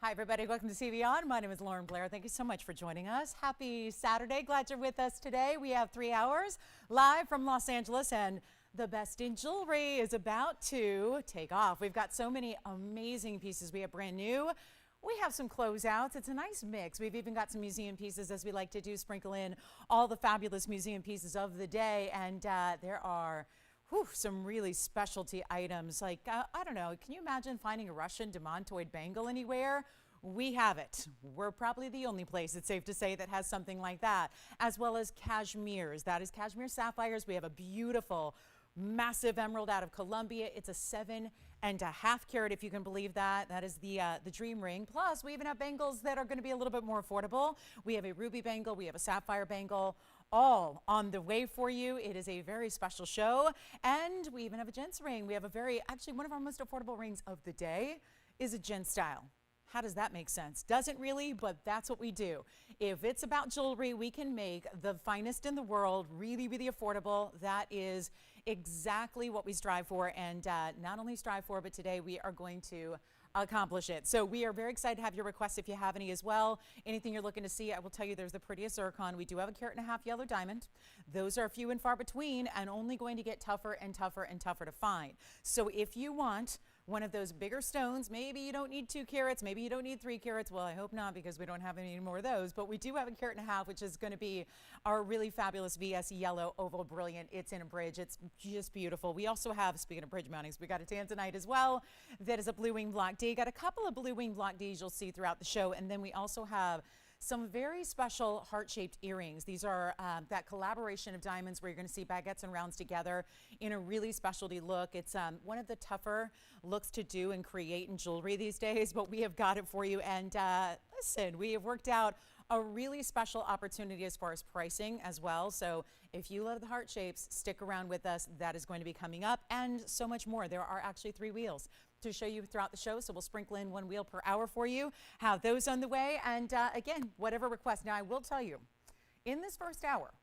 Hi, everybody. Welcome to TVON. My name is Lauren Blair. Thank you so much for joining us. Happy Saturday. Glad you're with us today. We have 3 hours live from Los Angeles, and the best in jewelry is about to take off. We've got so many amazing pieces. We have brand new. We have some closeouts. It's a nice mix. We've even got some museum pieces, as we like to do, sprinkle in all the fabulous museum pieces of the day. And there are some really specialty items like, I don't know, can you imagine finding a Russian demontoid bangle anywhere? We have it. We're probably the only place, it's safe to say, that has something like that, as well as cashmeres. That is cashmere sapphires. We have a beautiful massive emerald out of Colombia. It's a 7.5 carat, if you can believe that. That is the dream ring. Plus, we even have bangles that are going to be a little bit more affordable. We have a ruby bangle. We have a sapphire bangle, all on the way for you. It is a very special show. And we even have a gents ring. We have actually one of our most affordable rings of the day is a gent style. How does that make sense? Doesn't really, but that's what we do. If it's about jewelry, we can make the finest in the world really, really affordable. That is exactly what we strive for, and not only strive for, but today we are going to accomplish it. So we are very excited to have your requests if you have any as well. Anything you're looking to see, I will tell you there's the prettiest zircon. We do have a 1.5 carat yellow diamond. Those are few and far between and only going to get tougher and tougher and tougher to find. So if you want one of those bigger stones, maybe you don't need 2 carats, maybe you don't need 3 carats. Well, I hope not, because we don't have any more of those, but we do have a 1.5 carat, which is going to be our really fabulous VS yellow oval brilliant. It's in a bridge. It's just beautiful. We also have, speaking of bridge mountings, we got a Tanzanite as well. That is a blue wing block D. Got a couple of blue wing block Ds you'll see throughout the show. And then we also have some very special heart-shaped earrings. These are that collaboration of diamonds where you're going to see baguettes and rounds together in a really specialty look. It's one of the tougher looks to do and create in jewelry these days, but we have got it for you. And listen, we have worked out a really special opportunity as far as pricing as well. So if you love the heart shapes, stick around with us. That is going to be coming up, and so much more. There are actually 3 wheels to show you throughout the show, so we'll sprinkle in 1 wheel per hour for you. Have those on the way, and again, whatever request. Now, I will tell you, in this first hour,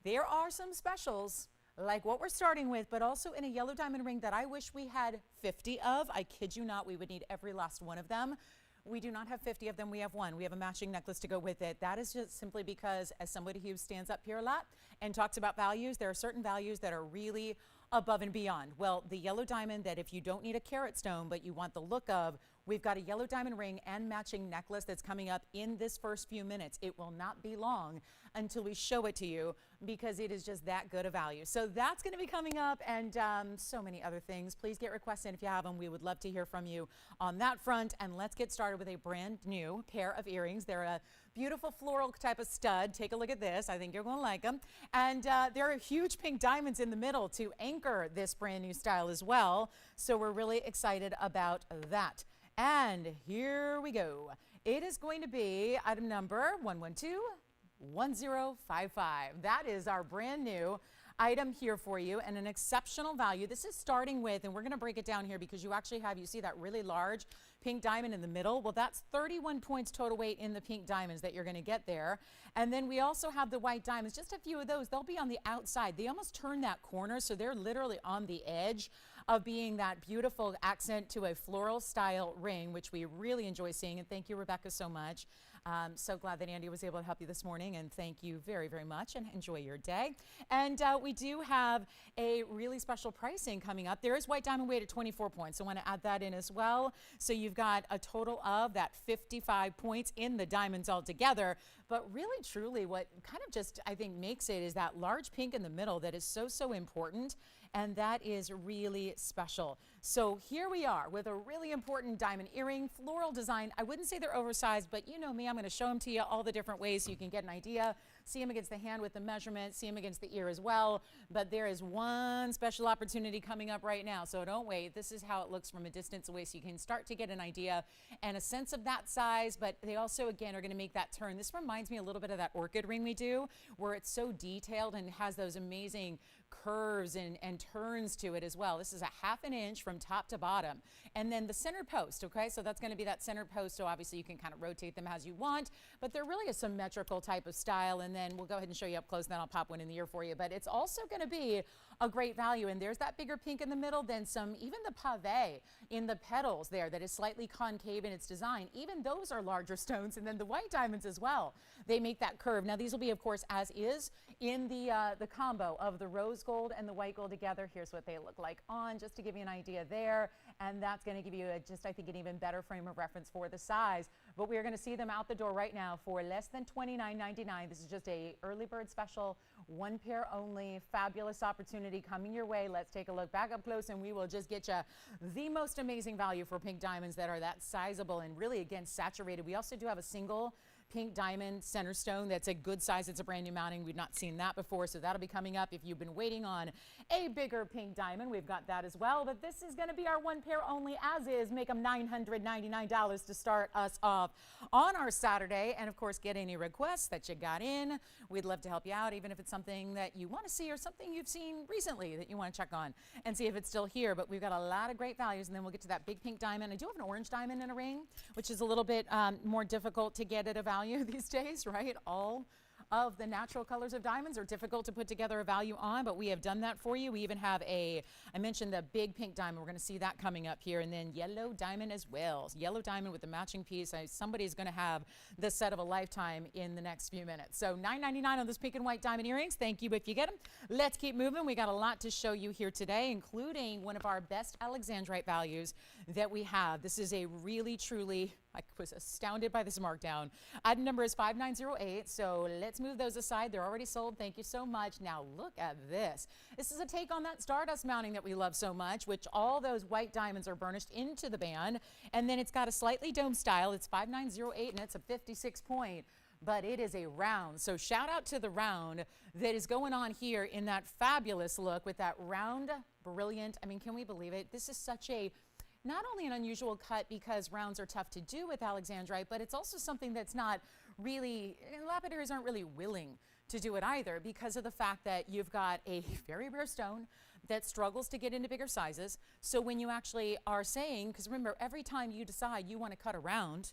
there are some specials like what we're starting with, but also in a yellow diamond ring that I wish we had 50 of. I kid you not, we would need every last one of them. We do not have 50 of them. We have 1. We have a matching necklace to go with it. That is just simply because, as somebody who stands up here a lot and talks about values, there are certain values that are really above and beyond. Well, the yellow diamond, that if you don't need a carat stone, but you want the look of, we've got a yellow diamond ring and matching necklace that's coming up in this first few minutes. It will not be long until we show it to you, because it is just that good a value. So that's going to be coming up, and so many other things. Please get requests in if you have them. We would love to hear from you on that front. And let's get started with a brand new pair of earrings. They're a beautiful floral type of stud. Take a look at this. I think you're going to like them. And there are huge pink diamonds in the middle to anchor this brand new style as well. So we're really excited about that. And here we go. It is going to be item number 1121055. That is our brand new item here for you, and an exceptional value. This is starting with, and we're going to break it down here because you actually have, you see that really large pink diamond in the middle? Well, that's 31 points total weight in the pink diamonds that you're going to get there. And then we also have the white diamonds, just a few of those. They'll be on the outside. They almost turn that corner, so they're literally on the edge of being that beautiful accent to a floral style ring, which we really enjoy seeing. And thank you, Rebecca, so much. So glad that Andy was able to help you this morning, and thank you very, very much, and enjoy your day. And we do have a really special pricing coming up. There is white diamond weight at 24 points. So I want to add that in as well. So you've got a total of that 55 points in the diamonds altogether. But really, truly, what kind of just, I think, makes it is that large pink in the middle that is so, so important. And that is really special. So here we are with a really important diamond earring, floral design. I wouldn't say they're oversized, but you know me, I'm going to show them to you all the different ways so you can get an idea. See them against the hand with the measurement, see them against the ear as well. But there is one special opportunity coming up right now, so don't wait. This is how it looks from a distance away, so you can start to get an idea and a sense of that size, but they also, again, are going to make that turn. This reminds me a little bit of that orchid ring we do, where it's so detailed and has those amazing curves and turns to it as well. This is a 1/2 inch from top to bottom. And then the center post, okay? So that's going to be that center post, so obviously you can kind of rotate them as you want, but they're really a symmetrical type of style. And then we'll go ahead and show you up close, and then I'll pop one in the ear for you. But it's also going to be a great value. And there's that bigger pink in the middle, then some, even the pave in the petals there that is slightly concave in its design. Even those are larger stones. And then the white diamonds as well. They make that curve. Now these will be, of course, as is in the combo of the rose gold and the white gold together. Here's what they look like on, just to give you an idea there. And that's going to give you just, I think, an even better frame of reference for the size. But we are going to see them out the door right now for less than $29.99. This is just a early bird special, one pair only. Fabulous opportunity coming your way. Let's take a look back up close, and we will just get you the most amazing value for pink diamonds that are that sizable and really, again, saturated. We also do have a single pink diamond center stone that's a good size. It's a brand new mounting. We've not seen that before, so that'll be coming up. If you've been waiting on a bigger pink diamond, we've got that as well. But this is going to be our one pair only, as is. Make them $999 to start us off on our Saturday. And of course, get any requests that you got in. We'd love to help you out, even if it's something that you want to see or something you've seen recently that you want to check on and see if it's still here. But we've got a lot of great values, and then we'll get to that big pink diamond. I do have an orange diamond in a ring, which is a little bit more difficult to get at a value these days, right? All of the natural colors of diamonds are difficult to put together a value on, but we have done that for you. We even have I mentioned the big pink diamond. We're going to see that coming up here, and then yellow diamond as well. Yellow diamond with the matching piece. Somebody's going to have the set of a lifetime in the next few minutes. So $9.99 on those pink and white diamond earrings. Thank you if you get them. Let's keep moving. We got a lot to show you here today, including one of our best Alexandrite values that we have. This is a really, truly, I was astounded by this markdown. Item number is 5908, so let's move those aside. They're already sold. Thank you so much. Now look at this. This is a take on that Stardust mounting that we love so much, which all those white diamonds are burnished into the band, and then it's got a slightly dome style. It's 5908, and it's a 56 point, but it is a round. So shout out to the round that is going on here in that fabulous look with that round, brilliant. I mean, can we believe it? This is such a not only an unusual cut because rounds are tough to do with Alexandrite, but it's also something that's not really, lapidaries aren't really willing to do it either because of the fact that you've got a very rare stone that struggles to get into bigger sizes. So when you actually are saying, because remember, every time you decide you want to cut a round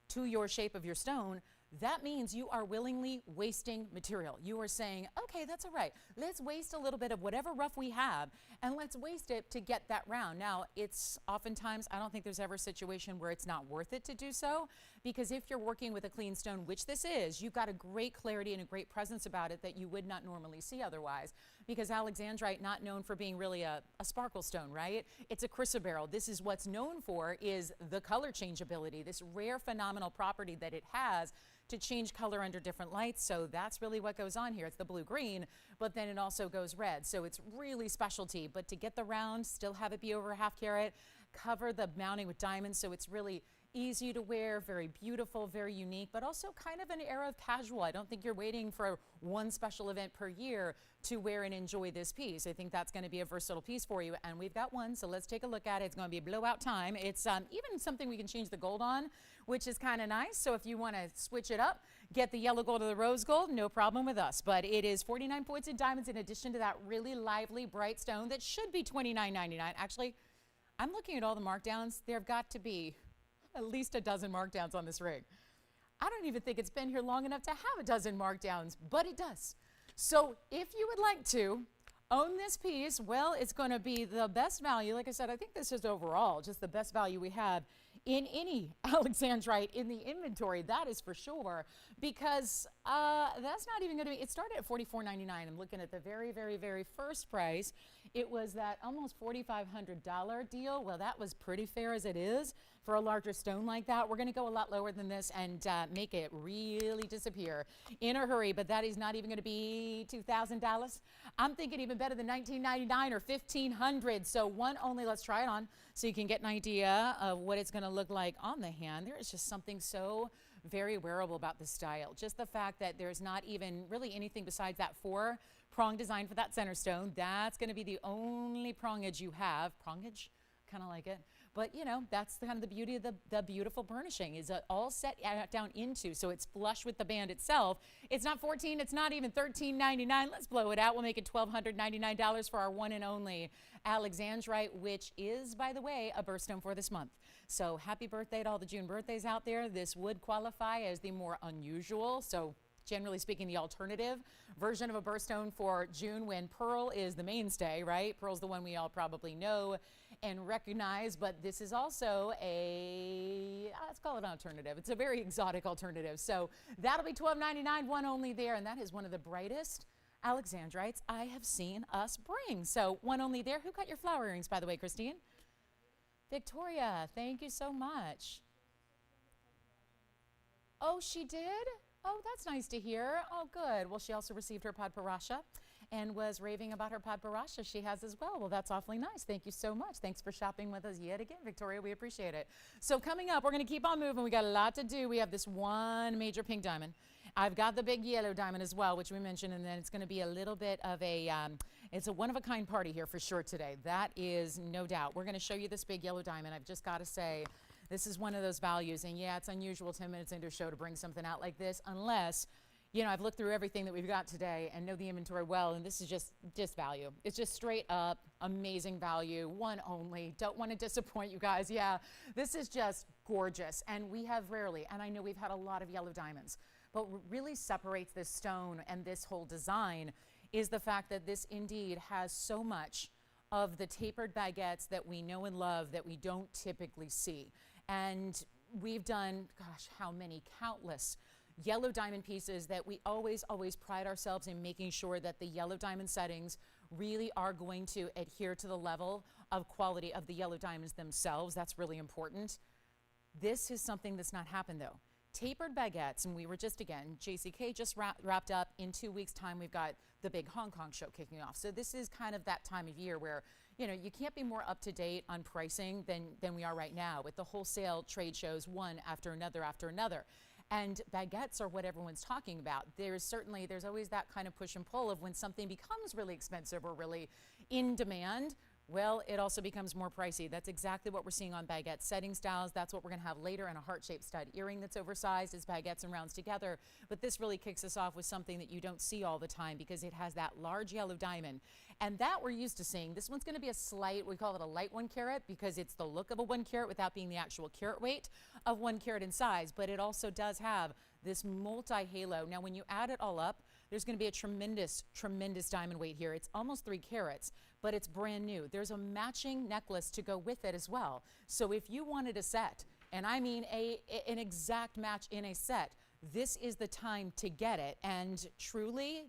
to your shape of your stone, that means you are willingly wasting material. You are saying, okay, that's all right. Let's waste a little bit of whatever rough we have, and let's waste it to get that round. Now, it's oftentimes, I don't think there's ever a situation where it's not worth it to do so, because if you're working with a clean stone, which this is, you've got a great clarity and a great presence about it that you would not normally see otherwise, because Alexandrite, not known for being really a sparkle stone, right? It's a chrysoberyl. This is what's known for is the color changeability, this rare phenomenal property that it has to change color under different lights. So that's really what goes on here. It's the blue-green, but then it also goes red. So it's really specialty. But to get the round, still have it be over a half carat, cover the mounting with diamonds, so it's really easy to wear, very beautiful, very unique, but also kind of an era of casual. I don't think you're waiting for one special event per year to wear and enjoy this piece. I think that's going to be a versatile piece for you, and we've got one, so let's take a look at it. It's going to be a blowout time. It's even something we can change the gold on, which is kind of nice. So if you want to switch it up, get the yellow gold or the rose gold, no problem with us. But it is 49 points in diamonds in addition to that really lively, bright stone that should be $29.99. Actually, I'm looking at all the markdowns. There have got to be at least a dozen markdowns on this ring. I don't even think it's been here long enough to have a dozen markdowns, but it does. So if you would like to own this piece, well, it's going to be the best value. Like I said, I think this is overall just the best value we have in any Alexandrite in the inventory, that is for sure, because that's not even going to be, it started at $44.99. I'm looking at the very, very, very first price. It was that almost $4,500 deal. Well, that was pretty fair as it is for a larger stone like that. We're going to go a lot lower than this and make it really disappear in a hurry, but that is not even going to be $2,000. I'm thinking even better than $1,999 or $1,500. So one only, let's try it on so you can get an idea of what it's going to look like on the hand. There is just something so very wearable about this style. Just the fact that there's not even really anything besides that four-prong design for that center stone. That's going to be the only prongage you have. Prongage? Kind of like it. But, you know, that's kind of the beauty of the beautiful burnishing is all set down into, so it's flush with the band itself. It's not $14, it's not even $13.99. Let's blow it out. We'll make it $1,299 for our one and only Alexandrite, which is, by the way, a birthstone for this month. So happy birthday to all the June birthdays out there. This would qualify as the more unusual, so generally speaking, the alternative version of a birthstone for June when pearl is the mainstay, right? Pearl's the one we all probably know and recognize, but this is also a, let's call it an alternative. It's a very exotic alternative. So that'll be $12.99, one only there, and that is one of the brightest Alexandrites I have seen us bring. So one only there. Who got your flower earrings, by the way, Christine? Victoria, thank you so much. Oh, she did? Oh, that's nice to hear. Oh, good. Well, she also received her Padparasha and was raving about her Padparasha she has as well. Well, that's awfully nice. Thank you so much. Thanks for shopping with us yet again, Victoria. We appreciate it. So coming up, we're going to keep on moving. We got a lot to do. We have this one major pink diamond. I've got the big yellow diamond as well, which we mentioned, and then it's going to be a little bit of a, it's a one-of-a-kind party here for sure today. That is no doubt. We're going to show you this big yellow diamond. I've just got to say, this is one of those values, and yeah, it's unusual 10 minutes into a show to bring something out like this, unless, you know, I've looked through everything that we've got today and know the inventory well, and this is just value. It's just straight up amazing value, one only. Don't want to disappoint you guys. Yeah, this is just gorgeous, and we have rarely, and I know we've had a lot of yellow diamonds, but what really separates this stone and this whole design is the fact that this indeed has so much of the tapered baguettes that we know and love that we don't typically see. And we've done, gosh, how many, countless yellow diamond pieces that we always pride ourselves in making sure that the yellow diamond settings really are going to adhere to the level of quality of the yellow diamonds themselves. That's really important. This is something that's not happened though. Tapered baguettes, and we were just, again, JCK just wrapped up. In 2 weeks' time, we've got the big Hong Kong show kicking off. So this is kind of that time of year where, you know, you can't be more up to date on pricing than we are right now with the wholesale trade shows, one after another after another. And baguettes are what everyone's talking about. There's always that kind of push and pull of when something becomes really expensive or really in demand, well, it also becomes more pricey. That's exactly what we're seeing on baguette setting styles. That's what we're going to have later in a heart-shaped stud earring that's oversized as baguettes and rounds together. But this really kicks us off with something that you don't see all the time because it has that large yellow diamond. And that we're used to seeing. This one's going to be a slight, we call it a light 1 carat because it's the look of a 1 carat without being the actual carat weight of 1 carat in size. But it also does have this multi-halo. Now, when you add it all up, there's going to be a tremendous diamond weight here. It's almost 3 carats, but it's brand new. There's a matching necklace to go with it as well. So if you wanted a set, and I mean an exact match in a set, this is the time to get it. And truly,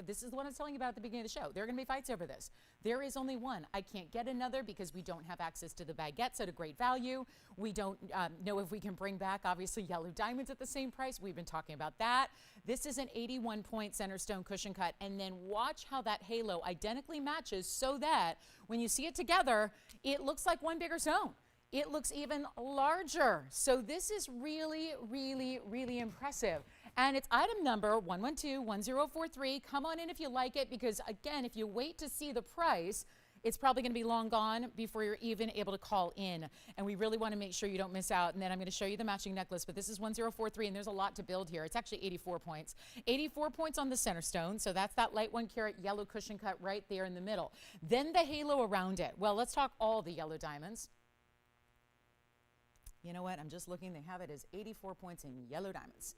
this is the one I was telling you about at the beginning of the show. There are going to be fights over this. There is only one. I can't get another because we don't have access to the baguettes at a great value. We don't know if we can bring back, obviously, yellow diamonds at the same price. We've been talking about that. This is an 81-point center stone cushion cut. And then watch how that halo identically matches so that when you see it together, it looks like one bigger stone. It looks even larger. So this is really, really, really impressive. And it's item number 1121043. Come on in if you like it, because again, if you wait to see the price, it's probably going to be long gone before you're even able to call in. And we really want to make sure you don't miss out. And then I'm going to show you the matching necklace, but this is 1043, and there's a lot to build here. It's actually 84 points. 84 points on the center stone. So that's that light 1 carat yellow cushion cut right there in the middle. Then the halo around it. Well, let's talk all the yellow diamonds. You know what? I'm just looking. They have it as 84 points in yellow diamonds.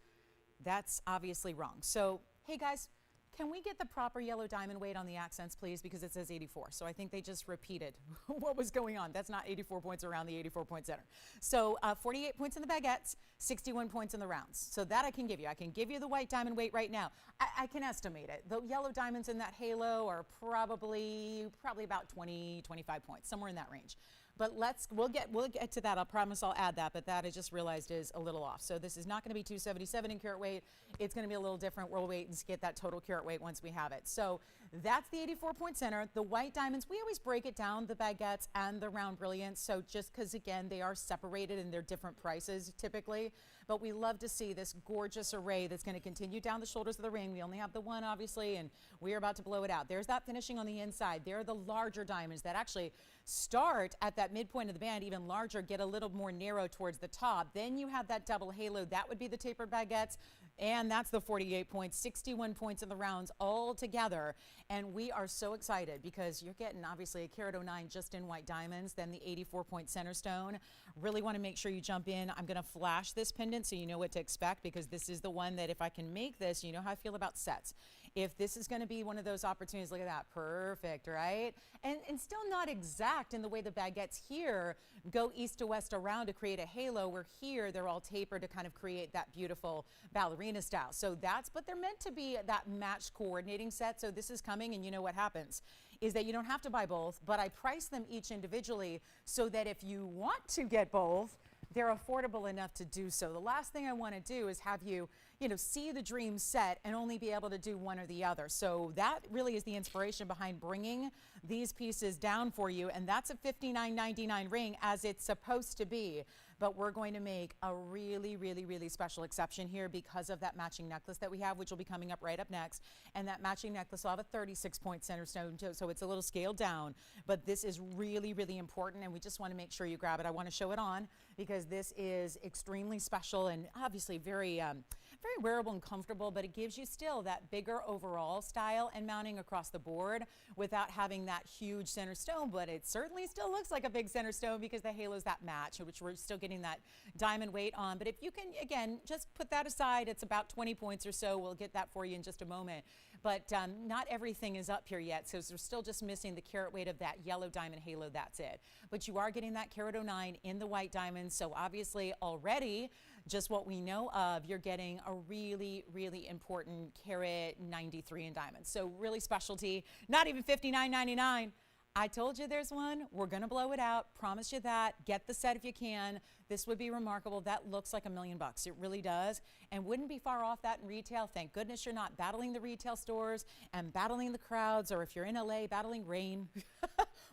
That's obviously wrong. So, hey guys, can we get the proper yellow diamond weight on the accents, please? Because it says 84. So I think they just repeated what was going on. That's not 84 points around the 84-point center. So 48 points in the baguettes, 61 points in the rounds. So that I can give you. I can give you the white diamond weight right now. I can estimate it. The yellow diamonds in that halo are probably about 20, 25 points, somewhere in that range. But we'll get to that. I promise I'll add that, but that I just realized is a little off. So this is not going to be 277 in carat weight. It's going to be a little different. We'll wait and get that total carat weight once we have it. So that's the 84-point center. The white diamonds, we always break it down, the baguettes and the round brilliance. So just because, again, they are separated and they're different prices typically. But we love to see this gorgeous array that's going to continue down the shoulders of the ring. We only have the one, obviously, and we are about to blow it out. There's that finishing on the inside. There are the larger diamonds that actually start at that midpoint of the band, even larger, get a little more narrow towards the top. Then you have that double halo. That would be the tapered baguettes. And that's the 48 points, 61 points in the rounds all together. And we are so excited because you're getting obviously a carat 09 just in white diamonds, then the 84-point center stone. Really want to make sure you jump in. I'm going to flash this pendant so you know what to expect, because this is the one that if I can make this, you know how I feel about sets. If this is going to be one of those opportunities, look at that, perfect, right? And still not exact in the way the baguettes here go east to west around to create a halo, where here they're all tapered to kind of create that beautiful ballerina style. So but they're meant to be that matched coordinating set. So this is coming, and you know what happens is that you don't have to buy both, but I price them each individually so that if you want to get both, they're affordable enough to do so. The last thing I want to do is have you, see the dream set and only be able to do one or the other. So that really is the inspiration behind bringing these pieces down for you. And that's a $59.99 ring, as it's supposed to be. But we're going to make a really, really, really special exception here because of that matching necklace that we have, which will be coming up right up next. And that matching necklace will have a 36-point center stone, so it's a little scaled down. But this is really, really important, and we just want to make sure you grab it. I want to show it on because this is extremely special and obviously very, very wearable and comfortable, but it gives you still that bigger overall style and mounting across the board without having that huge center stone. But it certainly still looks like a big center stone because the halo's that match, which we're still getting that diamond weight on. But if you can, again, just put that aside, it's about 20 points or so. We'll get that for you in just a moment. But not everything is up here yet, so we're still just missing the carat weight of that yellow diamond halo. That's it. But you are getting that carat 09 in the white diamonds, so obviously already just what we know of, you're getting a really, really important carat 93 in diamonds. So really specialty, not even $59.99. I told you there's one. We're going to blow it out. Promise you that. Get the set if you can. This would be remarkable. That looks like $1 million. It really does. And wouldn't be far off that in retail. Thank goodness you're not battling the retail stores and battling the crowds, or if you're in LA, battling rain.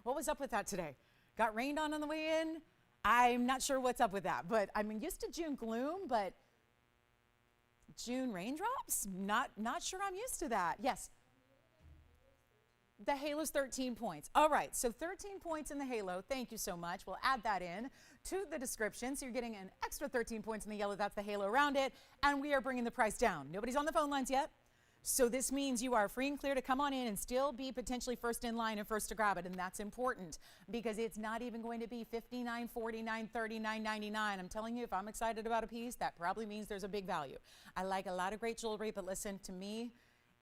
What was up with that today? Got rained on the way in? I'm not sure what's up with that. But I'm used to June gloom, but June raindrops? Not sure I'm used to that. Yes. The halo's 13 points. All right, so 13 points in the halo. Thank you so much. We'll add that in to the description. So you're getting an extra 13 points in the yellow. That's the halo around it. And we are bringing the price down. Nobody's on the phone lines yet. So this means you are free and clear to come on in and still be potentially first in line and first to grab it. And that's important because it's not even going to be $59, $49, $39, $99. I'm telling you, if I'm excited about a piece, that probably means there's a big value. I like a lot of great jewelry, but listen to me.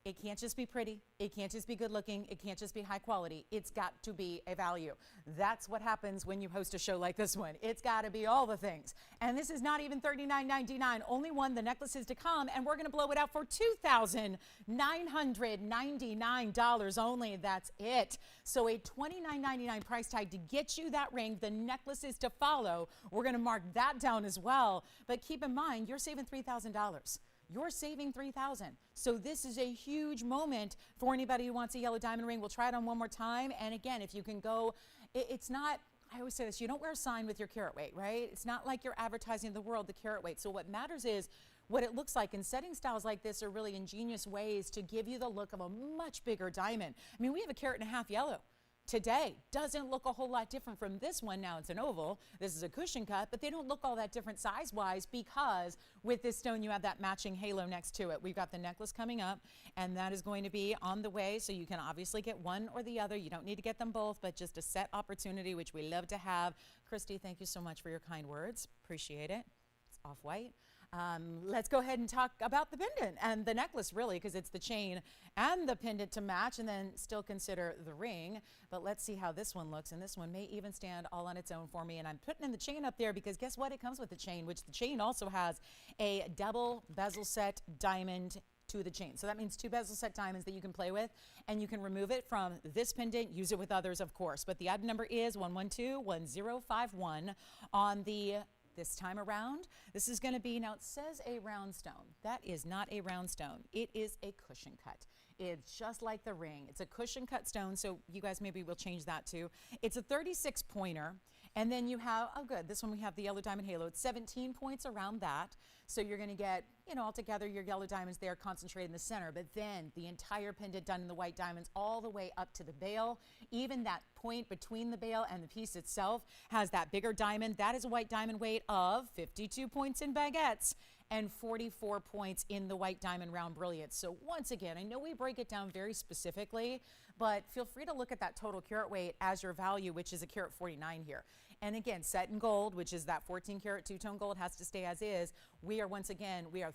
It can't just be pretty. It can't just be good looking. It can't just be high quality. It's got to be a value. That's what happens when you host a show like this one. It's got to be all the things. And this is not even $39.99. Only one, the necklace is to come, and we're going to blow it out for $2,999 only. That's it. So a $29.99 price tag to get you that ring. The necklace is to follow. We're going to mark that down as well. But keep in mind, you're saving $3,000. You're saving $3,000. So this is a huge moment for anybody who wants a yellow diamond ring. We'll try it on one more time. And again, if you can go, it's not, I always say this, you don't wear a sign with your carat weight, right? It's not like you're advertising to the world the carat weight. So what matters is what it looks like. And setting styles like this are really ingenious ways to give you the look of a much bigger diamond. I mean, we have a carat and a half yellow today. Doesn't look a whole lot different from this one. Now it's an oval. This is a cushion cut, but they don't look all that different size-wise because with this stone you have that matching halo next to it. We've got the necklace coming up, and that is going to be on the way, so you can obviously get one or the other. You don't need to get them both, but just a set opportunity, which we love to have. Christy, thank you so much for your kind words. Appreciate it. It's off-white. Let's go ahead and talk about the pendant and the necklace, really, because it's the chain and the pendant to match, and then still consider the ring. But let's see how this one looks, and this one may even stand all on its own for me. And I'm putting in the chain up there because guess what? It comes with the chain, which the chain also has a double bezel set diamond to the chain. So that means 2 bezel set diamonds that you can play with, and you can remove it from this pendant, use it with others, of course. But the item number is 1121051 on the this time around. This is going to be, now it says a round stone. That is not a round stone. It is a cushion cut. It's just like the ring. It's a cushion cut stone, so you guys maybe will change that too. It's a 36 pointer, and then you have, oh good, this one we have the yellow diamond halo. It's 17 points around that. So you're going to get, altogether your yellow diamonds there concentrated in the center, but then the entire pendant done in the white diamonds all the way up to the bail. Even that point between the bail and the piece itself has that bigger diamond. That is a white diamond weight of 52 points in baguettes. and 44 points in the white diamond round brilliance. So once again, I know we break it down very specifically, but feel free to look at that total carat weight as your value, which is a carat 49 here. And again, set in gold, which is that 14 karat two-tone gold, has to stay as is. We are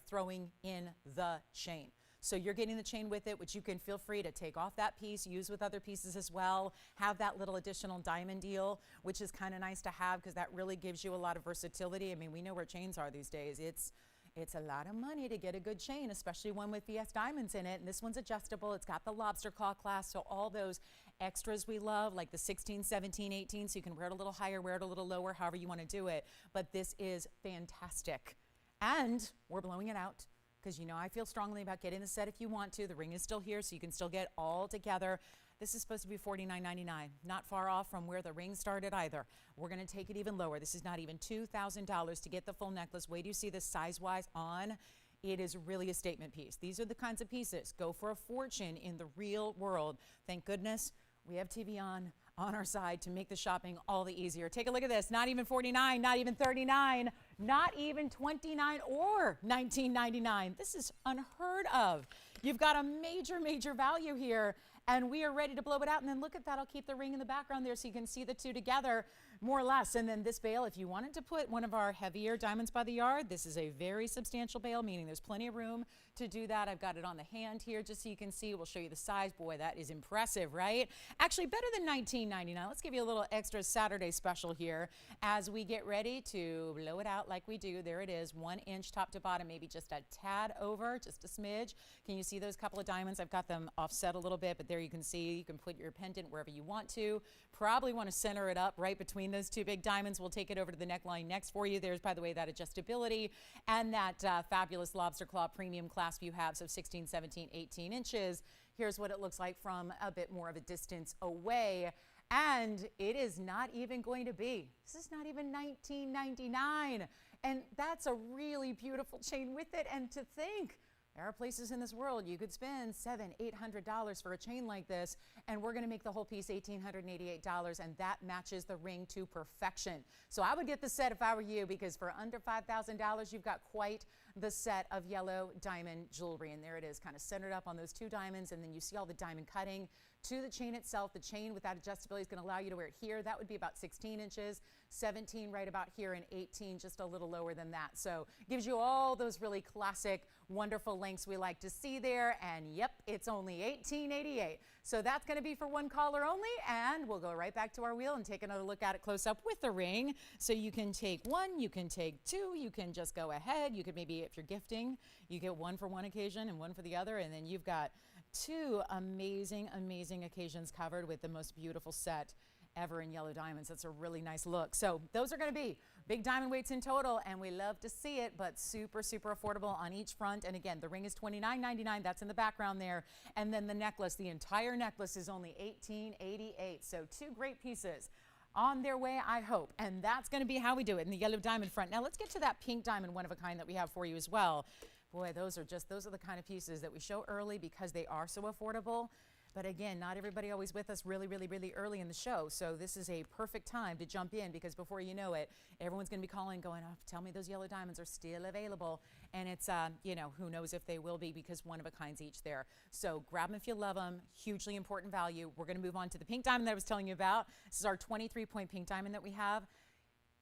throwing in the chain. So you're getting the chain with it, which you can feel free to take off that piece, use with other pieces as well. Have that little additional diamond deal, which is kind of nice to have because that really gives you a lot of versatility. I mean, we know where chains are these days. It's a lot of money to get a good chain, especially one with VS diamonds in it. And this one's adjustable. It's got the lobster claw clasp, so all those extras we love, like the 16, 17, 18, so you can wear it a little higher, wear it a little lower, however you want to do it. But this is fantastic. And we're blowing it out, because you know I feel strongly about getting the set if you want to. The ring is still here, so you can still get all together. This is supposed to be $49.99, not far off from where the ring started either. We're going to take it even lower. This is not even $2,000 to get the full necklace. Wait, do you see this size-wise on? It is really a statement piece. These are the kinds of pieces go for a fortune in the real world. Thank goodness we have TVON on our side to make the shopping all the easier. Take a look at this. Not even $49, not even $39, not even $29 or $19.99. This is unheard of. You've got a major, major value here, and we are ready to blow it out. And then look at that. I'll keep the ring in the background there so you can see the two together more or less. And then this bail, if you wanted to put one of our heavier diamonds by the yard, this is a very substantial bail, meaning there's plenty of room to do that. I've got it on the hand here just so you can see. We'll show you the size. Boy, that is impressive, right? Actually, better than $19.99. Let's give you a little extra Saturday special here as we get ready to blow it out like we do. There it is, 1 inch top to bottom, maybe just a tad over, just a smidge. Can you see those couple of diamonds? I've got them offset a little bit, but there you can see. You can put your pendant wherever you want to. Probably want to center it up right between those two big diamonds. We'll take it over to the neckline next for you. There's, by the way, that adjustability and that fabulous lobster claw premium clasp you have, so 16, 17, 18 inches. Here's what it looks like from a bit more of a distance away. And it is not even going to be, this is not even $19.99. And that's a really beautiful chain with it. And to think, there are places in this world you could spend $700, $800 for a chain like this, and we're going to make the whole piece $1,888, and that matches the ring to perfection. So I would get the set if I were you, because for under $5,000, you've got quite the set of yellow diamond jewelry. And there it is, kind of centered up on those two diamonds, and then you see all the diamond cutting to the chain itself. The chain with that adjustability is going to allow you to wear it here. That would be about 16 inches, 17 right about here, and 18 just a little lower than that. So gives you all those really classic, wonderful lengths we like to see there. And yep, it's only $18.88. So that's going to be for one caller only, and we'll go right back to our wheel and take another look at it close up with the ring. So you can take one, you can take two, you can just go ahead. You could maybe, if you're gifting, you get one for one occasion and one for the other, and then you've got two amazing, amazing occasions covered with the most beautiful set ever in yellow diamonds. That's a really nice look. So those are going to be big diamond weights in total, and we love to see it, but super, super affordable on each front. And again, the ring is $29.99. That's in the background there. And then the necklace, the entire necklace is only $18.88. So two great pieces on their way, I hope. And that's going to be how we do it in the yellow diamond front. Now let's get to that pink diamond one of a kind that we have for you as well. Boy, those are the kind of pieces that we show early because they are so affordable. But again, not everybody always with us really, really, really early in the show. So this is a perfect time to jump in, because before you know it, everyone's going to be calling going, oh, tell me those yellow diamonds are still available. And it's, you know, who knows if they will be, because one of a kinds each there. So grab them if you love them. Hugely important value. We're going to move on to the pink diamond that I was telling you about. This is our 23-point pink diamond that we have.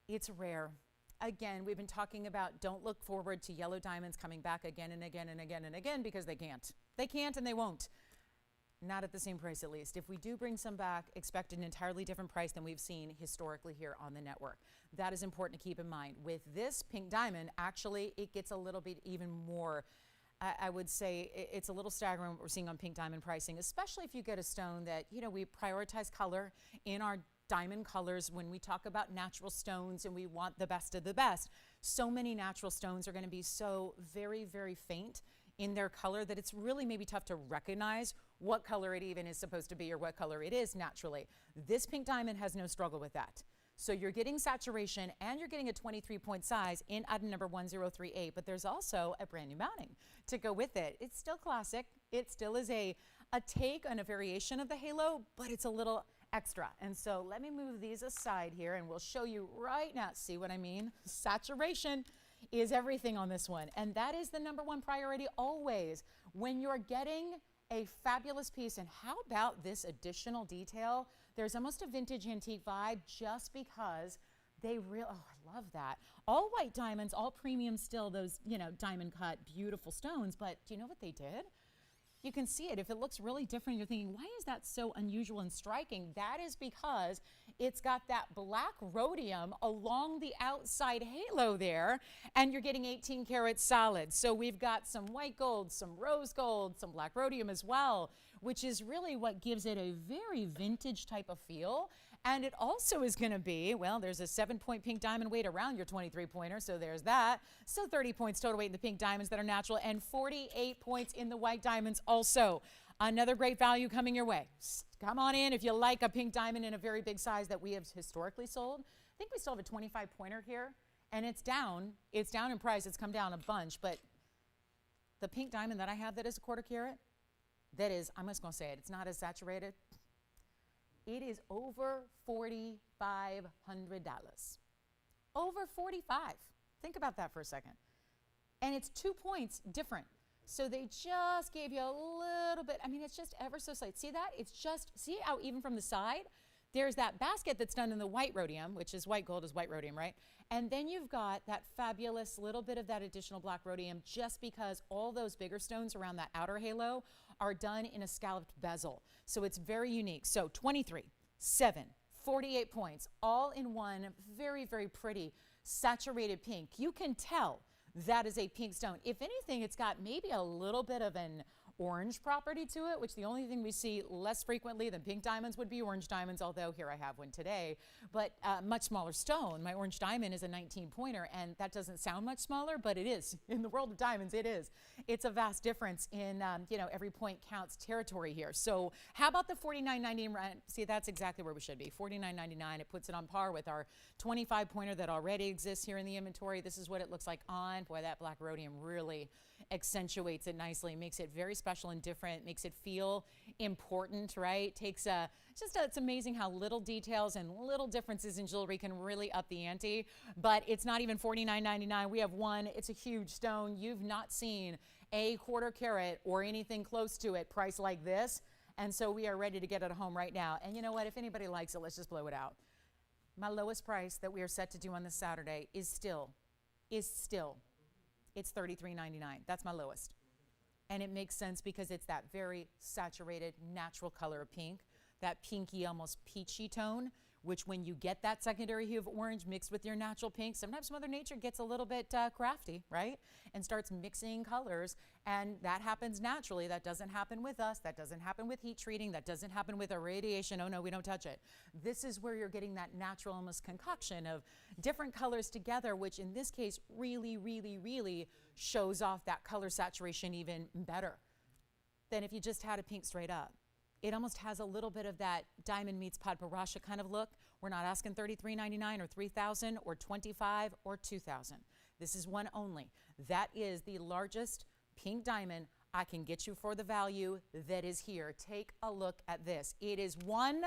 It's rare. Again, we've been talking about don't look forward to yellow diamonds coming back again and again and again and again, because they can't. They can't and they won't. Not at the same price, at least. If we do bring some back, expect an entirely different price than we've seen historically here on the network. That is important to keep in mind. With this pink diamond, actually, it gets a little bit even more, I would say it's a little staggering what we're seeing on pink diamond pricing, especially if you get a stone that, you know, we prioritize color in our diamond colors when we talk about natural stones, and we want the best of the best. So many natural stones are going to be so very, very faint in their color that it's really maybe tough to recognize what color it even is supposed to be or what color it is naturally. This pink diamond has no struggle with that. So you're getting saturation and you're getting a 23-point size in item number 1038, but there's also a brand new mounting to go with it. It's still classic. It still is a take on a variation of the halo, but it's a little extra. And so let me move these aside here and we'll show you right now. See what I mean? Saturation is everything on this one. And that is the #1 priority always when you're getting a fabulous piece. And how about this additional detail? There's almost a vintage antique vibe just because they really, oh, I love that. All white diamonds, all premium still, those, you know, diamond cut, beautiful stones. But do you know what they did? You can see it. If it looks really different, you're thinking, why is that so unusual and striking? That is because it's got that black rhodium along the outside halo there, and you're getting 18 karat solid. So we've got some white gold, some rose gold, some black rhodium as well, which is really what gives it a very vintage type of feel. And it also is going to be, well, there's a 7-point pink diamond weight around your 23-pointer, so there's that. So 30 points total weight in the pink diamonds that are natural, and 48 points in the white diamonds also. Another great value coming your way. Come on in if you like a pink diamond in a very big size that we have historically sold. I think we still have a 25-pointer here, and it's down. It's down in price. It's come down a bunch, but the pink diamond that I have that is a 1/4 carat, that is, I'm just going to say it, it's not as saturated. It is over $4,500. Over 45. Think about that for a second. And it's 2 points different. So they just gave you a little bit. I mean, it's just ever so slight. See that? It's just, see how even from the side, there's that basket that's done in the white rhodium, which is white gold is white rhodium, right? And then you've got that fabulous little bit of that additional black rhodium just because all those bigger stones around that outer halo are done in a scalloped bezel. So it's very unique. So 23, 7, 48 points, all in one very, very pretty saturated pink. You can tell that is a pink stone. If anything, it's got maybe a little bit of an orange property to it, which the only thing we see less frequently than pink diamonds would be orange diamonds, although here I have one today, but much smaller stone. My orange diamond is a 19-pointer, and that doesn't sound much smaller, but it is. In the world of diamonds, it is. It's a vast difference in, you know, every point counts territory here. So how about the $49.99? See, that's exactly where we should be. $49.99. It puts it on par with our 25-pointer that already exists here in the inventory. This is what it looks like on. Boy, that black rhodium really accentuates it nicely, makes it very special and different, makes it feel important, right? Takes a, it's amazing how little details and little differences in jewelry can really up the ante, but it's not even $49.99. We have one, it's a huge stone. You've not seen a 1/4 carat or anything close to it priced like this, and so we are ready to get it home right now. And you know what, if anybody likes it, let's just blow it out. My lowest price that we are set to do on this Saturday is still, it's $33.99. That's my lowest. And it makes sense because it's that very saturated, natural color of pink, that pinky, almost peachy tone, which when you get that secondary hue of orange mixed with your natural pink, sometimes Mother Nature gets a little bit crafty, right? And starts mixing colors, and that happens naturally. That doesn't happen with us. That doesn't happen with heat treating. That doesn't happen with irradiation. Oh no, we don't touch it. This is where you're getting that natural almost concoction of different colors together, which in this case really, really, really shows off that color saturation even better than if you just had a pink straight up. It almost has a little bit of that diamond meets Padparassha kind of look. We're not asking $33.99 or $3,000 or $25,000 or $2,000. This is one only. That is the largest pink diamond I can get you for the value that is here. Take a look at this. It is one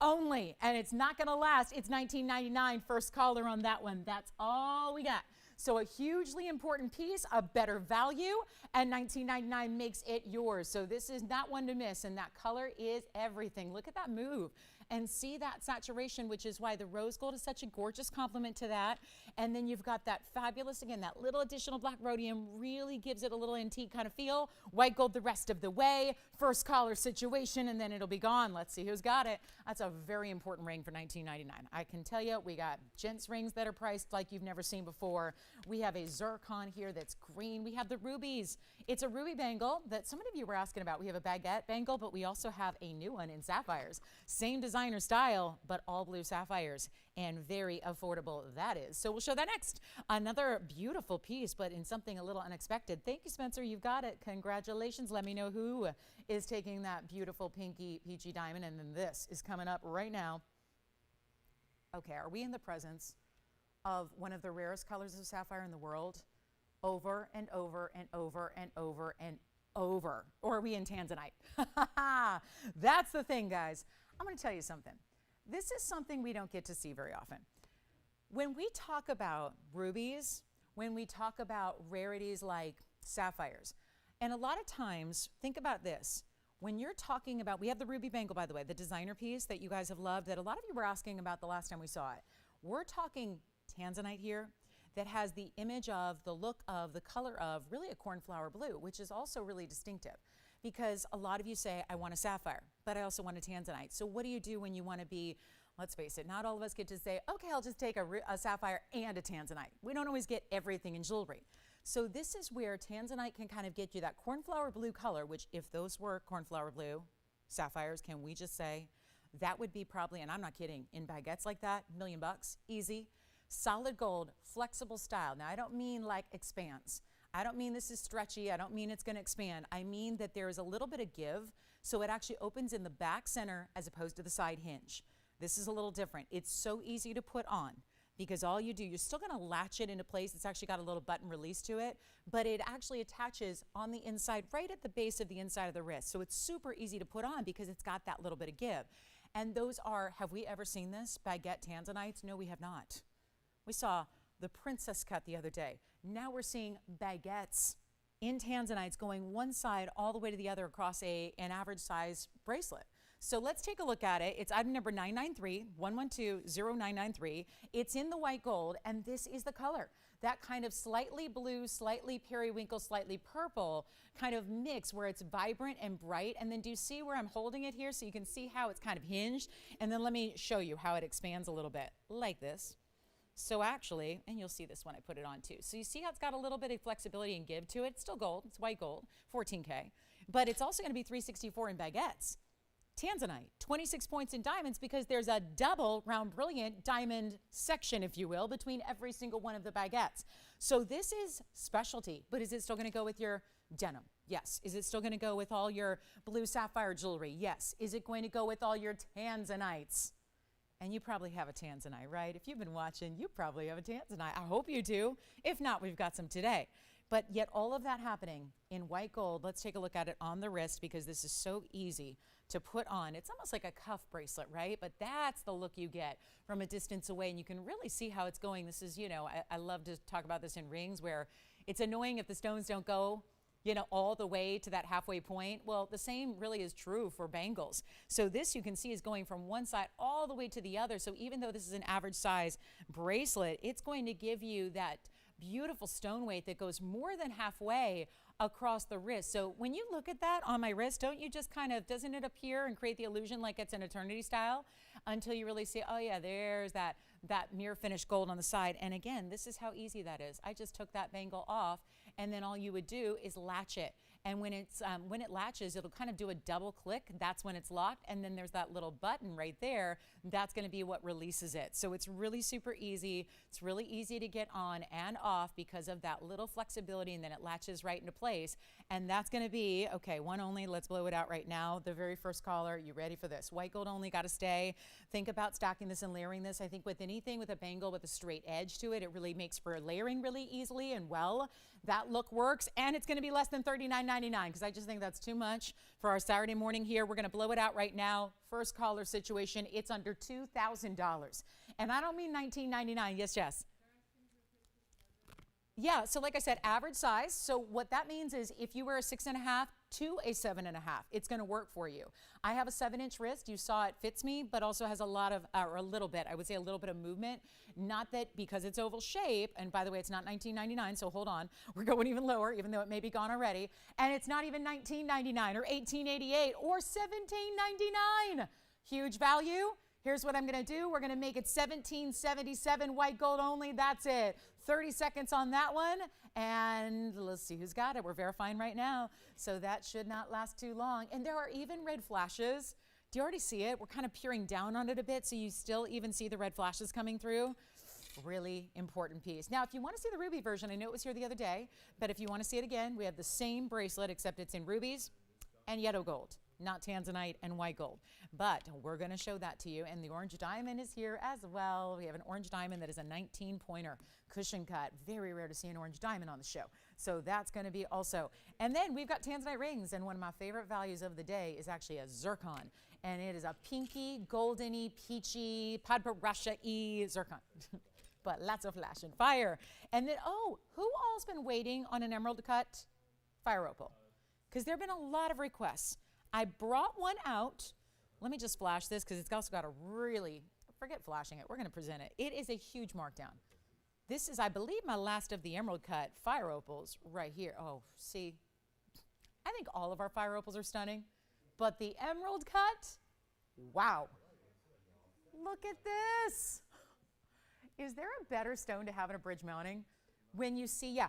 only, and it's not going to last. It's $19.99. First caller on that one. That's all we got. So a hugely important piece, a better value, and $19.99 makes it yours. So this is not one to miss, and that color is everything. Look at that move and see that saturation, which is why the rose gold is such a gorgeous complement to that. And then you've got that fabulous, again, that little additional black rhodium really gives it a little antique kind of feel. White gold the rest of the way. First caller situation, and then it'll be gone. Let's see who's got it. That's a very important ring for $19.99. I can tell you, we got gents rings that are priced like you've never seen before. We have a zircon here that's green. We have the rubies. It's a ruby bangle that some of you were asking about. We have a baguette bangle, but we also have a new one in sapphires. Same designer style, but all blue sapphires, and very affordable that is. So we'll show that next. Another beautiful piece, but in something a little unexpected. Thank you, Spencer. You've got it. Congratulations. Let me know who is taking that beautiful pinky peachy diamond, and then this is coming up right now. Okay, are we in the presence of one of the rarest colors of sapphire in the world? Over and over and over and over and over. Or are we in Tanzanite? That's the thing, guys. I'm going to tell you something. This is something we don't get to see very often. When we talk about rubies, when we talk about rarities like sapphires. And a lot of times, think about this. When you're talking about, we have the ruby bangle, by the way, the designer piece that you guys have loved, that a lot of you were asking about the last time we saw it. We're talking Tanzanite here that has the image of, the look of, the color of really a cornflower blue, which is also really distinctive. Because a lot of you say, I want a sapphire, but I also want a Tanzanite. So what do you do when you want to be, let's face it, not all of us get to say, okay, I'll just take a sapphire and a Tanzanite. We don't always get everything in jewelry. So this is where Tanzanite can kind of get you that cornflower blue color, which if those were cornflower blue sapphires, can we just say, that would be probably, and I'm not kidding, in baguettes like that, $1 million, easy. Solid gold, flexible style. Now I don't mean like expands. I don't mean this is stretchy. I don't mean it's going to expand. I mean that there is a little bit of give, so it actually opens in the back center as opposed to the side hinge. This is a little different. It's so easy to put on because all you do, you're still going to latch it into place. It's actually got a little button release to it, but it actually attaches on the inside, right at the base of the inside of the wrist. So it's super easy to put on because it's got that little bit of give. And those are, have we ever seen this? Baguette Tanzanites? No, we have not. We saw the princess cut the other day. Now we're seeing baguettes in Tanzanites going one side all the way to the other across an average size bracelet. So let's take a look at it. It's item number 993, 1120993. It's in the white gold, and this is the color. That kind of slightly blue, slightly periwinkle, slightly purple kind of mix where it's vibrant and bright. And then do you see where I'm holding it here? So you can see how it's kind of hinged. And then let me show you how it expands a little bit, like this. So actually, and you'll see this when I put it on too. So you see how it's got a little bit of flexibility and give to it. It's still gold, it's white gold, 14K. But it's also gonna be 364 in baguettes. Tanzanite, 26 points in diamonds because there's a double round brilliant diamond section, if you will, between every single one of the baguettes. So this is specialty, but is it still gonna go with your denim? Yes. Is it still gonna go with all your blue sapphire jewelry? Yes. Is it going to go with all your Tanzanites? And you probably have a Tanzanite, right? If you've been watching, you probably have a Tanzanite. I hope you do. If not, we've got some today. But yet all of that happening in white gold. Let's take a look at it on the wrist because this is so easy to put on. It's almost like a cuff bracelet, right? But that's the look you get from a distance away, and you can really see how it's going. This is, you know, I love to talk about this in rings where it's annoying if the stones don't go, you know, all the way to that halfway point. Well, the same really is true for bangles. So this you can see is going from one side all the way to the other. So even though this is an average size bracelet, it's going to give you that beautiful stone weight that goes more than halfway across the wrist. So when you look at that on my wrist, don't you just kind of, doesn't it appear and create the illusion like it's an eternity style until you really see, oh yeah, there's that mirror finished gold on the side. And again, this is how easy that is. I just took that bangle off, and then all you would do is latch it. And when it latches, it'll kind of do a double click. That's when it's locked. And then there's that little button right there. That's going to be what releases it. So it's really super easy. It's really easy to get on and off because of that little flexibility, and then it latches right into place. And that's going to be, okay, one only. Let's blow it out right now. The very first caller, you ready for this? White gold only, got to stay. Think about stacking this and layering this. I think with anything with a bangle with a straight edge to it, it really makes for layering really easily and well. That look works, and it's going to be less than $39.99 because I just think that's too much for our Saturday morning here. We're going to blow it out right now. First caller situation, it's under $2,000. And I don't mean $19.99. Yes, Jess. Yeah, so like I said, average size. So what that means is if you wear a 6.5 to a 7.5, it's going to work for you. I have a 7-inch wrist. You saw it fits me, but also has a lot of, or a little bit, I would say a little bit of movement. Not that because it's oval shape, and by the way, it's not $19.99, so hold on. We're going even lower, even though it may be gone already. And it's not even $19.99 or $18.88 or $17.99. Huge value. Here's what I'm going to do. We're going to make it $17.77 white gold only. That's it. 30 seconds on that one. And let's see who's got it. We're verifying right now. So that should not last too long. And there are even red flashes. Do you already see it? We're kind of peering down on it a bit, so you still even see the red flashes coming through. Really important piece. Now, if you want to see the ruby version, I know it was here the other day, but if you want to see it again, we have the same bracelet, except it's in rubies and yellow gold, not Tanzanite and white gold. But we're going to show that to you. And the orange diamond is here as well. We have an orange diamond that is a 19-pointer cushion cut. Very rare to see an orange diamond on the show. So that's going to be also. And then we've got Tanzanite rings. And one of my favorite values of the day is actually a zircon. And it is a pinky, goldeny, peachy, Padpa Russia-y zircon. but lots of flash and fire. And then, oh, who all's been waiting on an emerald cut? Fire opal. Because there have been a lot of requests. I brought one out. Let me just flash this because it's also got a really, forget flashing it. We're going to present it. It is a huge markdown. This is, I believe, my last of the emerald cut fire opals right here. Oh, see, I think all of our fire opals are stunning, but the emerald cut, wow. Look at this. Is there a better stone to have in a bridge mounting? When you see, yeah,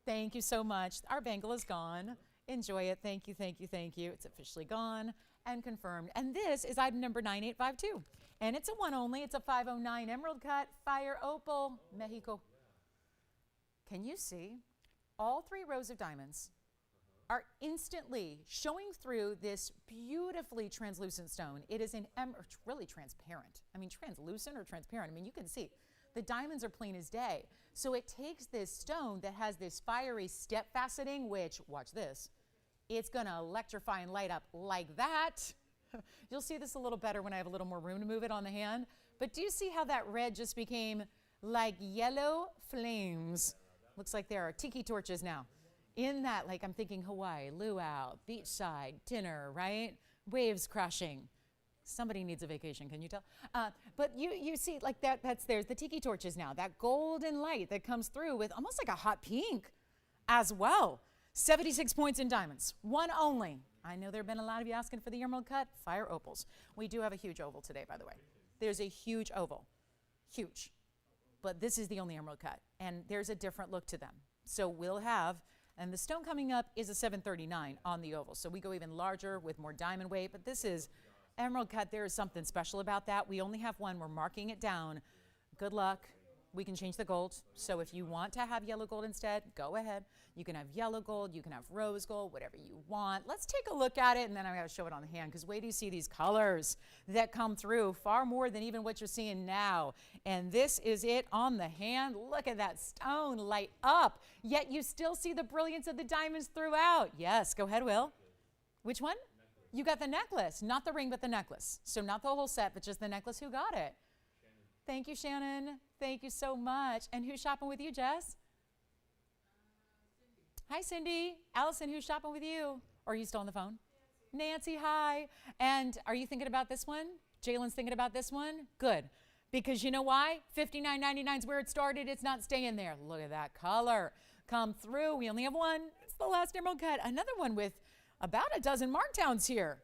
thank you so much. Our bangle is gone. Enjoy it. Thank you, thank you, thank you. It's officially gone and confirmed. And this is item number 9852. And it's a one only. It's a 509 emerald cut, fire opal, Mexico. Can you see? All 3 rows of diamonds are instantly showing through this beautifully translucent stone. It is really transparent. I mean, translucent or transparent. I mean, you can see the diamonds are plain as day. So it takes this stone that has this fiery step faceting, which, watch this, it's gonna electrify and light up like that. You'll see this a little better when I have a little more room to move it on the hand. But do you see how that red just became like yellow flames? Looks like there are tiki torches now. In that, like I'm thinking Hawaii, luau, beachside, dinner, right? Waves crashing. Somebody needs a vacation, can you tell? But you see like there's the tiki torches now, that golden light that comes through with almost like a hot pink as well. 76 points in diamonds, one only. I know there have been a lot of you asking for the emerald cut, fire opals. We do have a huge oval today, by the way. There's a huge oval, huge. But this is the only emerald cut, and there's a different look to them. So we'll have, and the stone coming up is a 739 on the oval. So we go even larger with more diamond weight, but this is emerald cut. There is something special about that. We only have one. We're marking it down. Good luck. We can change the gold. So if you want to have yellow gold instead, go ahead. You can have yellow gold. You can have rose gold, whatever you want. Let's take a look at it, and then I'm going to show it on the hand because wait till you see these colors that come through far more than even what you're seeing now. And this is it on the hand. Look at that stone light up, yet you still see the brilliance of the diamonds throughout. Yes, go ahead, Will. Which one? You got the necklace, not the ring, but the necklace. So not the whole set, but just the necklace. Who got it? Thank you, Shannon. Thank you so much. And who's shopping with you, Jess? Hi, Cindy. Allison, who's shopping with you? Or are you still on the phone? Nancy, hi. And are you thinking about this one? Jalen's thinking about this one? Good. Because you know why? $59.99 is where it started. It's not staying there. Look at that color come through. We only have one. It's the last emerald cut. Another one with about a dozen markdowns here.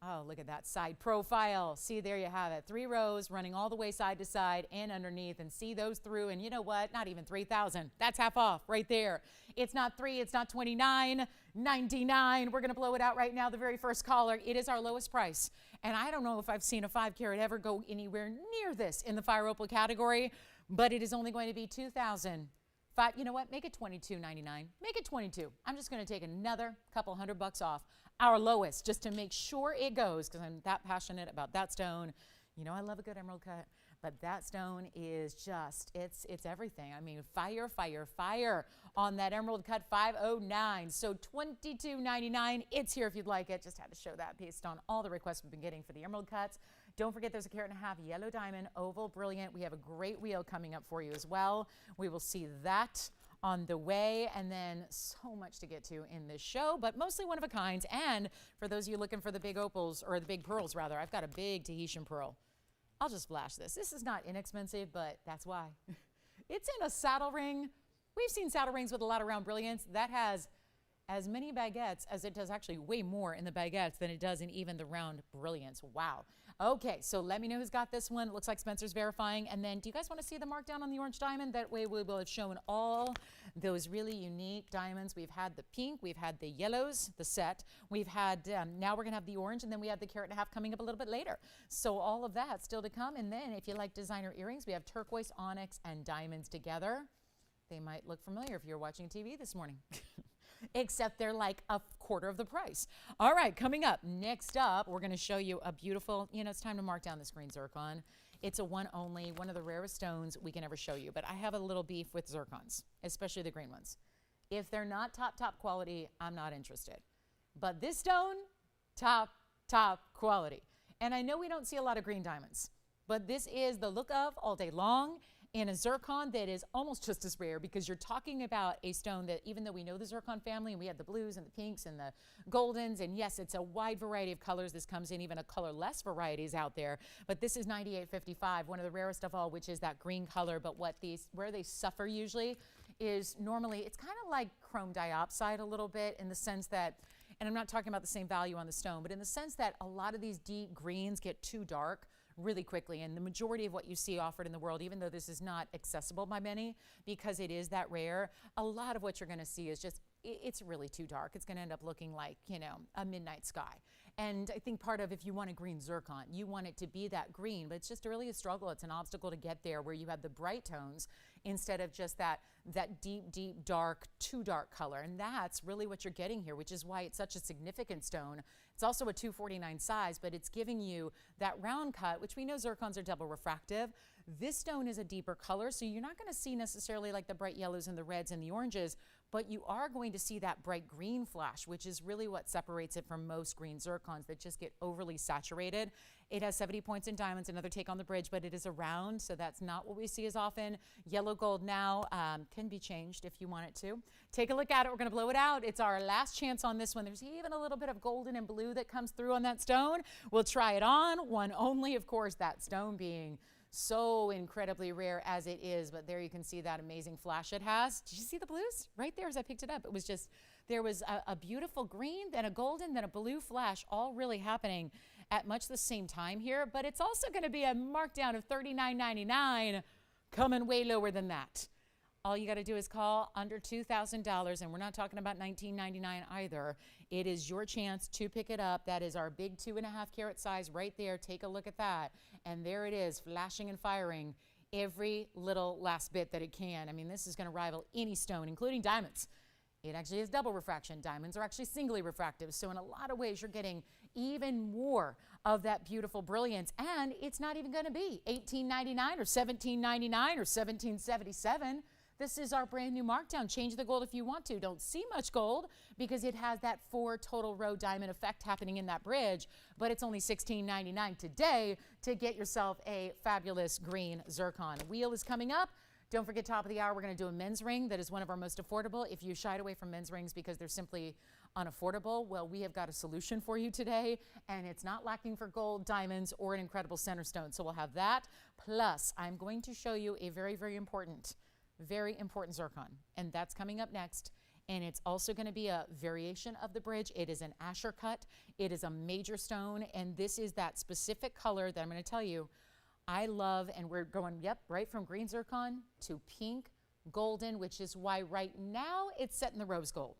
Oh, look at that side profile. See, there you have it. 3 rows running all the way side to side and underneath, and see those through. And you know what? Not even 3,000. That's half off right there. It's not 3, it's not $29.99. We're gonna blow it out right now. The very first caller. It is our lowest price. And I don't know if I've seen a 5 carat ever go anywhere near this in the fire opal category, but it is only going to be $2,000. You know what? Make it $22.99. Make it $22. I'm just going to take another couple $100 off our lowest just to make sure it goes because I'm that passionate about that stone. You know I love a good emerald cut, but that stone is just, it's everything. I mean, fire, fire, fire on that emerald cut 509. So $22.99. It's here if you'd like it. Just had to show that based on all the requests we've been getting for the emerald cuts. Don't forget there's a 1.5 carat yellow diamond, oval, brilliant. We have a great wheel coming up for you as well. We will see that on the way, and then so much to get to in this show, but mostly one of a kind. And for those of you looking for the big opals, or the big pearls rather, I've got a big Tahitian pearl. I'll just flash this. This is not inexpensive, but that's why. It's in a saddle ring. We've seen saddle rings with a lot of round brilliance. That has as many baguettes as it does, actually way more in the baguettes than it does in even the round brilliance. Wow. Okay, so let me know who's got this one. It looks like Spencer's verifying. And then do you guys want to see the markdown on the orange diamond? That way we will have shown all those really unique diamonds. We've had the pink, we've had the yellows, the set. We've had, now we're going to have the orange, and then we have the 1.5 carat coming up a little bit later. So all of that still to come. And then if you like designer earrings, we have turquoise, onyx, and diamonds together. They might look familiar if you're watching TV this morning. Except they're like a quarter of the price. All right, coming up, next up, we're going to show you a beautiful, you know, it's time to mark down this green zircon. It's a one only, one of the rarest stones we can ever show you, but I have a little beef with zircons, especially the green ones. If they're not top quality, I'm not interested. But this stone, top quality. And I know we don't see a lot of green diamonds, but this is the look of all day long. in a zircon that is almost just as rare, because you're talking about a stone that, even though we know the zircon family and we have the blues and the pinks and the goldens, and yes, it's a wide variety of colors. This comes in even a colorless varieties out there, but this is 9855, one of the rarest of all, which is that green color. But where they suffer usually is normally, it's kind of like chrome diopside a little bit, in the sense that, and I'm not talking about the same value on the stone, but in the sense that a lot of these deep greens get too dark really quickly. And the majority of what you see offered in the world, even though this is not accessible by many because it is that rare, a lot of what you're going to see is just, it's really too dark. It's going to end up looking like, you know, a midnight sky. And I think part of, if you want a green zircon, you want it to be that green, but it's just really a struggle. It's an obstacle to get there, where you have the bright tones instead of just that deep, deep, dark, too dark color. And that's really what you're getting here, which is why it's such a significant stone. It's also a 249 size, but it's giving you that round cut, which we know zircons are double refractive. This stone is a deeper color, so you're not going to see necessarily like the bright yellows and the reds and the oranges, but you are going to see that bright green flash, which is really what separates it from most green zircons that just get overly saturated. It has 70 points in diamonds, another take on the bridge, but it is a round, so that's not what we see as often. Yellow gold now can be changed if you want it to. Take a look at it. We're going to blow it out. It's our last chance on this one. There's even a little bit of golden and blue that comes through on that stone. We'll try it on. One only, of course, that stone being so incredibly rare as it is, but there you can see that amazing flash it has. Did you see the blues? Right there as I picked it up. It was just, there was a beautiful green, then a golden, then a blue flash, all really happening at much the same time here, but it's also going to be a markdown of $39.99, coming way lower than that. All you got to do is call under $2,000, and we're not talking about $19.99 either. It is your chance to pick it up. That is our big 2.5 carat size right there. Take a look at that. And there it is, flashing and firing every little last bit that it can. I mean, this is going to rival any stone, including diamonds. It actually is double refraction. Diamonds are actually singly refractive. So in a lot of ways, you're getting even more of that beautiful brilliance. And it's not even going to be $18.99 or $17.99 or $17.77. This is our brand new markdown. Change the gold if you want to. Don't see much gold because it has that 4 total row diamond effect happening in that bridge, but it's only $16.99 today to get yourself a fabulous green zircon. Wheel is coming up. Don't forget, top of the hour, we're going to do a men's ring. That is one of our most affordable. If you shied away from men's rings because they're simply unaffordable, well, we have got a solution for you today, and it's not lacking for gold, diamonds, or an incredible center stone. So we'll have that. Plus, I'm going to show you a very, very important zircon, and that's coming up next. And it's also going to be a variation of the bridge. It is an Asher cut. It is a major stone, and this is that specific color that I'm going to tell you I love. And we're going, right from green zircon to pink golden, which is why right now it's set in the rose gold.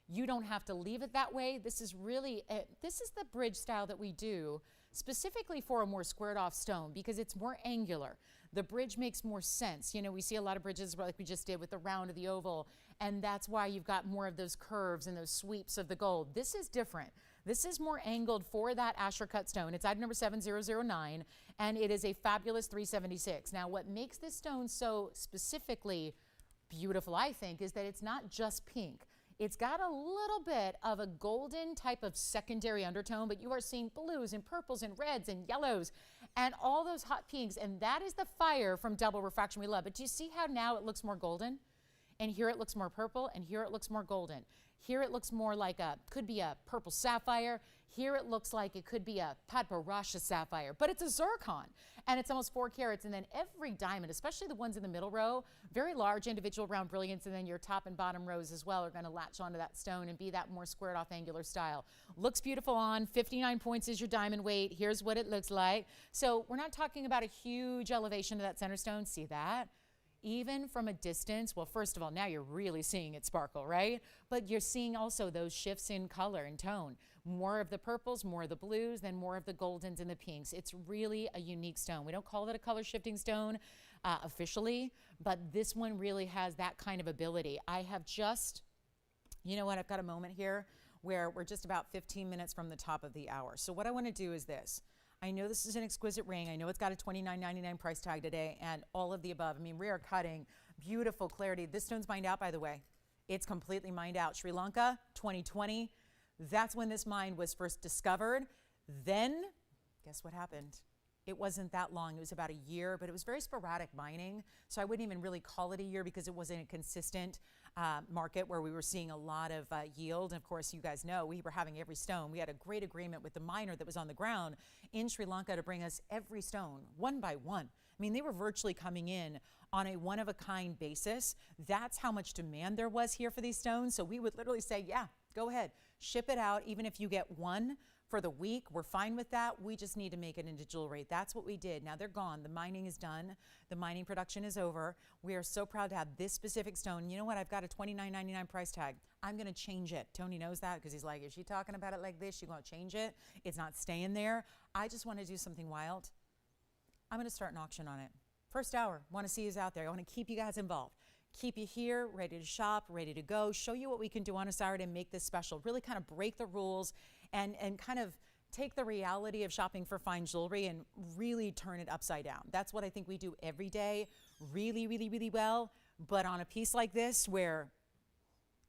You don't have to leave it that way. This is really, this is the bridge style that we do specifically for a more squared off stone because it's more angular. The bridge makes more sense. You know, we see a lot of bridges like we just did with the round or the oval, and that's why you've got more of those curves and those sweeps of the gold. This is different. This is more angled for that Asher cut stone. It's item number 7009, and it is a fabulous 376. Now, what makes this stone so specifically beautiful, I think, is that it's not just pink. It's got a little bit of a golden type of secondary undertone, but you are seeing blues and purples and reds and yellows and all those hot pinks, and that is the fire from double refraction we love. But do you see how now it looks more golden? And here it looks more purple, and here it looks more golden. Here it looks more like could be a purple sapphire. Here it looks like it could be a Padparasha sapphire, but it's a zircon, and it's almost 4 carats. And then every diamond, especially the ones in the middle row, very large individual round brilliance, and then your top and bottom rows as well are going to latch onto that stone and be that more squared off angular style. Looks beautiful on. 59 points is your diamond weight. Here's what it looks like. So we're not talking about a huge elevation to that center stone. See that? Even from a distance, well, first of all, now you're really seeing it sparkle, right? But you're seeing also those shifts in color and tone. More of the purples, more of the blues, then more of the goldens and the pinks. It's really a unique stone. We don't call it a color shifting stone officially, but this one really has that kind of ability. I have just, you know what, I've got a moment here where we're just about 15 minutes from the top of the hour. So what I want to do is this. I know this is an exquisite ring. I know it's got a $29.99 price tag today and all of the above. I mean, rare cutting, beautiful clarity. This stone's mined out, by the way. It's completely mined out. Sri Lanka, 2020. That's when this mine was first discovered. Then, guess what happened? It wasn't that long. It was about a year, but it was very sporadic mining. So I wouldn't even really call it a year because it wasn't a consistent market where we were seeing a lot of yield. And of course, you guys know we were having every stone. We had a great agreement with the miner that was on the ground in Sri Lanka to bring us every stone one by one. I mean, they were virtually coming in on a one-of-a-kind basis. That's how much demand there was here for these stones. So we would literally say, yeah, go ahead, ship it out. Even if you get one for the week, we're fine with that. We just need to make it into jewelry. That's what we did. Now they're gone. The mining is done. The mining production is over. We are so proud to have this specific stone. You know what? I've got a $29.99 price tag. I'm going to change it. Tony knows that because he's like, is she talking about it like this? She's going to change it. It's not staying there. I just want to do something wild. I'm going to start an auction on it. First hour, want to see who's out there. I want to keep you guys involved. Keep you here, ready to shop, ready to go, show you what we can do on a Saturday and make this special. Really kind of break the rules and kind of take the reality of shopping for fine jewelry and really turn it upside down. That's what I think we do every day really, really, really well. But on a piece like this where,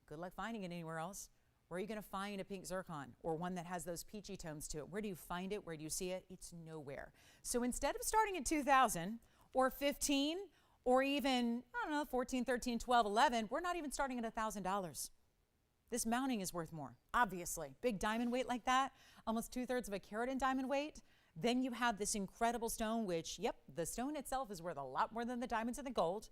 good luck finding it anywhere else, where are you going to find a pink zircon or one that has those peachy tones to it? Where do you find it? Where do you see it? It's nowhere. So instead of starting at 2,000 or 15 or even, I don't know, 14, 13, 12, 11, we're not even starting at $1,000. This mounting is worth more, obviously. Big diamond weight like that, almost 2/3 of a carat in diamond weight. Then you have this incredible stone, which, yep, the stone itself is worth a lot more than the diamonds and the gold.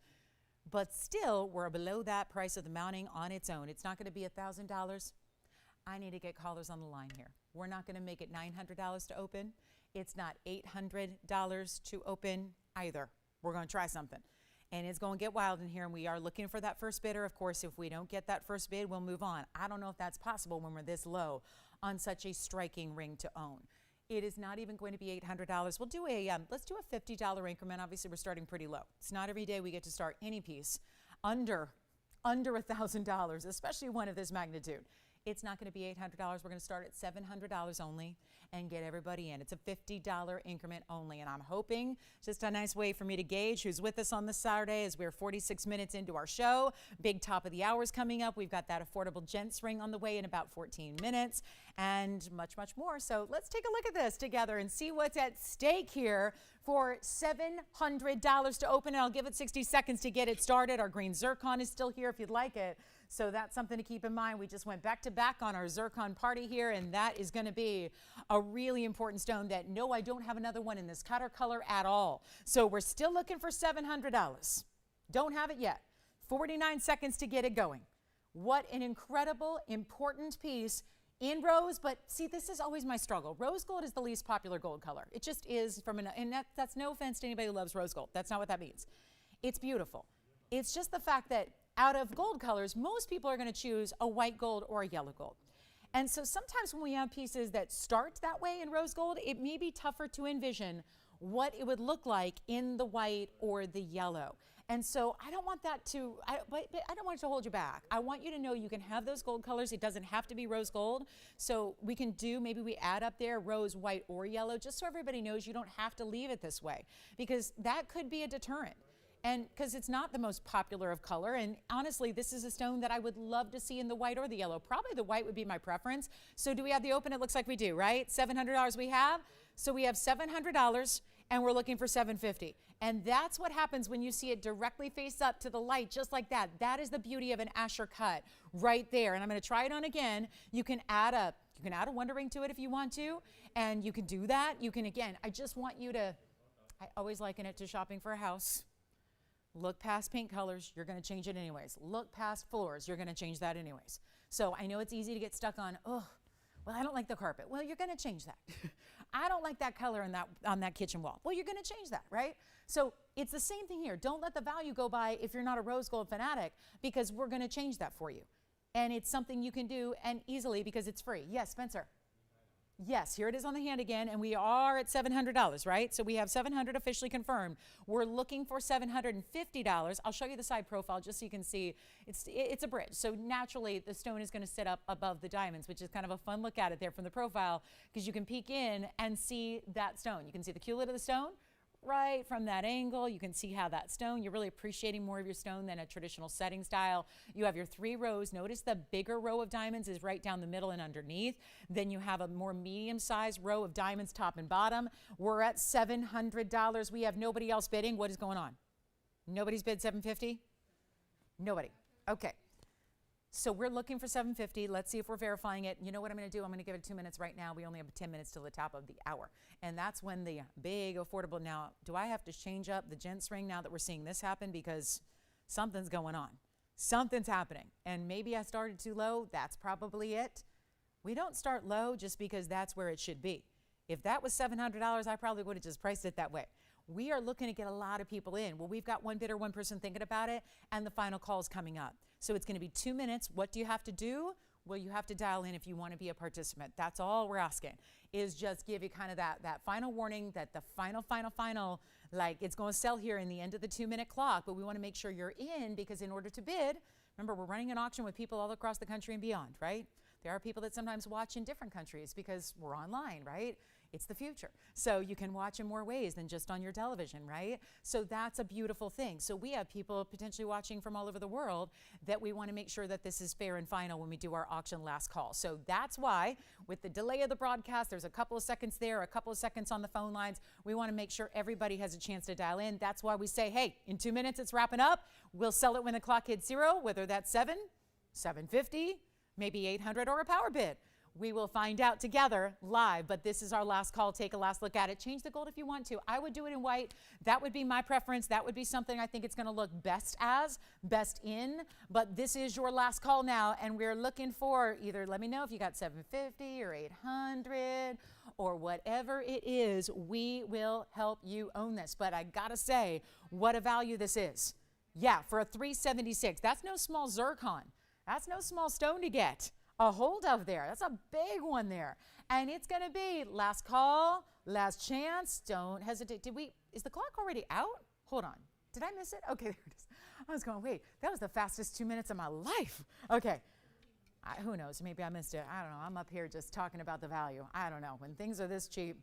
But still, we're below that price of the mounting on its own. It's not going to be $1,000. I need to get callers on the line here. We're not going to make it $900 to open. It's not $800 to open either. We're going to try something. And it's going to get wild in here, and we are looking for that first bidder. Of course, if we don't get that first bid, we'll move on. I don't know if that's possible when we're this low on such a striking ring to own. It is not even going to be $800. We'll do a, let's do a $50 increment. Obviously, we're starting pretty low. It's not every day we get to start any piece under $1,000, especially one of this magnitude. It's not going to be $800. We're going to start at $700 only and get everybody in. It's a $50 increment only. And I'm hoping, just a nice way for me to gauge who's with us on this Saturday as we're 46 minutes into our show. Big top of the hours coming up. We've got that affordable gents ring on the way in about 14 minutes and much, much more. So let's take a look at this together and see what's at stake here for $700 to open. And I'll give it 60 seconds to get it started. Our green zircon is still here if you'd like it. So that's something to keep in mind. We just went back to back on our zircon party here, and that is going to be a really important stone that, no, I don't have another one in this cutter color at all. So we're still looking for $700. Don't have it yet. 49 seconds to get it going. What an incredible, important piece in rose, but see, this is always my struggle. Rose gold is the least popular gold color. It just is, and that's no offense to anybody who loves rose gold. That's not what that means. It's beautiful. It's just the fact that out of gold colors, most people are going to choose a white gold or a yellow gold. And so sometimes when we have pieces that start that way in rose gold, it may be tougher to envision what it would look like in the white or the yellow. And so I don't want that to, but I don't want it to hold you back. I want you to know you can have those gold colors. It doesn't have to be rose gold. So we can do, maybe we add up there rose, white, or yellow, just so everybody knows you don't have to leave it this way, because that could be a deterrent. And because it's not the most popular of color. And honestly, this is a stone that I would love to see in the white or the yellow. Probably the white would be my preference. So do we have the open? It looks like we do, right? $700 we have. So we have $700 and we're looking for $750. And that's what happens when you see it directly face up to the light, just like that. That is the beauty of an Asher cut right there. And I'm going to try it on again. You can add a wonder ring to it if you want to. And you can do that. You can, again, I just want you to, I always liken it to shopping for a house. Look past paint colors, you're going to change it anyways. Look past floors, you're going to change that anyways. So I know it's easy to get stuck on, oh, well, I don't like the carpet. Well, you're going to change that. I don't like that color on that kitchen wall. Well, you're going to change that, right? So it's the same thing here. Don't let the value go by if you're not a rose gold fanatic, because we're going to change that for you. And it's something you can do and easily because it's free. Yes, Spencer. Yes, here it is on the hand again, and we are at $700, right? So we have $700 officially confirmed. We're looking for $750. I'll show you the side profile just so you can see. It's a bridge, so naturally the stone is going to sit up above the diamonds, which is kind of a fun look at it there from the profile, because you can peek in and see that stone. You can see the culet of the stone right from that angle. You can see how that stone, you're really appreciating more of your stone than a traditional setting style. You have your 3 rows. Notice the bigger row of diamonds is right down the middle and underneath. Then you have a more medium-sized row of diamonds top and bottom. We're at $700. We have nobody else bidding. What is going on? Nobody's bid $750? Nobody. Okay. So we're looking for $750. Let's see if we're verifying it. You know what I'm going to do? I'm going to give it 2 minutes right now. We only have 10 minutes till the top of the hour. And that's when the big affordable. Now, do I have to change up the gents ring now that we're seeing this happen? Because something's going on. Something's happening. And maybe I started too low. That's probably it. We don't start low just because that's where it should be. If that was $700, I probably would have just priced it that way. We are looking to get a lot of people in. Well, we've got one bidder, one person thinking about it, and the final call is coming up. So it's going to be 2 minutes. What do you have to do? Well, you have to dial in if you want to be a participant. That's all we're asking, is just give you kind of that final warning that the final, like it's going to sell here in the end of the 2-minute clock, but we want to make sure you're in, because in order to bid, remember, we're running an auction with people all across the country and beyond, right? There are people that sometimes watch in different countries because we're online, right? It's the future. So you can watch in more ways than just on your television, right? So that's a beautiful thing. So we have people potentially watching from all over the world that we want to make sure that this is fair and final when we do our auction last call. So that's why, with the delay of the broadcast, there's a couple of seconds there, a couple of seconds on the phone lines. We want to make sure everybody has a chance to dial in. That's why we say, hey, in 2 minutes, it's wrapping up. We'll sell it when the clock hits 0, whether that's 7, 750, maybe 800, or a power bid. We will find out together live, but this is our last call. Take a last look at it. Change the gold if you want to. I would do it in white. That would be my preference. That would be something I think it's going to look best in, but this is your last call now, and we're looking for either, let me know if you got 750 or 800 or whatever it is. We will help you own this, but I got to say, what a value this is. Yeah, for a 376, that's no small zircon. That's no small stone to get a hold of there. That's a big one there. And it's going to be last call, last chance. Don't hesitate. Is the clock already out? Hold on. Did I miss it? Okay, there it is. I was going, wait, that was the fastest 2 minutes of my life. Okay. Who knows? Maybe I missed it. I don't know. I'm up here just talking about the value. I don't know. When things are this cheap,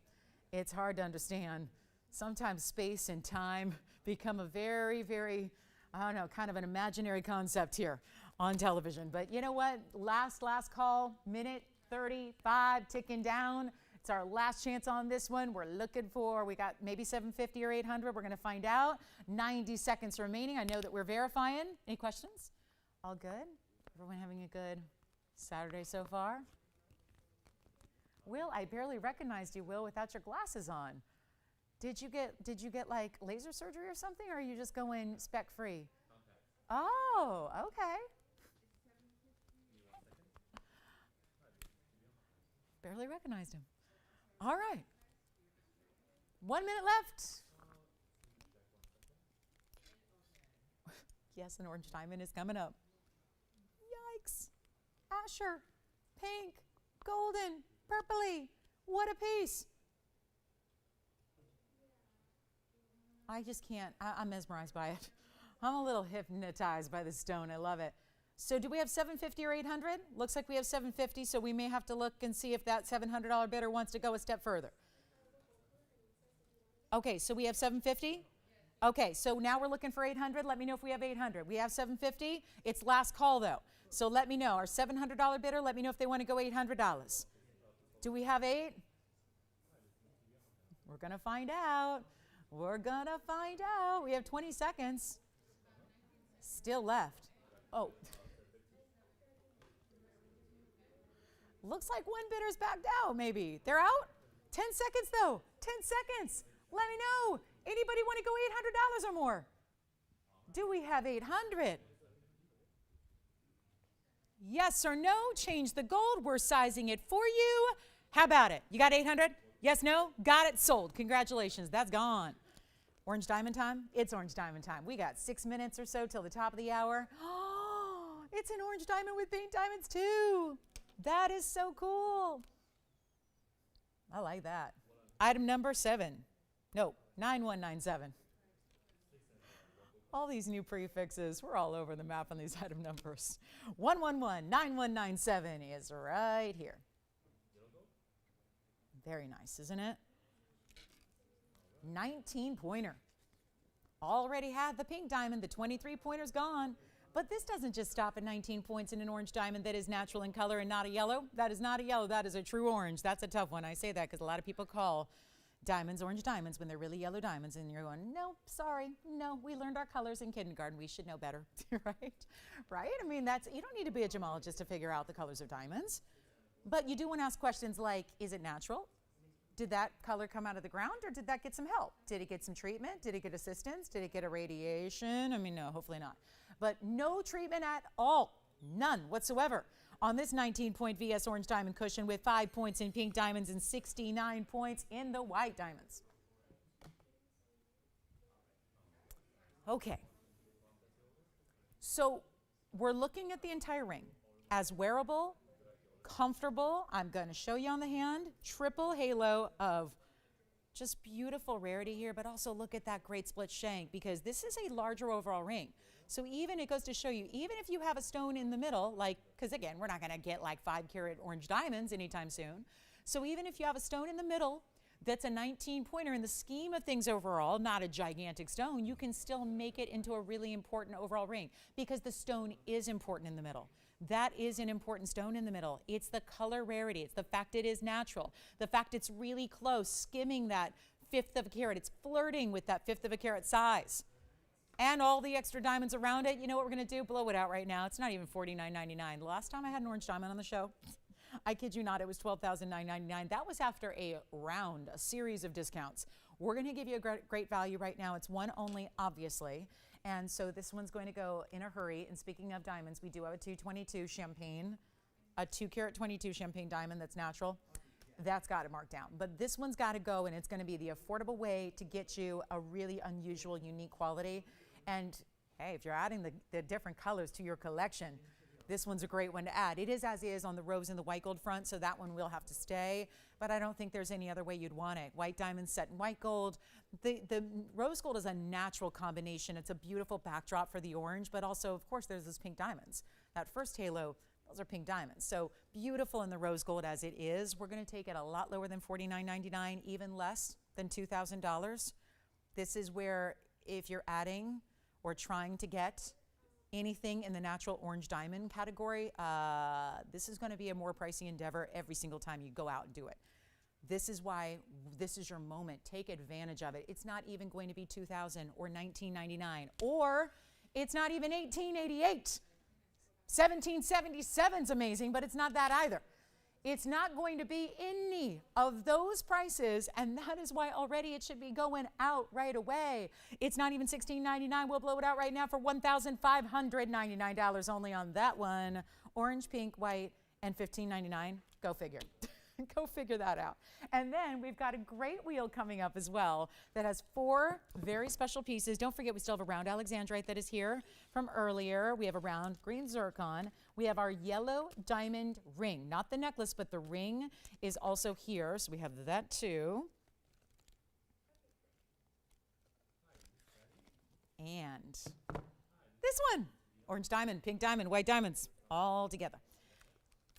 it's hard to understand. Sometimes space and time become a very, very, I don't know, kind of an imaginary concept here on television. But you know what? Last call, minute 35 ticking down. It's our last chance on this one. We're looking for, we got maybe 750 or 800. We're going to find out. 90 seconds remaining. I know that we're verifying. Any questions? All good? Everyone having a good Saturday so far? Will, I barely recognized you, Will, without your glasses on. Did you get like laser surgery or something, or are you just going spec free? Okay. Oh, okay. Barely recognized him. All right. 1 minute left. Yes, an orange diamond is coming up. Yikes. Asher, pink, golden, purpley. What a piece. I just can't. I'm mesmerized by it. I'm a little hypnotized by the stone. I love it. So do we have 750 or 800? Looks like we have 750, so we may have to look and see if that $700 bidder wants to go a step further. Okay, so we have 750? Okay, so now we're looking for 800. Let me know if we have 800. We have 750. It's last call, though. So let me know. Our $700 bidder, let me know if they want to go $800. Do we have 8? We're going to find out. We're going to find out. We have 20 seconds. Still left. Oh. Looks like one bidder's backed out, maybe. They're out? 10 seconds, though. 10 seconds. Let me know. Anybody want to go $800 or more? Do we have 800? Yes or no? Change the gold. We're sizing it for you. How about it? You got 800? Yes, no? Got it, sold. Congratulations. That's gone. Orange diamond time? It's orange diamond time. We got 6 minutes or so till the top of the hour. Oh, it's an orange diamond with pink diamonds too. That is so cool. I like that. Item number 7. No, 9197. All these new prefixes, we're all over the map on these item numbers. 111-9197 is right here. Very nice, isn't it? 19-pointer. Already had the pink diamond, the 23-pointer's gone. But this doesn't just stop at 19 points in an orange diamond that is natural in color and not a yellow. That is not a yellow, that is a true orange. That's a tough one. I say that because a lot of people call diamonds orange diamonds when they're really yellow diamonds, and you're going, no, sorry, no, we learned our colors in kindergarten. We should know better, right? Right? I mean, you don't need to be a gemologist to figure out the colors of diamonds. But you do want to ask questions like, is it natural? Did that color come out of the ground, or did that get some help? Did it get some treatment? Did it get assistance? Did it get irradiation? I mean, no, hopefully not. But no treatment at all, none whatsoever, on this 19-point VS orange diamond cushion with 5 points in pink diamonds and 69 points in the white diamonds. Okay, so we're looking at the entire ring as wearable, comfortable. I'm going to show you on the hand, triple halo of just beautiful rarity here, but also look at that great split shank, because this is a larger overall ring. So even it goes to show you, even if you have a stone in the middle, like, because again, we're not going to get like 5-carat orange diamonds anytime soon. So even if you have a stone in the middle that's a 19-pointer in the scheme of things overall, not a gigantic stone, you can still make it into a really important overall ring, because the stone is important in the middle. That is an important stone in the middle. It's the color rarity. It's the fact it is natural. The fact it's really close, skimming that 1/5 of a carat. It's flirting with that 1/5 of a carat size. And all the extra diamonds around it. You know what we're going to do? Blow it out right now. It's not even $49.99. The last time I had an orange diamond on the show, I kid you not, it was $12,999. That was after a series of discounts. We're going to give you a great value right now. It's one only, obviously. And so this one's going to go in a hurry. And speaking of diamonds, we do have a 222 champagne, a 2-carat 22 champagne diamond that's natural. That's got it marked down. But this one's got to go, and it's going to be the affordable way to get you a really unusual, unique quality. And hey, if you're adding the different colors to your collection, this one's a great one to add. It is as is on the rose and the white gold front, so that one will have to stay. But I don't think there's any other way you'd want it. White diamonds set in white gold. The rose gold is a natural combination. It's a beautiful backdrop for the orange, but also, of course, there's those pink diamonds. That first halo, those are pink diamonds. So beautiful in the rose gold as it is. We're going to take it a lot lower than $49.99, even less than $2,000. This is where, if you're adding or trying to get anything in the natural orange diamond category, this is going to be a more pricey endeavor every single time you go out and do it. This is why this is your moment. Take advantage of it. It's not even going to be $2,000 or $19.99, or it's not even $18.88. $17.77 is amazing, but it's not that either. It's not going to be any of those prices, and that is why already it should be going out right away. It's not even $16.99. We'll blow it out right now for $1,599 only on that one. Orange, pink, white, and $15.99. Go figure. Go figure that out. And then we've got a great wheel coming up as well that has 4 very special pieces. Don't forget, we still have a round Alexandrite that is here from earlier. We have a round green zircon. We have our yellow diamond ring, not the necklace, but the ring is also here. So we have that too. And this one, orange diamond, pink diamond, white diamonds, all together.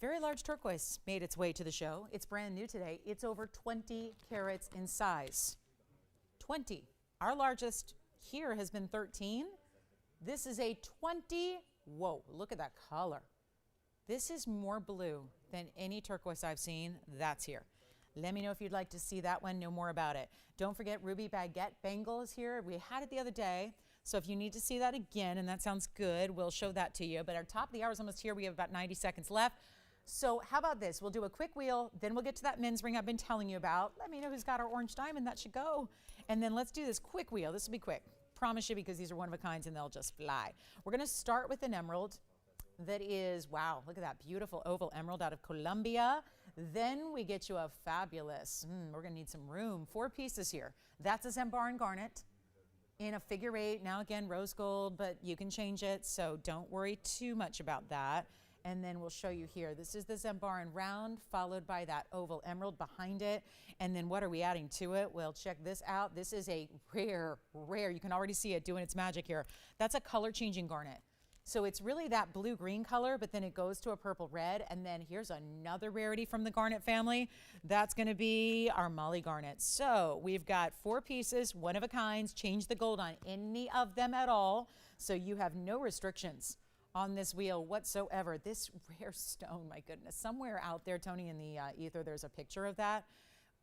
Very large turquoise made its way to the show. It's brand new today. It's over 20 carats in size. 20. Our largest here has been 13. This is a 20. Whoa, look at that color. This is more blue than any turquoise I've seen. That's here. Let me know if you'd like to see that one, know more about it. Don't forget, ruby baguette bangle is here. We had it the other day. So if you need to see that again, and that sounds good, we'll show that to you. But our top of the hour is almost here. We have about 90 seconds left. So how about this? We'll do a quick wheel, then we'll get to that men's ring I've been telling you about. Let me know who's got our orange diamond. That should go. And then let's do this quick wheel. This will be quick. Promise you, because these are one of a kinds and they'll just fly. We're going to start with an emerald that is, wow, look at that beautiful oval emerald out of Colombia. Then we get you a fabulous, we're going to need some room. 4 pieces here. That's a Sapphire and Garnet in a figure 8. Now again, rose gold, but you can change it, so don't worry too much about that. And then we'll show you here. This is the Sapphire round, followed by that oval emerald behind it. And then what are we adding to it? Well, check this out. This is a rare, you can already see it doing its magic here. That's a color changing garnet. So it's really that blue-green color, but then it goes to a purple red. And then here's another rarity from the Garnet family. That's going to be our Molly Garnet. So we've got 4 pieces, one of a kind. Change the gold on any of them at all. So you have no restrictions on this wheel whatsoever. This rare stone, my goodness. Somewhere out there, Tony, in the ether, there's a picture of that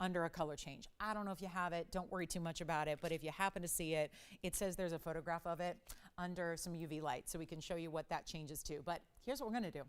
under a color change. I don't know if you have it. Don't worry too much about it. But if you happen to see it, it says there's a photograph of it under some UV light. So we can show you what that changes to. But here's what we're going to do.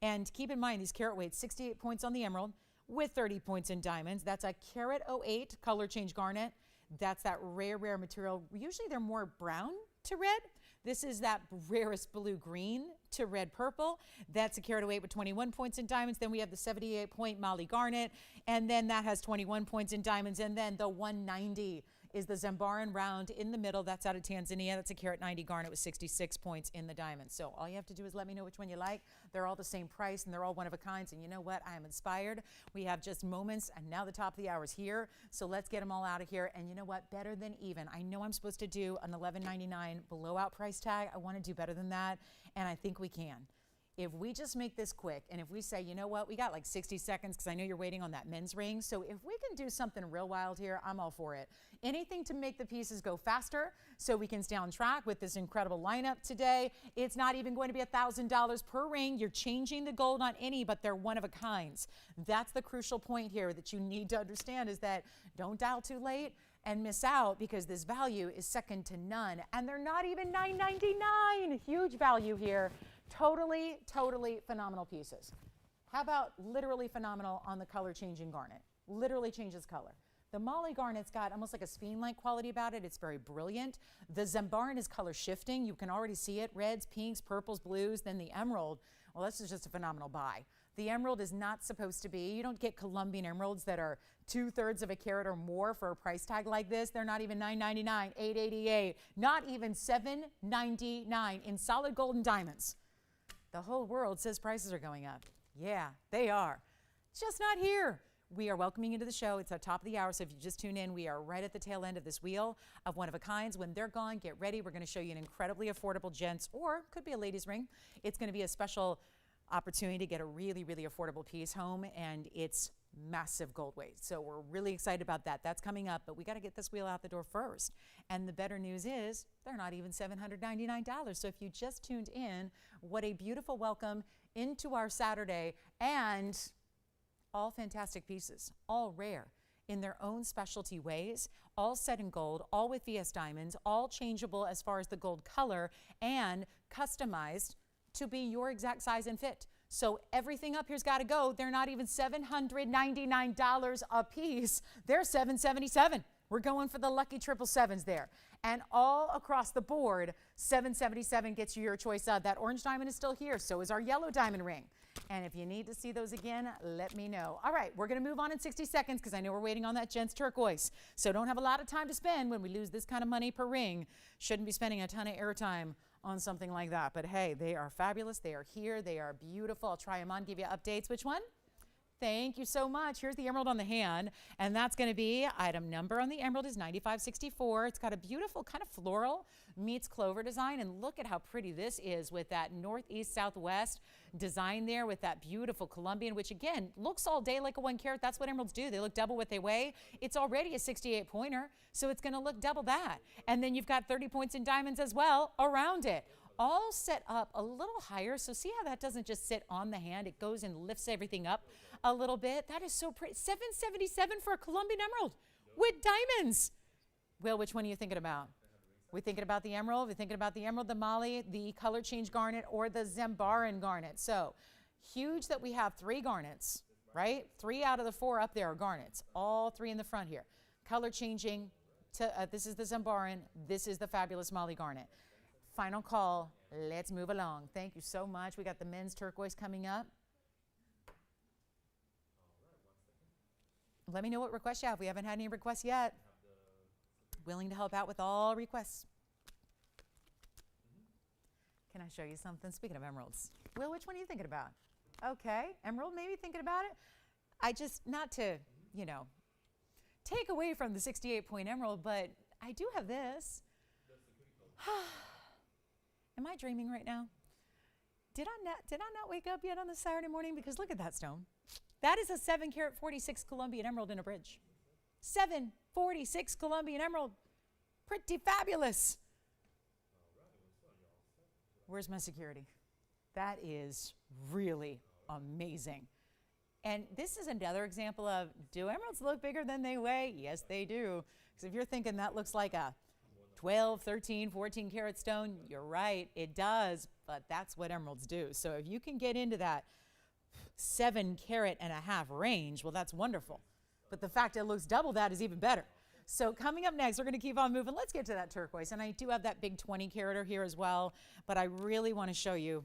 And keep in mind, these carat weights, 68 points on the emerald with 30 points in diamonds. That's a carat 08 color change garnet. That's that rare, rare material. Usually they're more brown to red. This is that rarest blue-green to red-purple. That's a carat 08 with 21 points in diamonds. Then we have the 78-point Molly Garnet, and then that has 21 points in diamonds. And then the 190 is the Zambaran round in the middle. That's out of Tanzania. That's a carat 90 garnet with 66 points in the diamonds. So all you have to do is let me know which one you like. They're all the same price, and they're all one of a kind. And you know what? I am inspired. We have just moments, and now the top of the hour is here. So let's get them all out of here. And you know what? Better than even. I know I'm supposed to do an $11.99 blowout price tag. I want to do better than that, and I think we can. If we just make this quick, and if we say, you know what, we got like 60 seconds because I know you're waiting on that men's ring. So if we can do something real wild here, I'm all for it. Anything to make the pieces go faster so we can stay on track with this incredible lineup today. It's not even going to be $1,000 per ring. You're changing the gold on any, but they're one of a kinds. That's the crucial point here that you need to understand, is that don't dial too late and miss out, because this value is second to none. And they're not even $9.99. Huge value here. Totally, totally phenomenal pieces. How about literally phenomenal on the color changing garnet? Literally changes color. The Molly Garnet's got almost like a sphene-like quality about it. It's very brilliant. The Zambaran is color shifting. You can already see it. Reds, pinks, purples, blues. Then the emerald, well, this is just a phenomenal buy. The emerald is not supposed to be, you don't get Colombian emeralds that are 2/3 of a carat or more for a price tag like this. They're not even $9.99, $8.88, not even $7.99 in solid gold and diamonds. The whole world says prices are going up. Yeah, they are. Just not here. We are welcoming you to the show. It's our top of the hour, so if you just tune in, we are right at the tail end of this wheel of one of a kinds. When they're gone, get ready. We're going to show you an incredibly affordable gents, or could be a ladies' ring. It's going to be a special opportunity to get a really, really affordable piece home, and it's massive gold weight. So we're really excited about that. That's coming up, but we got to get this wheel out the door first. And the better news is they're not even $799. So if you just tuned in, what a beautiful welcome into our Saturday, and all fantastic pieces, all rare in their own specialty ways, all set in gold, all with VS diamonds, all changeable as far as the gold color, and customized to be your exact size and fit. So everything up here's got to go. They're not even $799 a piece. They're $777. We're going for the lucky 777s there. And all across the board, $777 gets you your choice of. That orange diamond is still here. So is our yellow diamond ring. And if you need to see those again, let me know. All right, we're going to move on in 60 seconds because I know we're waiting on that gents turquoise. So don't have a lot of time to spend when we lose this kind of money per ring. Shouldn't be spending a ton of airtime on something like that. But hey, they are fabulous. They are here. They are beautiful. I'll try them on, give you updates. Which one? Thank you so much. Here's the emerald on the hand, and that's going to be item number on the emerald is 9564. It's got a beautiful kind of floral meets clover design, and look at how pretty this is with that northeast southwest design there with that beautiful Colombian, which again looks all day like a 1 carat. That's what emeralds do. They look double what they weigh. It's already a 68 pointer, so it's going to look double that. And then you've got 30 points in diamonds as well around it. All set up a little higher. So see how that doesn't just sit on the hand. It goes and lifts everything up a little bit. That is so pretty. $777 for a Colombian emerald with diamonds. Will, which one are you thinking about? We're thinking about the emerald. We're thinking about the emerald, the Molly, the color change garnet, or the Zambaran garnet. So huge that we have 3 garnets, right? 3 out of the 4 up there are garnets. All 3 in the front here. Color changing. This is the Zambaran. This is the fabulous Molly garnet. Final call. Let's move along. Thank you so much. We got the men's turquoise coming up. Let me know what requests you have. We haven't had any requests yet. Willing to help out with all requests. Can I show you something? Speaking of emeralds. Will, which one are you thinking about? Okay, emerald, maybe thinking about it. I just, not to, you know, take away from the 68-point emerald, but I do have this. Am I dreaming right now? did I not wake up yet on this Saturday morning? Because look at that stone. That is a 7 carat 46 Colombian emerald in a bridge. 746 Colombian emerald. Pretty fabulous. Where's my security? That is really amazing. And this is another example of, do emeralds look bigger than they weigh? Yes, they do. Because if you're thinking that looks like a 12, 13, 14 carat stone, you're right, it does. But that's what emeralds do. So if you can get into that 7 carat and a half range, well, that's wonderful. But the fact it looks double that is even better. So coming up next, we're going to keep on moving. Let's get to that turquoise. And I do have that big 20 carat here as well. But I really want to show you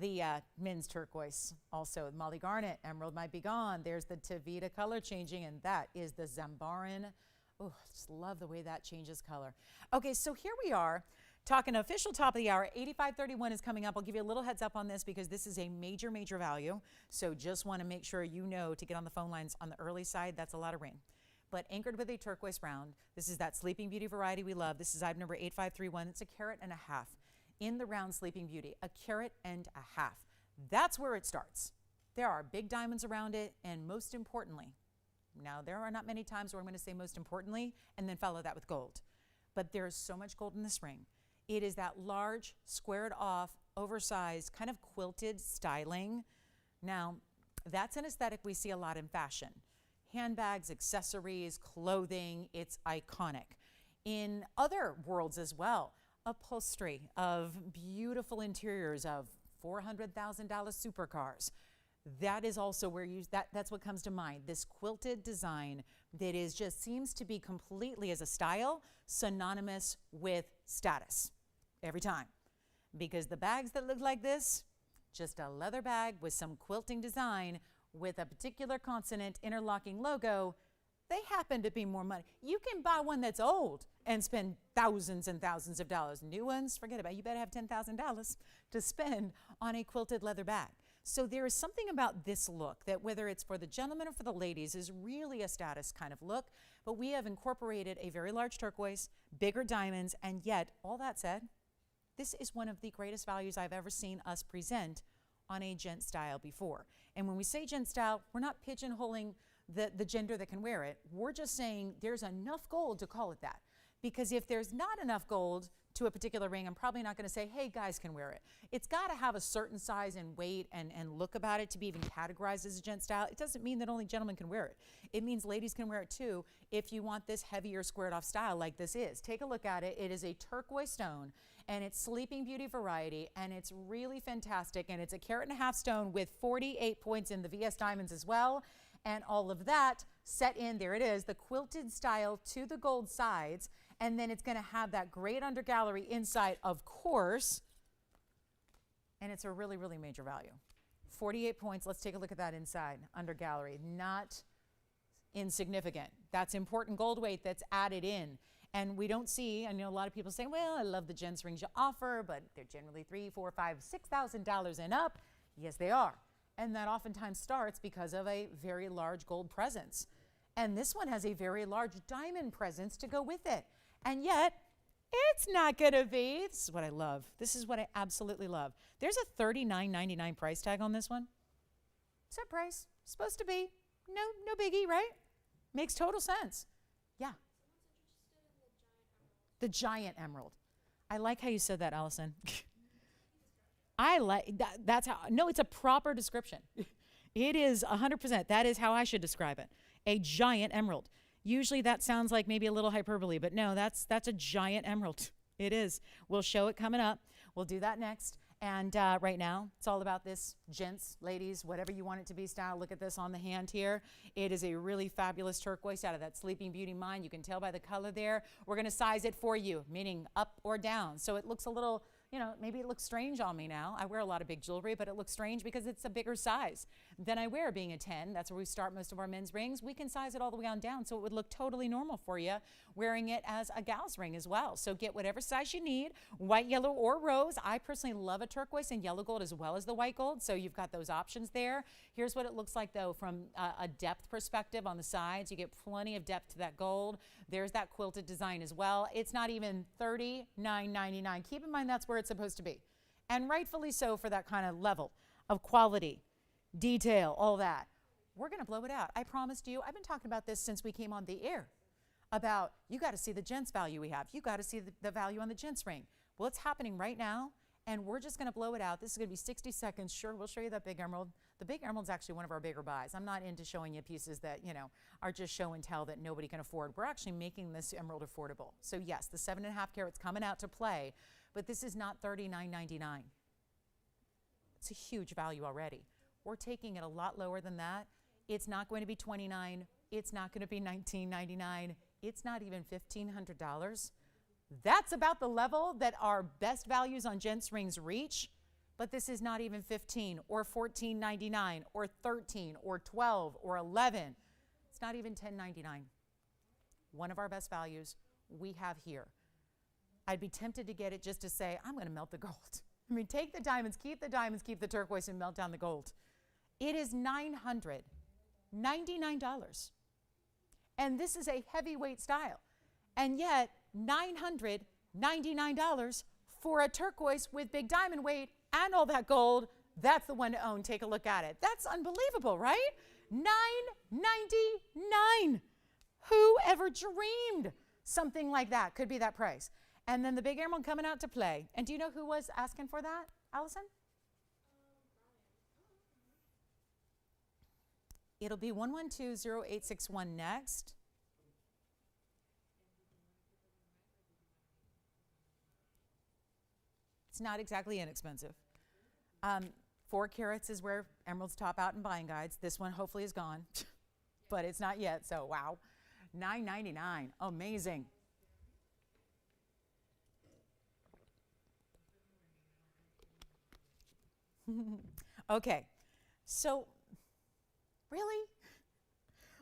the men's turquoise. Also, Molly Garnet, emerald might be gone. There's the Tavita color changing, and that is the Zambaran. Oh, I just love the way that changes color. Okay, so here we are talking official top of the hour. 8531 is coming up. I'll give you a little heads up on this because this is a major, major value. So just want to make sure you know to get on the phone lines on the early side. That's a lot of ring. But anchored with a turquoise round. This is that Sleeping Beauty variety we love. This is item number 8531. It's a carat and a half. In the round Sleeping Beauty, a carat and a half. That's where it starts. There are big diamonds around it, and most importantly, now there are not many times where I'm going to say most importantly and then follow that with gold, but there is so much gold in this ring. It is that large, squared off, oversized, kind of quilted styling. Now, that's an aesthetic we see a lot in fashion. Handbags, accessories, clothing, it's iconic. In other worlds as well, upholstery of beautiful interiors of $400,000 supercars. That is also where that's what comes to mind. This quilted design that is just seems to be completely as a style synonymous with status every time. Because the bags that look like this, just a leather bag with some quilting design with a particular consonant interlocking logo, they happen to be more money. You can buy one that's old and spend thousands and thousands of dollars. New ones, forget about it. You better have $10,000 to spend on a quilted leather bag. So there is something about this look that whether it's for the gentleman or for the ladies is really a status kind of look. But we have incorporated a very large turquoise, bigger diamonds, and yet, all that said, this is one of the greatest values I've ever seen us present on a gent style before. And when we say gent style, we're not pigeonholing the gender that can wear it. We're just saying there's enough gold to call it that. Because if there's not enough gold to a particular ring, I'm probably not going to say, hey, guys can wear it. It's got to have a certain size and weight and look about it to be even categorized as a gent style. It doesn't mean that only gentlemen can wear it. It means ladies can wear it too if you want this heavier squared off style like this is. Take a look at it. It is a turquoise stone and it's Sleeping Beauty variety and it's really fantastic and it's a carat and a half stone with 48 points in the VS diamonds as well. And all of that set in, there it is, the quilted style to the gold sides. And then it's going to have that great under gallery inside, of course. And it's a really, really major value. 48 points. Let's take a look at that inside, under gallery. Not insignificant. That's important gold weight that's added in. And we don't see, I know a lot of people say, well, I love the gents rings you offer, but they're generally $3,000, $4,000, $5,000, $6,000 and up. Yes, they are. And that oftentimes starts because of a very large gold presence. And this one has a very large diamond presence to go with it. And yet, it's not going to be. This is what I love. This is what I absolutely love. There's a $39.99 price tag on this one. Set price. Supposed to be. No biggie, right? Makes total sense. Yeah. The giant emerald. I like how you said that, Allison. I like that. That's how. No, it's a proper description. It is 100%. That is how I should describe it. A giant emerald. Usually that sounds like maybe a little hyperbole, but no, that's a giant emerald. It is. We'll show it coming up. We'll do that next. And right now, it's all about this, gents, ladies, whatever you want it to be style. Look at this on the hand here. It is a really fabulous turquoise out of that Sleeping Beauty mine. You can tell by the color there. We're going to size it for you, meaning up or down. So it looks a little, you know, maybe it looks strange on me now. I wear a lot of big jewelry, but it looks strange because it's a bigger size than I wear being a 10. That's where we start most of our men's rings. We can size it all the way on down so it would look totally normal for you wearing it as a gal's ring as well. So get whatever size you need, white, yellow, or rose. I personally love a turquoise and yellow gold as well as the white gold. So you've got those options there. Here's what it looks like though from a depth perspective on the sides. You get plenty of depth to that gold. There's that quilted design as well. It's not even $39.99. Keep in mind that's where it's supposed to be. and rightfully so for that kind of level of quality, detail, all that. We're going to blow it out. I promised you. I've been talking about this since we came on the air about you got to see the gents value we have. You got to see the value on the gents ring. Well, it's happening right now, and we're just going to blow it out. This is going to be 60 seconds. Sure, we'll show you that big emerald. The big emerald's actually one of our bigger buys. I'm not into showing you pieces that, you know, are just show and tell that nobody can afford. We're actually making this emerald affordable. So yes, the 7.5 carats coming out to play, but this is not $39.99. It's a huge value already. We're taking it a lot lower than that. It's not going to be $29. It's not going to be $19.99. It's not even $1,500. That's about the level that our best values on gents rings reach, but this is not even $15 or $14.99 or $13 or $12 or $11. It's not even $10.99. One of our best values we have here. I'd be tempted to get it just to say, I'm going to melt the gold. I mean, take the diamonds, keep the turquoise, and melt down the gold. It is $999. And this is a heavyweight style. And yet, $999 for a turquoise with big diamond weight and all that gold, that's the one to own. Take a look at it. That's unbelievable, right? $999. Who ever dreamed something like that could be that price? And then the big emerald coming out to play. And do you know who was asking for that, Allison? It'll be 1120861 next. It's not exactly inexpensive. 4 carats is where emeralds top out in buying guides. This one hopefully is gone, but it's not yet, so wow. $9.99, amazing. Okay, so really?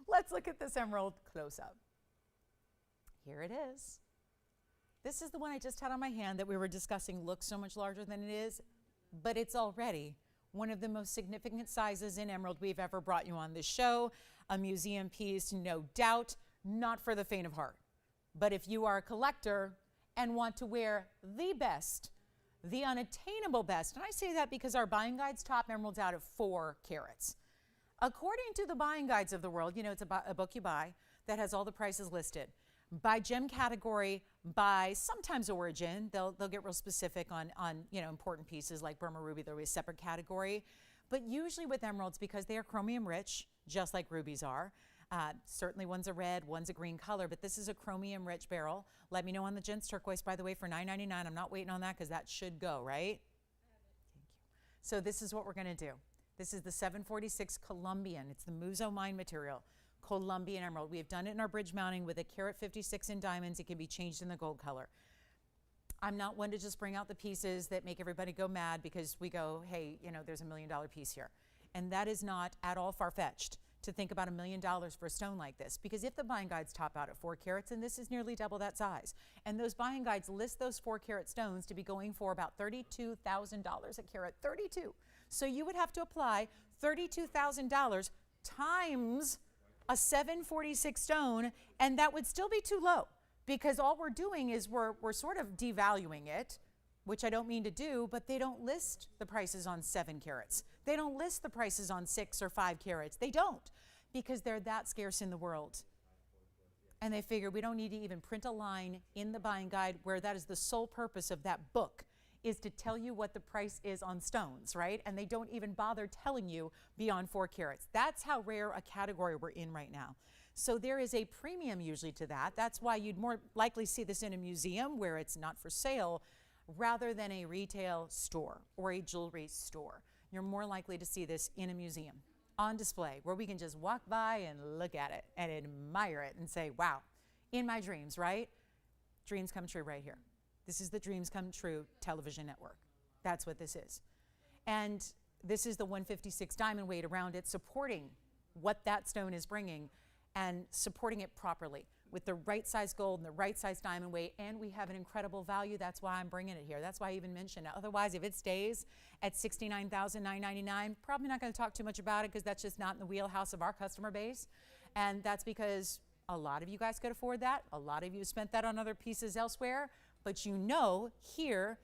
Let's look at this emerald close up. Here it is. This is the one I just had on my hand that we were discussing. Looks so much larger than it is, but it's already one of the most significant sizes in emerald we've ever brought you on this show. A museum piece, no doubt, not for the faint of heart. But if you are a collector and want to wear the best, the unattainable best, and I say that because our buying guides top emeralds out of 4 carats. According to the buying guides of the world, you know, it's a book you buy that has all the prices listed. By gem category, by sometimes origin, they'll get real specific on you know, important pieces like Burma ruby, there'll be a separate category. But usually with emeralds, because they are chromium rich, just like rubies are, certainly one's a red, one's a green color, but this is a chromium rich beryl. Let me know on the gents turquoise, by the way, for $9.99. I'm not waiting on that because that should go, right? Thank you. So this is what we're going to do. This is the 746 Colombian. It's the Muzo mine material. Colombian emerald. We have done it in our bridge mounting with a carat 56 in diamonds. It can be changed in the gold color. I'm not one to just bring out the pieces that make everybody go mad because we go, hey, you know, there's $1 million piece here. And that is not at all far-fetched to think about $1 million for a stone like this, because if the buying guides top out at 4 carats, and this is nearly double that size, and those buying guides list those 4 carat stones to be going for about $32,000 a carat, 32. So you would have to apply $32,000 times a 746 stone, and that would still be too low, because all we're doing is we're sort of devaluing it, which I don't mean to do, but they don't list the prices on 7 carats. They don't list the prices on 6 or 5 carats. They don't, because they're that scarce in the world. And they figure we don't need to even print a line in the buying guide where that is the sole purpose of that book, is to tell you what the price is on stones, right? And they don't even bother telling you beyond 4 carats. That's how rare a category we're in right now. So there is a premium usually to that. That's why you'd more likely see this in a museum where it's not for sale, rather than a retail store or a jewelry store. You're more likely to see this in a museum on display where we can just walk by and look at it and admire it and say, wow, in my dreams, right? Dreams come true right here. This is the Dreams Come True television network. That's what this is. And this is the 156 diamond weight around it, supporting what that stone is bringing and supporting it properly with the right size gold and the right size diamond weight. And we have an incredible value. That's why I'm bringing it here. That's why I even mentioned it. Otherwise, if it stays at $69,999, probably not going to talk too much about it because that's just not in the wheelhouse of our customer base. And that's because a lot of you guys could afford that. A lot of you spent that on other pieces elsewhere. But you know, here,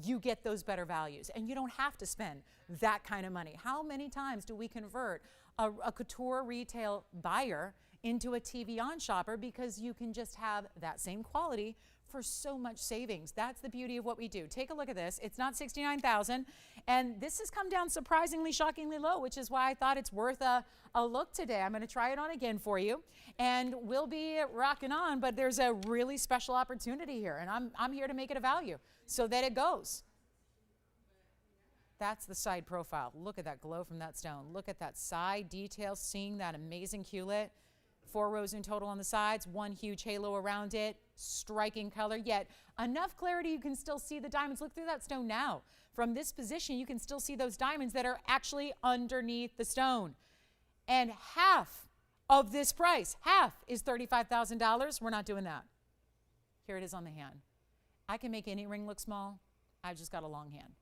you get those better values. And you don't have to spend that kind of money. How many times do we convert a couture retail buyer into a TVON shopper because you can just have that same quality for so much savings? That's the beauty of what we do. Take a look at this. It's not $69,000, and this has come down surprisingly, shockingly low, which is why I thought it's worth a look today. I'm going to try it on again for you, and we'll be rocking on, but there's a really special opportunity here, and I'm here to make it a value so that it goes. That's the side profile. Look at that glow from that stone. Look at that side detail, seeing that amazing Q-lit. 4 rows in total on the sides, 1 huge halo around it, striking color, yet enough clarity you can still see the diamonds. Look through that stone now. From this position, you can still see those diamonds that are actually underneath the stone. And half of this price, half, is $35,000. We're not doing that. Here it is on the hand. I can make any ring look small. I've just got a long hand.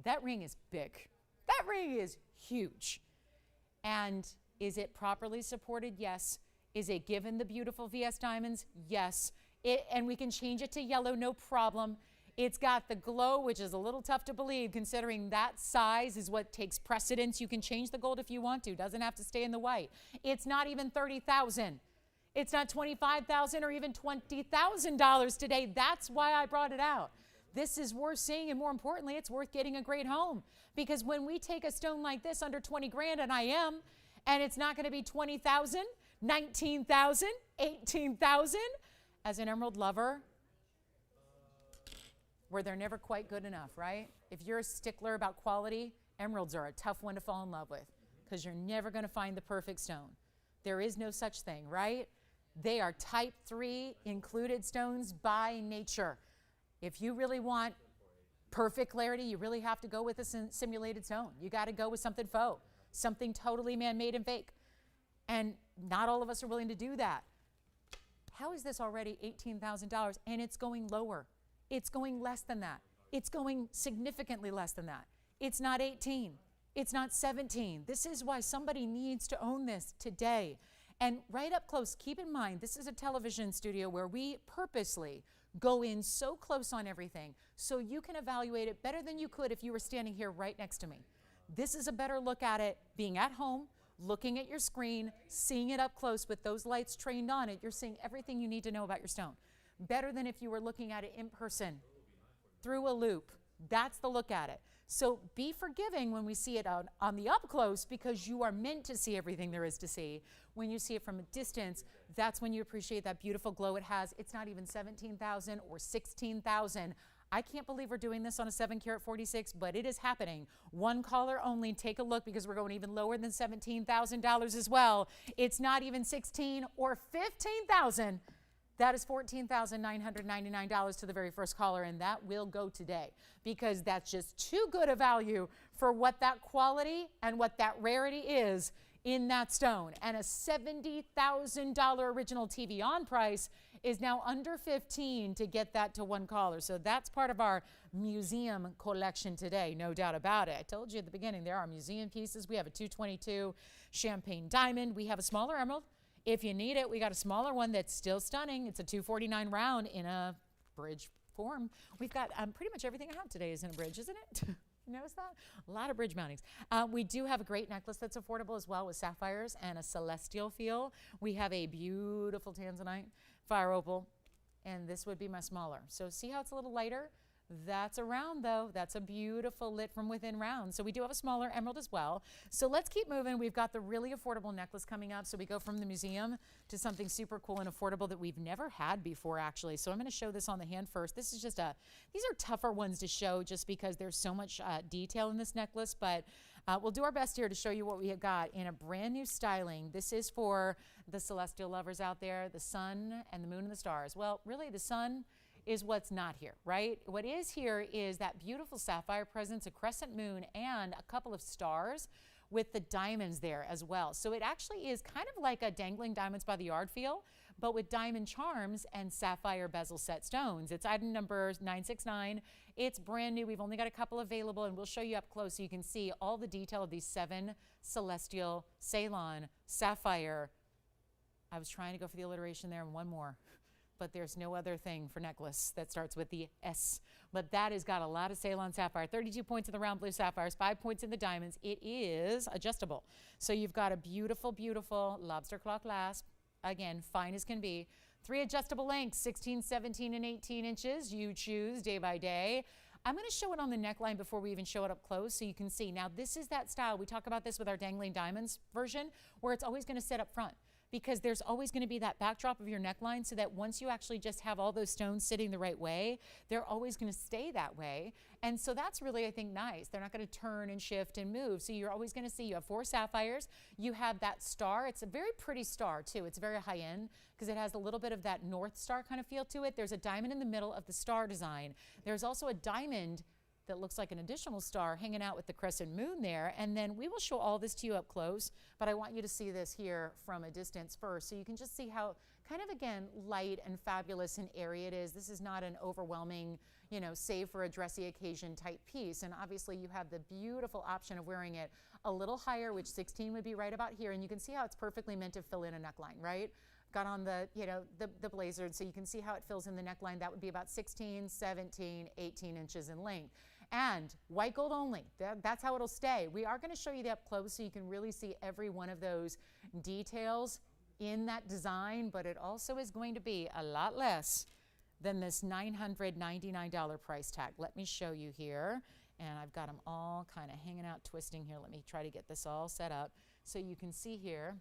That ring is big. That ring is huge. And is it properly supported? Yes. Is it given the beautiful VS diamonds? Yes. And we can change it to yellow, no problem. It's got the glow, which is a little tough to believe considering that size is what takes precedence. You can change the gold if you want to. Doesn't have to stay in the white. It's not even $30,000. It's not $25,000 or even $20,000 today. That's why I brought it out. This is worth seeing, and more importantly, it's worth getting a great home. Because when we take a stone like this under 20 grand, and I am, and it's not going to be 20,000, 19,000, 18,000. As an emerald lover, where they're never quite good enough, right? If you're a stickler about quality, emeralds are a tough one to fall in love with because you're never going to find the perfect stone. There is no such thing, right? They are type 3 included stones by nature. If you really want perfect clarity, you really have to go with a simulated stone. You got to go with something faux, something totally man-made and fake. And not all of us are willing to do that. How is this already $18,000 and it's going lower? It's going less than that. It's going significantly less than that. It's not 18. It's not 17. This is why somebody needs to own this today. And right up close, keep in mind, this is a television studio where we purposely go in so close on everything so you can evaluate it better than you could if you were standing here right next to me. This is a better look at it being at home, looking at your screen, seeing it up close with those lights trained on it. You're seeing everything you need to know about your stone. Better than if you were looking at it in person through a loop. That's the look at it. So be forgiving when we see it on the up close because you are meant to see everything there is to see. When you see it from a distance, that's when you appreciate that beautiful glow it has. It's not even 17,000 or 16,000. I can't believe we're doing this on a 7 karat 46, but it is happening. One caller only. Take a look because we're going even lower than $17,000 as well. It's not even 16 or 15,000. That is $14,999 to the very first caller, and that will go today because that's just too good a value for what that quality and what that rarity is in that stone. And a $70,000 original TVON price is now under 15 to get that to one caller. So that's part of our museum collection today, no doubt about it. I told you at the beginning, there are museum pieces. We have a 222 champagne diamond. We have a smaller emerald. If you need it, we got a smaller one that's still stunning. It's a 249 round in a bridge form. We've got pretty much everything I have today is in a bridge, isn't it? You notice that? A lot of bridge mountings. We do have a great necklace that's affordable as well with sapphires and a celestial feel. We have a beautiful Tanzanite fire opal, and this would be my smaller. So see how it's a little lighter? That's a round though. That's a beautiful lit from within round. So we do have a smaller emerald as well. So let's keep moving. We've got the really affordable necklace coming up. So we go from the museum to something super cool and affordable that we've never had before actually. So I'm going to show this on the hand first. This is just these are tougher ones to show just because there's so much detail in this necklace, but we'll do our best here to show you what we have got in a brand new styling. This is for the celestial lovers out there, the sun and the moon and the stars. Well, really the sun is what's not here, right? What is here is that beautiful sapphire presence, a crescent moon, and a couple of stars with the diamonds there as well. So it actually is kind of like a dangling diamonds by the yard feel, but with diamond charms and sapphire bezel set stones. It's item number 969. It's brand new. We've only got a couple available, and we'll show you up close so you can see all the detail of these 7 celestial Ceylon sapphire. I was trying to go for the alliteration there and one more. but there's no other thing for necklace that starts with the S. But that has got a lot of Ceylon sapphire. 32 points in the round blue sapphires, 5 points in the diamonds. It is adjustable. So you've got a beautiful, beautiful lobster claw clasp. Again, fine as can be. 3 adjustable lengths, 16, 17, and 18 inches. You choose day by day. I'm going to show it on the neckline before we even show it up close so you can see. Now, this is that style. We talk about this with our dangling diamonds version where it's always going to sit up front, because there's always going to be that backdrop of your neckline so that once you actually just have all those stones sitting the right way, they're always going to stay that way. And so that's really, I think, nice. They're not going to turn and shift and move. So you're always going to see you have 4 sapphires. You have that star. It's a very pretty star, too. It's very high end because it has a little bit of that North Star kind of feel to it. There's a diamond in the middle of the star design. There's also a diamond that looks like an additional star hanging out with the crescent moon there. And then we will show all this to you up close, but I want you to see this here from a distance first so you can just see how kind of, again, light and fabulous and airy it is. This is not an overwhelming, you know, save for a dressy occasion type piece. And obviously you have the beautiful option of wearing it a little higher, which 16 would be right about here. And you can see how it's perfectly meant to fill in a neckline, right? Got on the, you know, the blazer, so you can see how it fills in the neckline. That would be about 16, 17, 18 inches in length. And white gold only. That's how it'll stay. We are going to show you the up close so you can really see every one of those details in that design, but it also is going to be a lot less than this $999 price tag. Let me show you here. And I've got them all kind of hanging out, twisting here. Let me try to get this all set up so you can see here.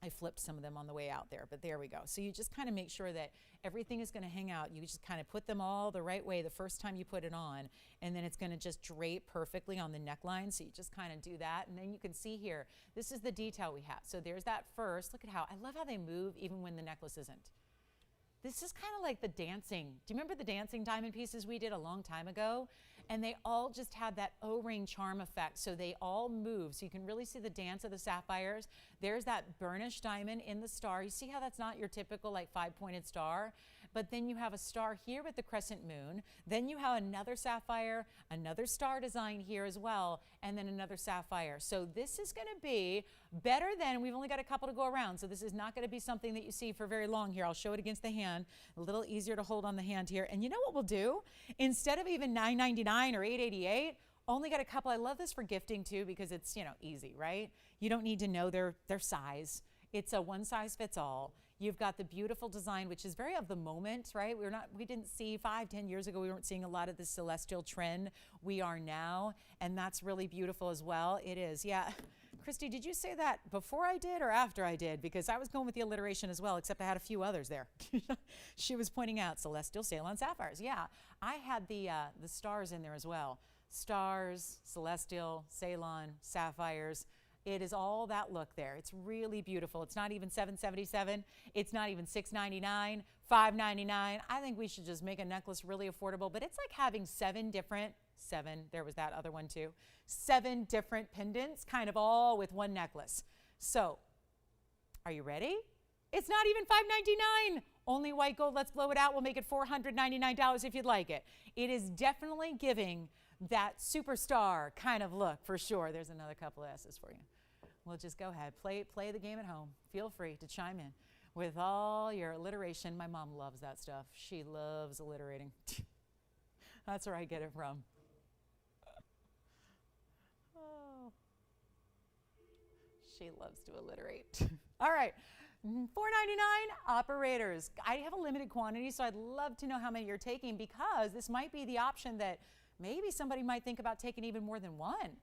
I flipped some of them on the way out there, but there we go. So you just kind of make sure that everything is going to hang out. You just kind of put them all the right way the first time you put it on, and then it's going to just drape perfectly on the neckline. So you just kind of do that, and then you can see here, this is the detail we have. So there's that first. Look at how, I love how they move even when the necklace isn't. This is kind of like the dancing. Do you remember the dancing diamond pieces we did a long time ago? And they all just had that O-ring charm effect. So they all move. So you can really see the dance of the sapphires. There's that burnished diamond in the star. You see how that's not your typical like 5-pointed star? But then you have a star here with the crescent moon. Then you have another sapphire, another star design here as well, and then another sapphire. So this is going to be better than, we've only got a couple to go around, so this is not going to be something that you see for very long here. I'll show it against the hand, a little easier to hold on the hand here. And you know what we'll do? Instead of even $9.99 or $8.88, only got a couple. I love this for gifting too because it's, you know, easy, right? You don't need to know their size. It's a one size fits all. You've got the beautiful design, which is very of the moment, right? We didn't see 5-10 years ago, we weren't seeing a lot of this celestial trend. We are now, and that's really beautiful as well. It is, yeah. Christy, did you say that before I did or after I did? Because I was going with the alliteration as well, except I had a few others there. She was pointing out celestial, Ceylon sapphires. Yeah, I had the stars in there as well. Stars, celestial, Ceylon, sapphires. It is all that look there. It's really beautiful. It's not even $777. It's not even $699, $599. I think we should just make a necklace really affordable, but it's like having 7 different, there was that other one too, 7 different pendants, kind of all with one necklace. So, are you ready? It's not even $599. Only white gold. Let's blow it out. We'll make it $499 if you'd like it. It is definitely giving that superstar kind of look for sure. There's another couple of S's for you. We'll just go ahead, play the game at home. Feel free to chime in with all your alliteration. My mom loves that stuff. She loves alliterating. That's where I get it from. Oh. She loves to alliterate. All right. $4.99 operators. I have a limited quantity, so I'd love to know how many you're taking because this might be the option that maybe somebody might think about taking even more than one.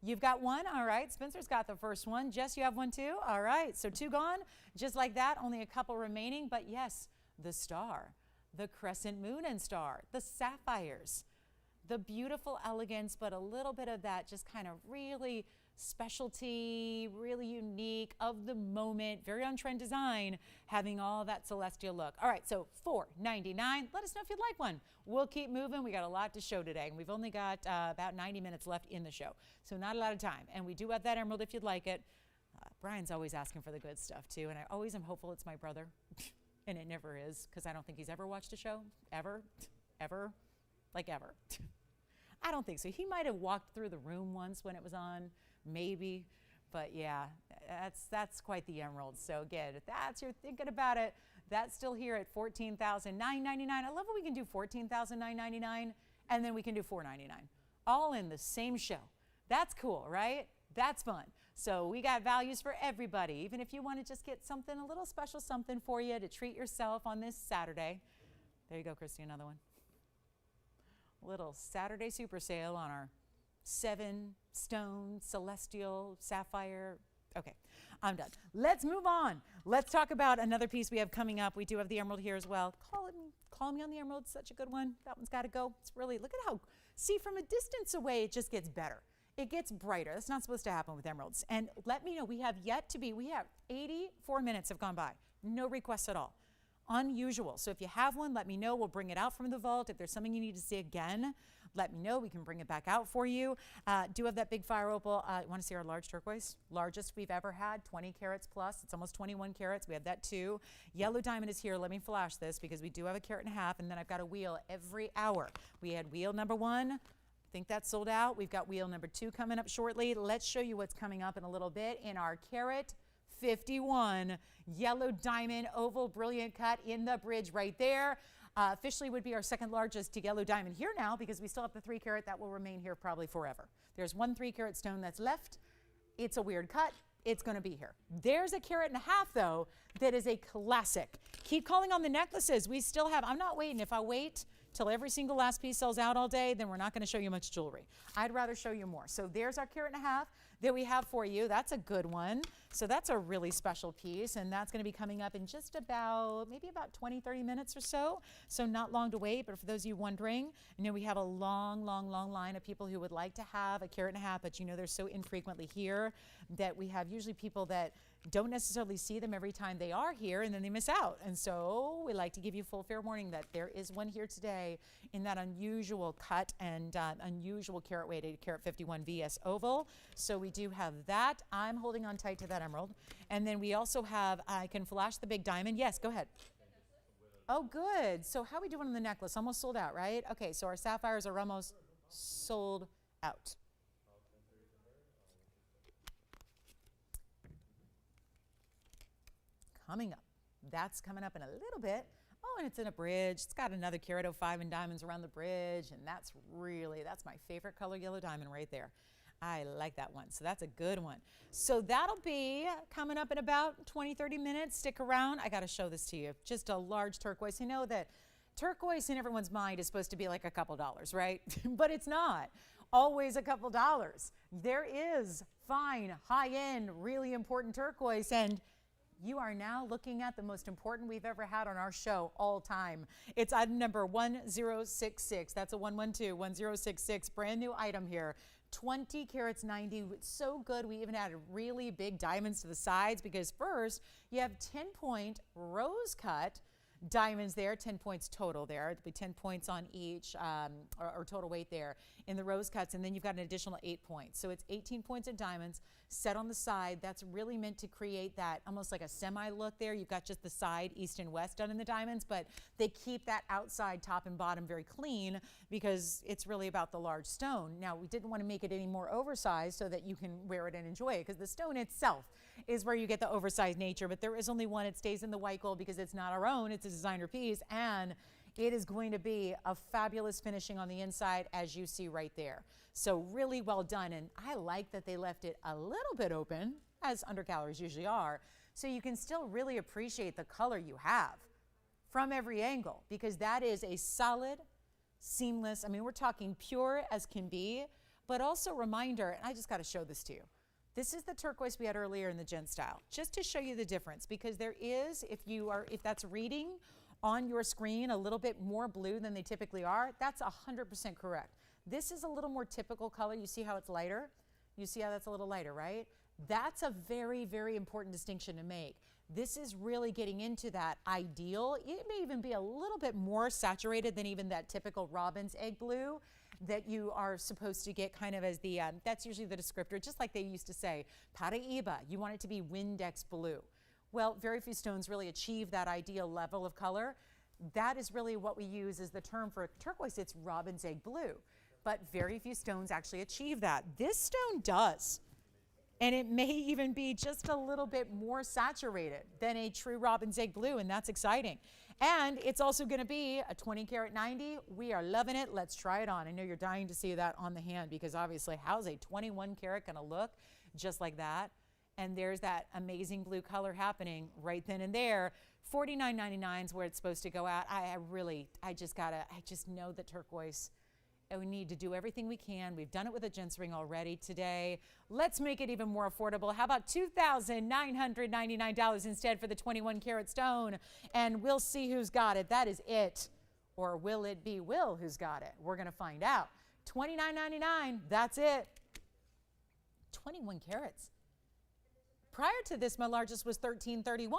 You've got one? All right. Spencer's got the first one. Jess, you have one too? All right. So 2 gone. Just like that, only a couple remaining. But yes, the star, the crescent moon and star, the sapphires, the beautiful elegance, but a little bit of that just kind of really specialty, really unique, of the moment, very on-trend design, having all that celestial look. All right, so $4.99. Let us know if you'd like one. We'll keep moving. We got a lot to show today, and we've only got about 90 minutes left in the show, so not a lot of time. And we do have that emerald if you'd like it. Brian's always asking for the good stuff, too, and I always am hopeful it's my brother, and it never is, because I don't think he's ever watched a show, ever, like ever. I don't think so. He might have walked through the room once when it was on, maybe, but yeah, that's quite the emerald. So again, if that's you're thinking about it, That's still here at $14,999. I love when we can do $14,999 and then we can do $499, all in the same show. That's cool, right? That's fun. So we got values for everybody, even if you want to just get something, a little special something for you to treat yourself on this Saturday. There you go, Christy, another one. Little Saturday super sale on our 7 stone celestial sapphire. Okay, I'm done. Let's move on. Let's talk about another piece we have coming up. We do have the emerald here as well. Call me on the emerald. Such a good one. That one's got to go. It's really, look at how, see, from a distance away, it just gets better. It gets brighter. That's not supposed to happen with emeralds. And let me know, we have 84 minutes have gone by. No requests at all. Unusual. So if you have one, let me know. We'll bring it out from the vault. If there's something you need to see again, let me know. We can bring it back out for you. Do have that big fire opal. You want to see our large turquoise? Largest we've ever had, 20 carats plus. It's almost 21 carats. We have that too. Yellow diamond is here. Let me flash this because we do have a carat and a half, and then I've got a wheel every hour. We had wheel number 1. I think that's sold out. We've got wheel number 2 coming up shortly. Let's show you what's coming up in a little bit in our carat 51 yellow diamond oval brilliant cut in the bridge right there. Officially would be our second largest yellow diamond here now because we still have the 3 carat that will remain here probably forever. There's 1 3 carat stone that's left. It's a weird cut. It's going to be here. There's a carat and a half though that is a classic. Keep calling on the necklaces. We still have, I'm not waiting. If I wait till every single last piece sells out all day, then we're not going to show you much jewelry. I'd rather show you more. So there's our carat and a half that we have for you. That's a good one. So that's a really special piece, and that's going to be coming up in just about, maybe about 20, 30 minutes or so. So not long to wait, but for those of you wondering, you know, we have a long line of people who would like to have a carat and a half, but you know, they're so infrequently here that we have usually people that don't necessarily see them every time they are here, and then they miss out. And so we like to give you full fair warning that there is one here today in that unusual cut and unusual carat weighted carat 51 VS oval. So we do have that. I'm holding on tight to that emerald. And then we also have, I can flash the big diamond. Yes, go ahead. Oh, good. So how are we doing on the necklace? Almost sold out, right? Okay, so our sapphires are almost sold out. Coming up. That's coming up in a little bit. Oh, and it's in a bridge. It's got another carat 05 in diamonds around the bridge, and that's my favorite color yellow diamond right there. I like that one. So that's a good one. So that'll be coming up in about 20, 30 minutes. Stick around. I got to show this to you. Just a large turquoise. You know that turquoise in everyone's mind is supposed to be like a couple dollars, right? But it's not always a couple dollars. There is fine, high-end, really important turquoise, and you are now looking at the most important we've ever had on our show all time. It's item number 1066. That's a 112, 1066, brand new item here. 20 carats 90. It's so good. We even added really big diamonds to the sides because first you have 10-point rose cut diamonds there, 10 points total there. It'll be 10 points on each or total weight there in the rose cuts, and then you've got an additional 8 points. So it's 18 points of diamonds set on the side. That's really meant to create that almost like a semi look there. You've got just the side east and west done in the diamonds, but they keep that outside top and bottom very clean because it's really about the large stone. Now, we didn't want to make it any more oversized so that you can wear it and enjoy it because the stone itself is where you get the oversized nature, but there is only one. It stays in the white gold because it's not our own. It's a designer piece, and it is going to be a fabulous finishing on the inside as you see right there. So really well done, and I like that they left it a little bit open, as undergalleries usually are, so you can still really appreciate the color you have from every angle because that is a solid, seamless, I mean, we're talking pure as can be, but also reminder, and I just got to show this to you. This is the turquoise we had earlier in the gent style, just to show you the difference because there is, if that's reading on your screen a little bit more blue than they typically are, that's 100% correct. This is a little more typical color. You see how it's lighter? You see how that's a little lighter, right? That's a very, very important distinction to make. This is really getting into that ideal. It may even be a little bit more saturated than even that typical robin's egg blue that you are supposed to get kind of as the, that's usually the descriptor, just like they used to say, Paraiba, you want it to be Windex blue. Well, very few stones really achieve that ideal level of color. That is really what we use as the term for turquoise. It's robin's egg blue, but very few stones actually achieve that. This stone does. And it may even be just a little bit more saturated than a true robin's egg blue, and that's exciting. And it's also going to be a 20 karat 90. We are loving it. Let's try it on. I know you're dying to see that on the hand, because obviously how's a 21 karat going to look just like that? And there's that amazing blue color happening right then and there. $49.99 is where it's supposed to go out. I just know that turquoise, and we need to do everything we can. We've done it with a gents ring already today. Let's make it even more affordable. How about $2,999 instead for the 21 karat stone? And we'll see who's got it. That is it. Or will it be Will who's got it? We're going to find out. $29.99, that's it. 21 carats. Prior to this, my largest was $13.31.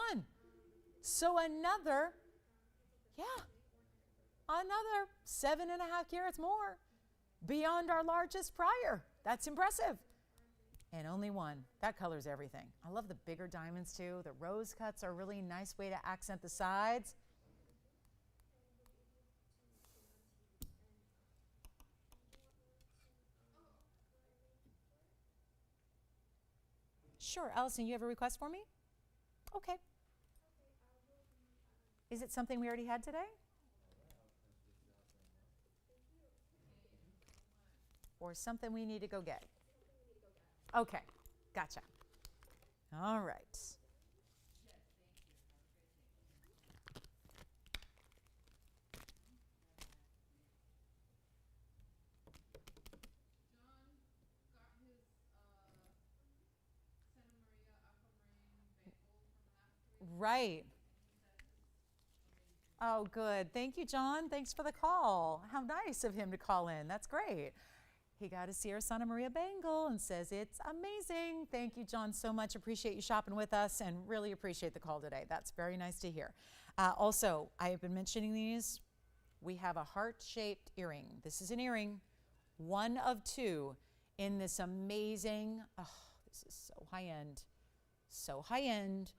So another 7.5 carats more beyond our largest prior. That's impressive. And only one. That colors everything. I love the bigger diamonds too. The rose cuts are a really nice way to accent the sides. Sure, Allison, you have a request for me? Okay. Is it something we already had today? Or something we need to go get? Okay, gotcha. All right. Right. Oh, good. Thank you, John. Thanks for the call. How nice of him to call in. That's great. He got a Sierra Santa Maria bangle and says it's amazing. Thank you, John, so much. Appreciate you shopping with us and really appreciate the call today. That's very nice to hear. Also, I have been mentioning these. We have a heart-shaped earring. This is an earring, one of two in this amazing, this is so high-end, so high-end.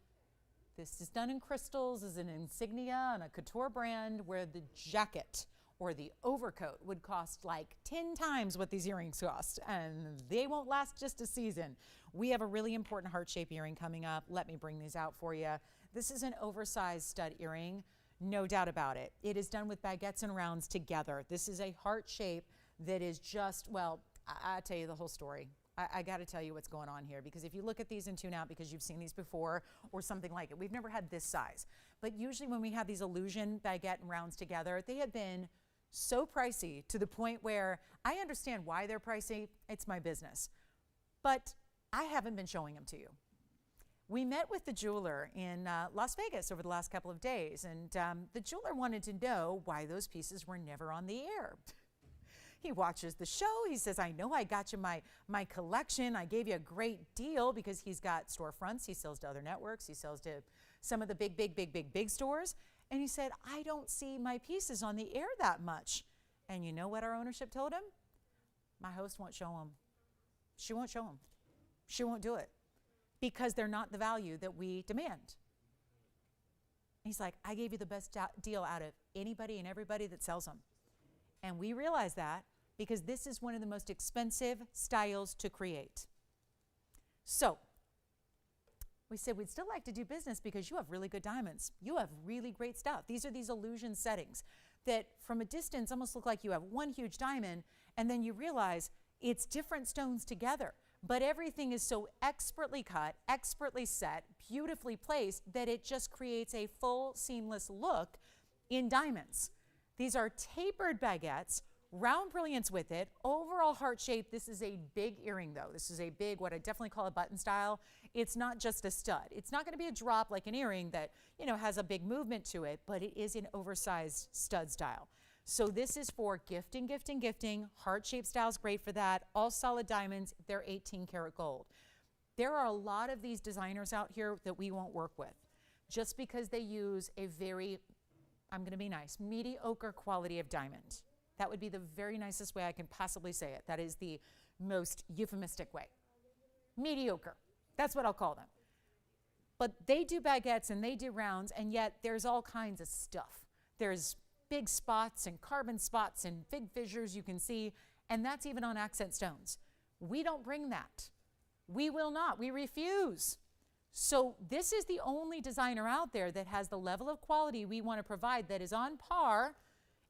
This is done in crystals, is an insignia on a couture brand where the jacket or the overcoat would cost like 10 times what these earrings cost, and they won't last just a season. We have a really important heart-shaped earring coming up. Let me bring these out for you. This is an oversized stud earring, no doubt about it. It is done with baguettes and rounds together. This is a heart shape that is just, well, I'll tell you the whole story. I got to tell you what's going on here, because if you look at these and tune out because you've seen these before or something like it, we've never had this size. But usually when we have these illusion baguette and rounds together, they have been so pricey to the point where I understand why they're pricey. It's my business. But I haven't been showing them to you. We met with the jeweler in Las Vegas over the last couple of days, and the jeweler wanted to know why those pieces were never on the air. He watches the show. He says, I know I got you my collection. I gave you a great deal, because he's got storefronts. He sells to other networks. He sells to some of the big stores. And he said, I don't see my pieces on the air that much. And you know what our ownership told him? My host won't show them. She won't show them. She won't do it, because they're not the value that we demand. He's like, I gave you the best deal out of anybody and everybody that sells them. And we realize that because this is one of the most expensive styles to create. So we said we'd still like to do business because you have really good diamonds. You have really great stuff. These are these illusion settings that from a distance almost look like you have one huge diamond, and then you realize it's different stones together. But everything is so expertly cut, expertly set, beautifully placed that it just creates a full seamless look in diamonds. These are tapered baguettes, round brilliance with it, overall heart shape. This is a big earring though. This is a big, what I definitely call a button style. It's not just a stud. It's not going to be a drop like an earring that, you know, has a big movement to it, but it is an oversized stud style. So this is for gifting, gifting, gifting. Heart shape style's great for that. All solid diamonds. They're 18 karat gold. There are a lot of these designers out here that we won't work with just because they use a very, I'm going to be nice, mediocre quality of diamond. That would be the very nicest way I can possibly say it. That is the most euphemistic way. Mediocre. That's what I'll call them. But they do baguettes and they do rounds, and yet there's all kinds of stuff. There's big spots and carbon spots and big fissures you can see, and that's even on accent stones. We don't bring that. We will not. We refuse. So this is the only designer out there that has the level of quality we want to provide that is on par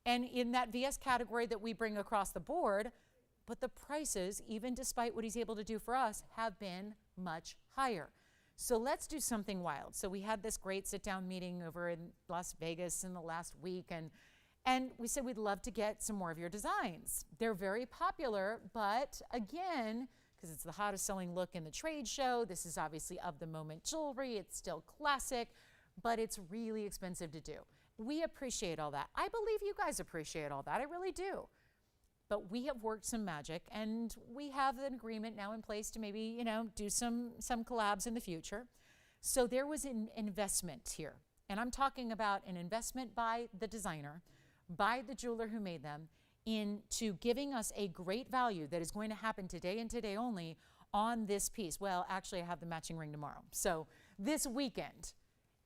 and in that VS category that we bring across the board. But the prices, even despite what he's able to do for us, have been much higher. So let's do something wild. So we had this great sit-down meeting over in Las Vegas in the last week, and we said we'd love to get some more of your designs. They're very popular, but again, because it's the hottest selling look in the trade show, this is obviously of the moment jewelry, it's still classic, but it's really expensive to do. We appreciate all that. I believe you guys appreciate all that, I really do. But we have worked some magic, and we have an agreement now in place to maybe, you know, do some collabs in the future. So there was an investment here, and I'm talking about an investment by the designer, by the jeweler who made them, into giving us a great value that is going to happen today and today only on this piece. Well, actually, I have the matching ring tomorrow. So this weekend,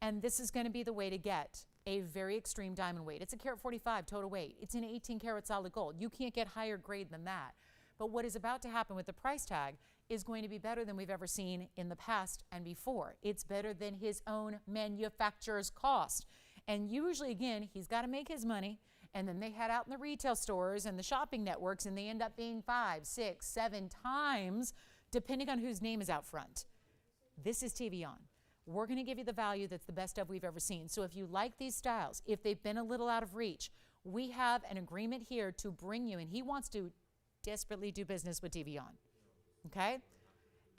and this is going to be the way to get a very extreme diamond weight. It's a carat 45 total weight. It's an 18 karat solid gold. You can't get higher grade than that. But what is about to happen with the price tag is going to be better than we've ever seen in the past and before. It's better than his own manufacturer's cost. And usually, again, he's got to make his money, and then they head out in the retail stores and the shopping networks, and they end up being 5, 6, 7 times, depending on whose name is out front. This is TVON. We're going to give you the value that's the best of we've ever seen. So if you like these styles, if they've been a little out of reach, we have an agreement here to bring you, and he wants to desperately do business with TVON, okay?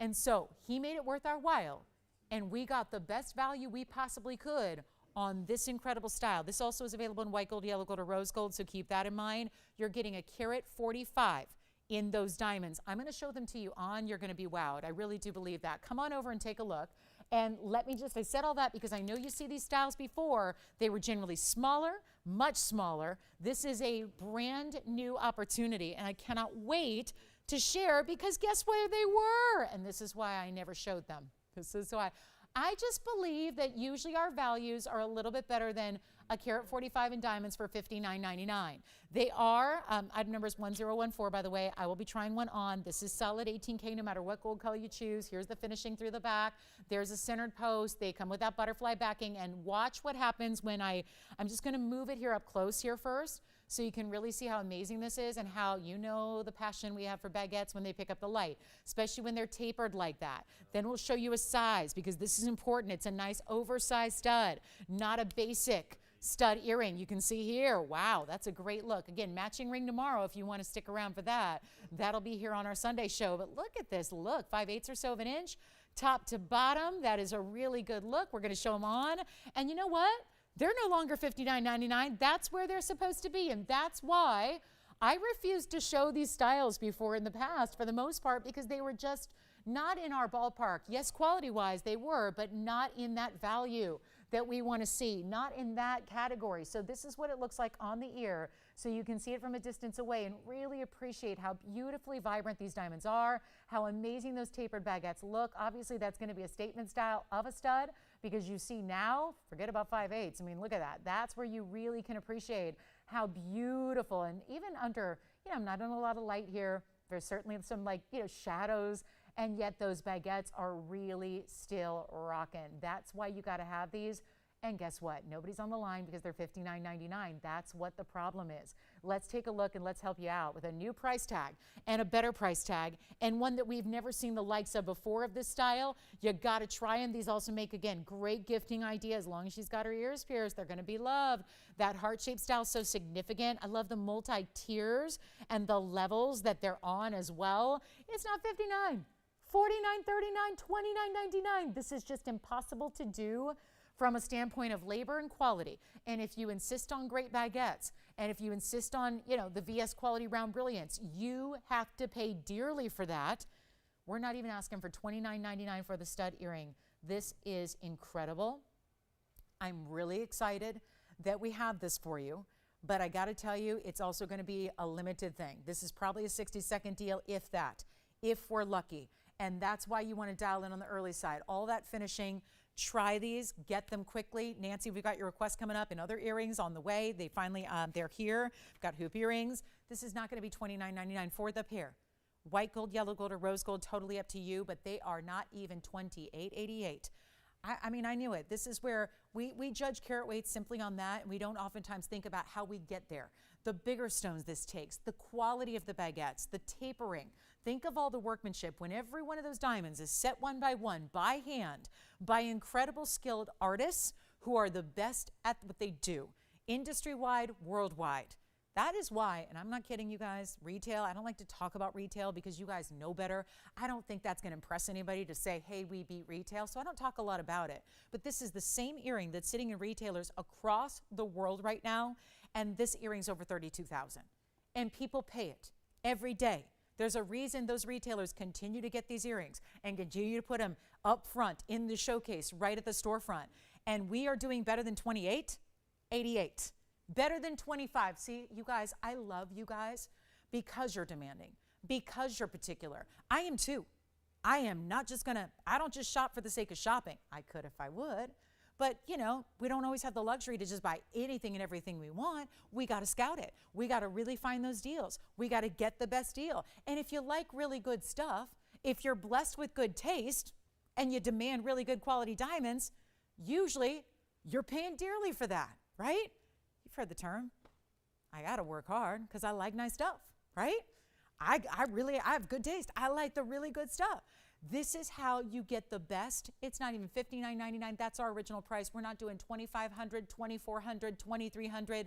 And so he made it worth our while, and we got the best value we possibly could on this incredible style. This also is available in white gold, yellow gold, or rose gold, so keep that in mind. You're getting a carat 45 in those diamonds. I'm going to show them to you on. You're going to be wowed. I really do believe that. Come on over and take a look. And let me just, I said all that because I know you see these styles before. They were generally smaller, much smaller. This is a brand new opportunity, and I cannot wait to share, because guess where they were? And this is why I never showed them. This is why. I just believe that usually our values are a little bit better than a carat 45 in diamonds for $59.99. They are, item number is 1014, by the way. I will be trying one on. This is solid 18K no matter what gold color you choose. Here's the finishing through the back. There's a centered post. They come with that butterfly backing, and watch what happens when I'm just gonna move it here up close here first, so you can really see how amazing this is, and how, you know, the passion we have for baguettes when they pick up the light, especially when they're tapered like that. Then we'll show you a size, because this is important. It's a nice oversized stud, not a basic stud earring. You can see here, wow, that's a great look. Again, matching ring tomorrow if you want to stick around for that. That'll be here on our Sunday show. But look at this look, 5/8 or so of an inch, top to bottom. That is a really good look. We're going to show them on. And you know what? They're no longer $59.99. That's where they're supposed to be. And that's why I refused to show these styles before in the past, for the most part, because they were just not in our ballpark. Yes, quality-wise they were, but not in that value that we want to see, not in that category. So this is what it looks like on the ear, so you can see it from a distance away and really appreciate how beautifully vibrant these diamonds are, how amazing those tapered baguettes look. Obviously, that's going to be a statement style of a stud, because you see now, forget about 5/8. I mean, look at that. That's where you really can appreciate how beautiful, and even under, you know, I'm not in a lot of light here. There's certainly some, like, you know, shadows, and yet those baguettes are really still rocking. That's why you got to have these. And guess what? Nobody's on the line because they're $59.99. That's what the problem is. Let's take a look and let's help you out with a new price tag and a better price tag, and one that we've never seen the likes of before of this style. You got to try them. These also make, again, great gifting idea. As long as she's got her ears pierced, they're going to be loved. That heart-shaped style is so significant. I love the multi-tiers and the levels that they're on as well. It's not $59. $49.39, $29.99. This is just impossible to do from a standpoint of labor and quality. And if you insist on great baguettes, and if you insist on, you know, the VS quality round brilliance, you have to pay dearly for that. We're not even asking for $29.99 for the stud earring. This is incredible. I'm really excited that we have this for you, but I got to tell you, it's also going to be a limited thing. This is probably a 60-second deal, if that, if we're lucky. And that's why you want to dial in on the early side. All that finishing, try these, get them quickly. Nancy, we've got your request coming up, and other earrings on the way. They finally, they're here. We've got hoop earrings. This is not going to be $29.99 for the pair. White gold, yellow gold, or rose gold, totally up to you, but they are not even $28.88. I mean, I knew it. This is where we judge carat weight simply on that, and we don't oftentimes think about how we get there. The bigger stones this takes, the quality of the baguettes, the tapering. Think of all the workmanship when every one of those diamonds is set one by hand, by incredible skilled artists who are the best at what they do, industry-wide, worldwide. That is why, and I'm not kidding you guys, retail, I don't like to talk about retail because you guys know better. I don't think that's going to impress anybody to say, hey, we beat retail, so I don't talk a lot about it. But this is the same earring that's sitting in retailers across the world right now, and this earring's over $32,000. And people pay it every day. There's a reason those retailers continue to get these earrings and continue to put them up front in the showcase right at the storefront. And we are doing better than $28.88. Better than 25. See, you guys, I love you guys because you're demanding, because you're particular. I am too. I am not just I don't just shop for the sake of shopping. I could if I would, but you know, we don't always have the luxury to just buy anything and everything we want. We got to scout it. We got to really find those deals. We got to get the best deal. And if you like really good stuff, if you're blessed with good taste and you demand really good quality diamonds, usually you're paying dearly for that, right? You've heard the term, I got to work hard because I like nice stuff, right? I have good taste. I like the really good stuff. This is how you get the best. It's not even $59.99. That's our original price. We're not doing $2,500, $2,400, $2,300.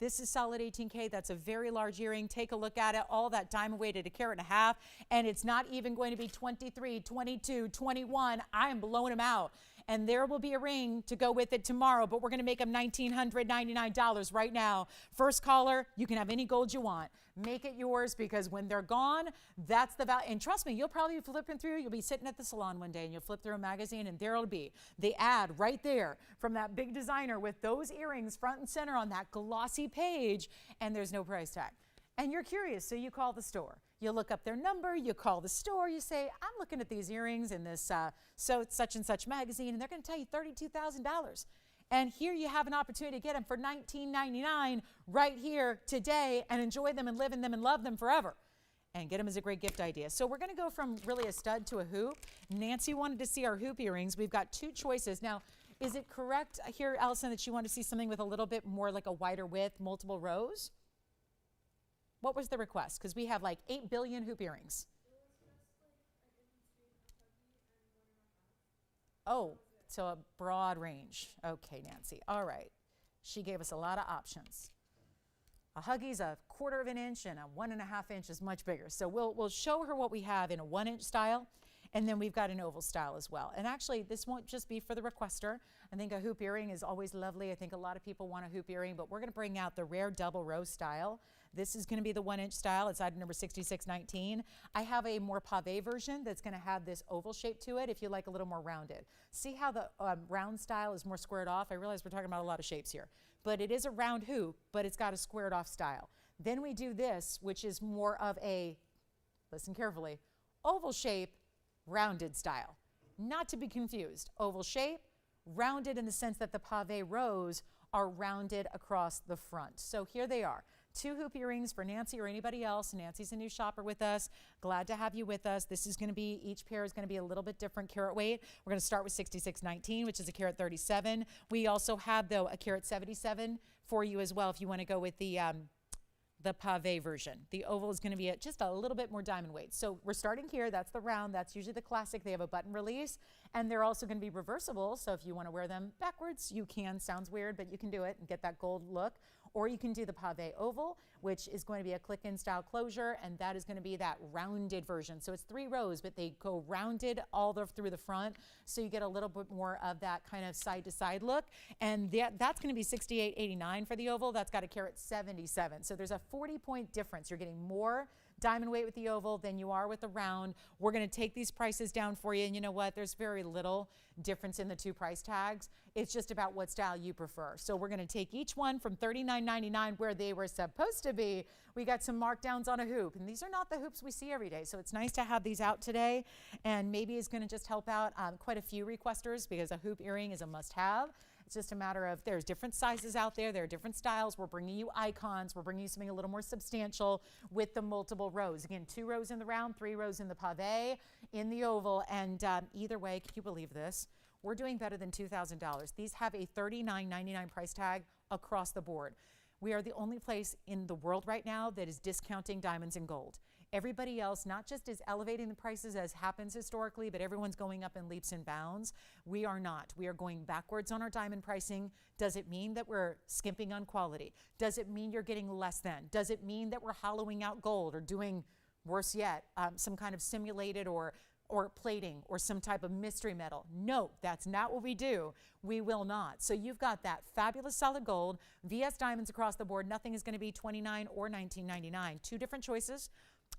This is solid 18K. That's a very large earring. Take a look at it. All that diamond weight at 1.5 carats. And it's not even going to be 23, 22, 21. I am blowing them out. And there will be a ring to go with it tomorrow, but we're going to make them $1,999 right now. First caller, you can have any gold you want. Make it yours because when they're gone, that's the value. And trust me, you'll probably be flipping through. You'll be sitting at the salon one day and you'll flip through a magazine and there it'll be the ad right there from that big designer with those earrings front and center on that glossy page, and there's no price tag. And you're curious, so you call the store. You look up their number, you call the store, you say, I'm looking at these earrings in this such and such magazine, and they're going to tell you $32,000. And here you have an opportunity to get them for $19.99 right here today and enjoy them and live in them and love them forever. And get them as a great gift idea. So we're going to go from really a stud to a hoop. Nancy wanted to see our hoop earrings. We've got two choices. Now, is it correct here, Allison, that you want to see something with a little bit more like a wider width, multiple rows? What was the request? Because we have like 8 billion hoop earrings. Oh, so a broad range. Okay, Nancy. All right. She gave us a lot of options. A Huggy's 1/4 of an inch and a 1.5 inch is much bigger. So we'll show her what we have in a 1-inch style. And then we've got an oval style as well. And actually, this won't just be for the requester. I think a hoop earring is always lovely. I think a lot of people want a hoop earring, but we're going to bring out the rare double row style. This is going to be the 1-inch style. It's item number 6619. I have a more pave version that's going to have this oval shape to it if you like a little more rounded. See how the round style is more squared off? I realize we're talking about a lot of shapes here. But it is a round hoop, but it's got a squared off style. Then we do this, which is more of a, listen carefully, oval shape, rounded style. Not to be confused. Oval shape, rounded in the sense that the pave rows are rounded across the front. So here they are. 2 hoop earrings for Nancy or anybody else. Nancy's a new shopper with us. Glad to have you with us. This is going to be, each pair is going to be a little bit different carat weight. We're going to start with 6619, which is a carat 37. We also have, though, a carat 77 for you as well if you want to go with the pave version. The oval is going to be just a little bit more diamond weight. So we're starting here. That's the round. That's usually the classic. They have a button release, and they're also going to be reversible. So if you want to wear them backwards, you can. Sounds weird, but you can do it and get that gold look. Or you can do the pave oval, which is going to be a click-in style closure, and that is going to be that rounded version. So it's 3 rows, but they go rounded all through the front, so you get a little bit more of that kind of side-to-side look. And that's going to be $68.89 for the oval. That's got a carat 77. So there's a 40-point difference. You're getting more diamond weight with the oval than you are with the round. We're going to take these prices down for you, and you know what? There's very little difference in the 2 price tags. It's just about what style you prefer. So we're going to take each one from $39.99 where they were supposed to be. We got some markdowns on a hoop, and these are not the hoops we see every day. So it's nice to have these out today, and maybe it's going to just help out quite a few requesters because a hoop earring is a must-have. It's just a matter of there's different sizes out there. There are different styles. We're bringing you icons. We're bringing you something a little more substantial with the multiple rows. Again, 2 rows in the round, 3 rows in the pave, in the oval. And either way, can you believe this? We're doing better than $2,000. These have a $39.99 price tag across the board. We are the only place in the world right now that is discounting diamonds and gold. Everybody else not just is elevating the prices as happens historically, but everyone's going up in leaps and bounds. We are not. We are going backwards on our diamond pricing. Does it mean that we're skimping on quality? Does it mean you're getting less than? Does it mean that we're hollowing out gold or doing, worse yet, some kind of simulated or plating or some type of mystery metal? No, that's not what we do. We will not. So you've got that fabulous solid gold, VS diamonds across the board. Nothing is going to be $29 or $19.99. 2 different choices.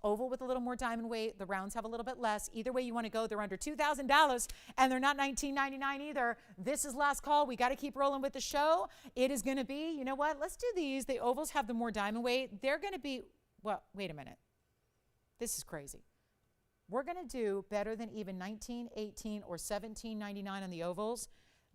Oval with a little more diamond weight. The rounds have a little bit less. Either way you want to go, they're under $2,000 and they're not $19.99 either. This is last call. We got to keep rolling with the show. It is going to be, you know what? Let's do these. The ovals have the more diamond weight. They're going to be, well, wait a minute. This is crazy. We're going to do better than even $19, $18, or $17.99 on the ovals.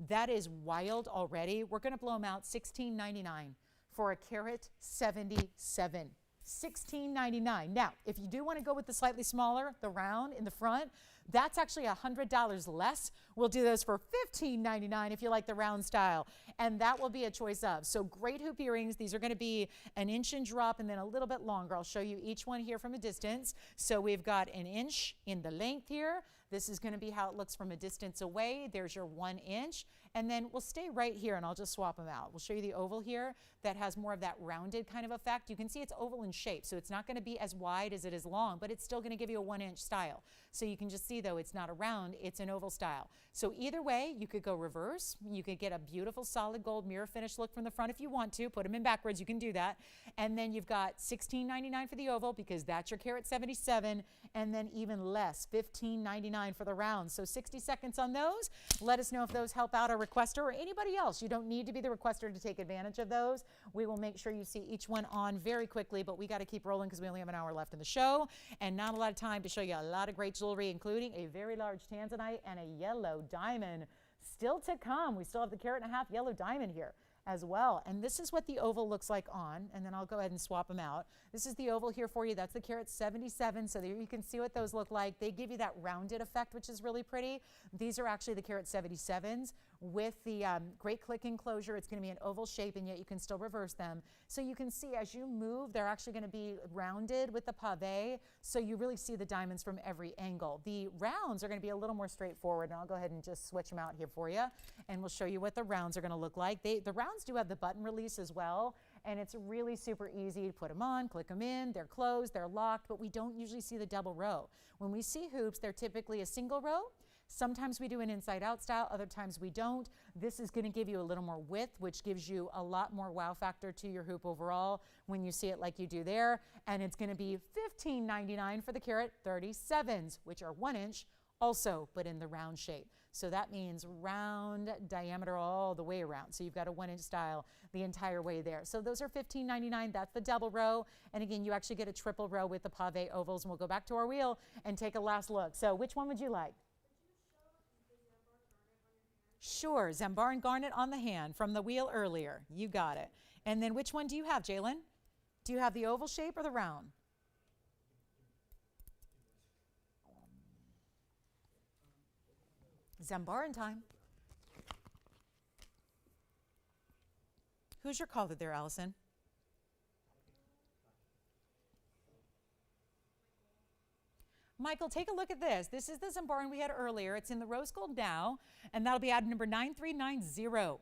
That is wild already. We're going to blow them out $16.99 for a carat 77. $16.99. Now, if you do want to go with the slightly smaller, the round in the front, that's actually $100 less. We'll do those for $15.99 if you like the round style. And that will be a choice of. So great hoop earrings. These are going to be an inch and drop and then a little bit longer. I'll show you each one here from a distance. So we've got an inch in the length here. This is going to be how it looks from a distance away. There's your 1 inch. And then we'll stay right here and I'll just swap them out. We'll show you the oval here that has more of that rounded kind of effect. You can see it's oval in shape, so it's not going to be as wide as it is long, but it's still going to give you a 1 inch style. So you can just see though it's not a round, it's an oval style. So either way, you could go reverse. You could get a beautiful solid gold mirror finish look from the front if you want to. Put them in backwards, you can do that. And then you've got $16.99 for the oval because that's your carat 77, and then even less, $15.99 for the round. So 60 seconds on those. Let us know if those help out our requester or anybody else. You don't need to be the requester to take advantage of those. We will make sure you see each one on very quickly, but we got to keep rolling because we only have an hour left in the show and not a lot of time to show you a lot of great jewelry, including a very large Tanzanite and a yellow diamond. Still to come. We still have the carat and a half yellow diamond here as well. And this is what the oval looks like on, and then I'll go ahead and swap them out. This is the oval here for you. That's the carat 77, so there you can see what those look like. They give you that rounded effect, which is really pretty. These are actually the carat 77s with the great click enclosure. It's going to be an oval shape, and yet you can still reverse them. So you can see as you move, they're actually going to be rounded with the pave, so you really see the diamonds from every angle. The rounds are going to be a little more straightforward, and I'll go ahead and just switch them out here for you, and we'll show you what the rounds are going to look like. The rounds do have the button release as well, and it's really super easy to put them on, click them in, they're closed, they're locked, but we don't usually see the double row. When we see hoops, they're typically a single row. Sometimes we do an inside-out style, other times we don't. This is going to give you a little more width, which gives you a lot more wow factor to your hoop overall when you see it like you do there. And it's going to be $15.99 for the carat 37s, which are 1 inch also, but in the round shape. So that means round diameter all the way around. So you've got a 1 inch style the entire way there. So those are $15.99. That's the double row. And again, you actually get a triple row with the pave ovals. And we'll go back to our wheel and take a last look. So which one would you like? Sure, Zambar and Garnet on the hand from the wheel earlier. You got it. And then which one do you have, Jalen? Do you have the oval shape or the round? Zambar in time. Who's your caller there, Allison? Michael, take a look at this. This is the Zambaran we had earlier. It's in the rose gold now, and that'll be item number 9390.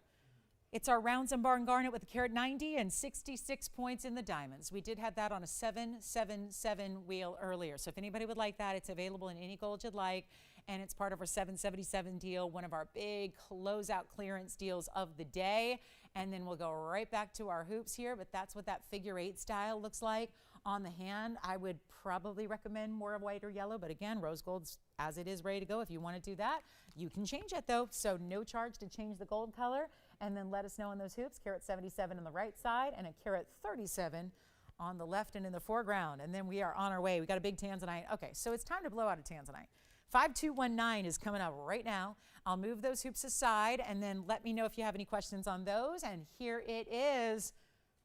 It's our round Zambaran Garnet with a carat 90 and 66 points in the diamonds. We did have that on a 777 wheel earlier. So if anybody would like that, it's available in any gold you'd like, and it's part of our 777 deal, one of our big closeout clearance deals of the day. And then we'll go right back to our hoops here, but that's what that figure 8 style looks like on the hand. I would probably recommend more of white or yellow, but again, rose gold's as it is ready to go. If you want to do that, you can change it though. So no charge to change the gold color. And then let us know on those hoops, carat 77 on the right side and a carat 37 on the left and in the foreground. And then we are on our way. We got a big Tanzanite. Okay, so it's time to blow out a Tanzanite. 5219 is coming up right now. I'll move those hoops aside and then let me know if you have any questions on those. And here it is.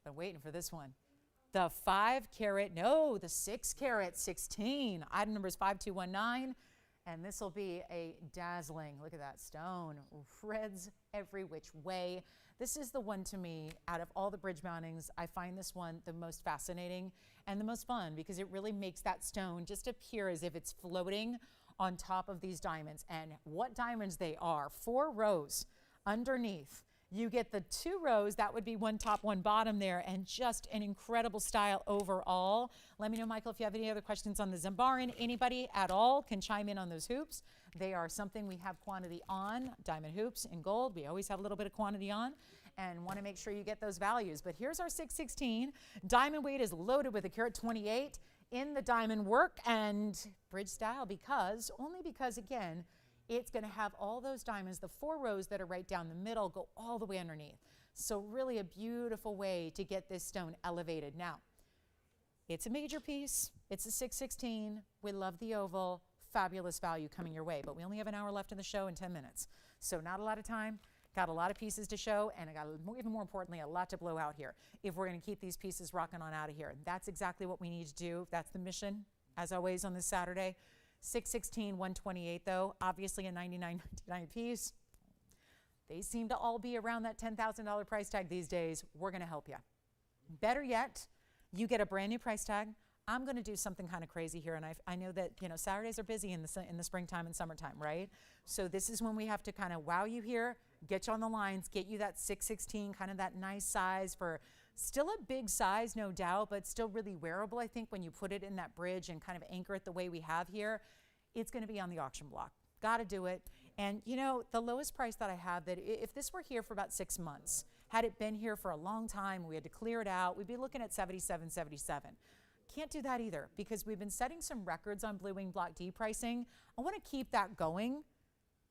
Been waiting for this one. The 5 carat, no, the 6 carat 16. Item number is 5219. And this will be a dazzling, look at that stone, reds every which way. This is the one to me, out of all the bridge mountings, I find this one the most fascinating and the most fun because it really makes that stone just appear as if it's floating on top of these diamonds. And what diamonds they are, 4 rows underneath. You get the 2 rows, that would be one top, one bottom there, and just an incredible style overall. Let me know, Michael, if you have any other questions on the Zambaran. Anybody at all can chime in on those hoops. They are something we have quantity on, diamond hoops in gold. We always have a little bit of quantity on and want to make sure you get those values. But here's our 616. Diamond weight is loaded with a carat 28 in the diamond work and bridge style only because, again, it's going to have all those diamonds, the 4 rows that are right down the middle, go all the way underneath. So really a beautiful way to get this stone elevated. Now, it's a major piece. It's a 616. We love the oval. Fabulous value coming your way. But we only have an hour left in the show and 10 minutes. So not a lot of time. Got a lot of pieces to show, and I got, even more importantly, a lot to blow out here if we're going to keep these pieces rocking on out of here. That's exactly what we need to do. That's the mission, as always, on this Saturday. 616, 128 though, obviously a $99.99 piece. They seem to all be around that $10,000 price tag these days. We're going to help you. Better yet, you get a brand new price tag. I'm going to do something kind of crazy here, and I know that Saturdays are busy in the springtime and summertime, right? So this is when we have to kind of wow you here, get you on the lines, get you that 616, kind of that nice size for still a big size, no doubt, but still really wearable, I think, when you put it in that bridge and kind of anchor it the way we have here. It's going to be on the auction block. Got to do it. And, the lowest price that I have, that if this were here for about 6 months, had it been here for a long time, we had to clear it out, we'd be looking at $77.77. Can't do that either because we've been setting some records on Blue Wing Block D pricing. I want to keep that going.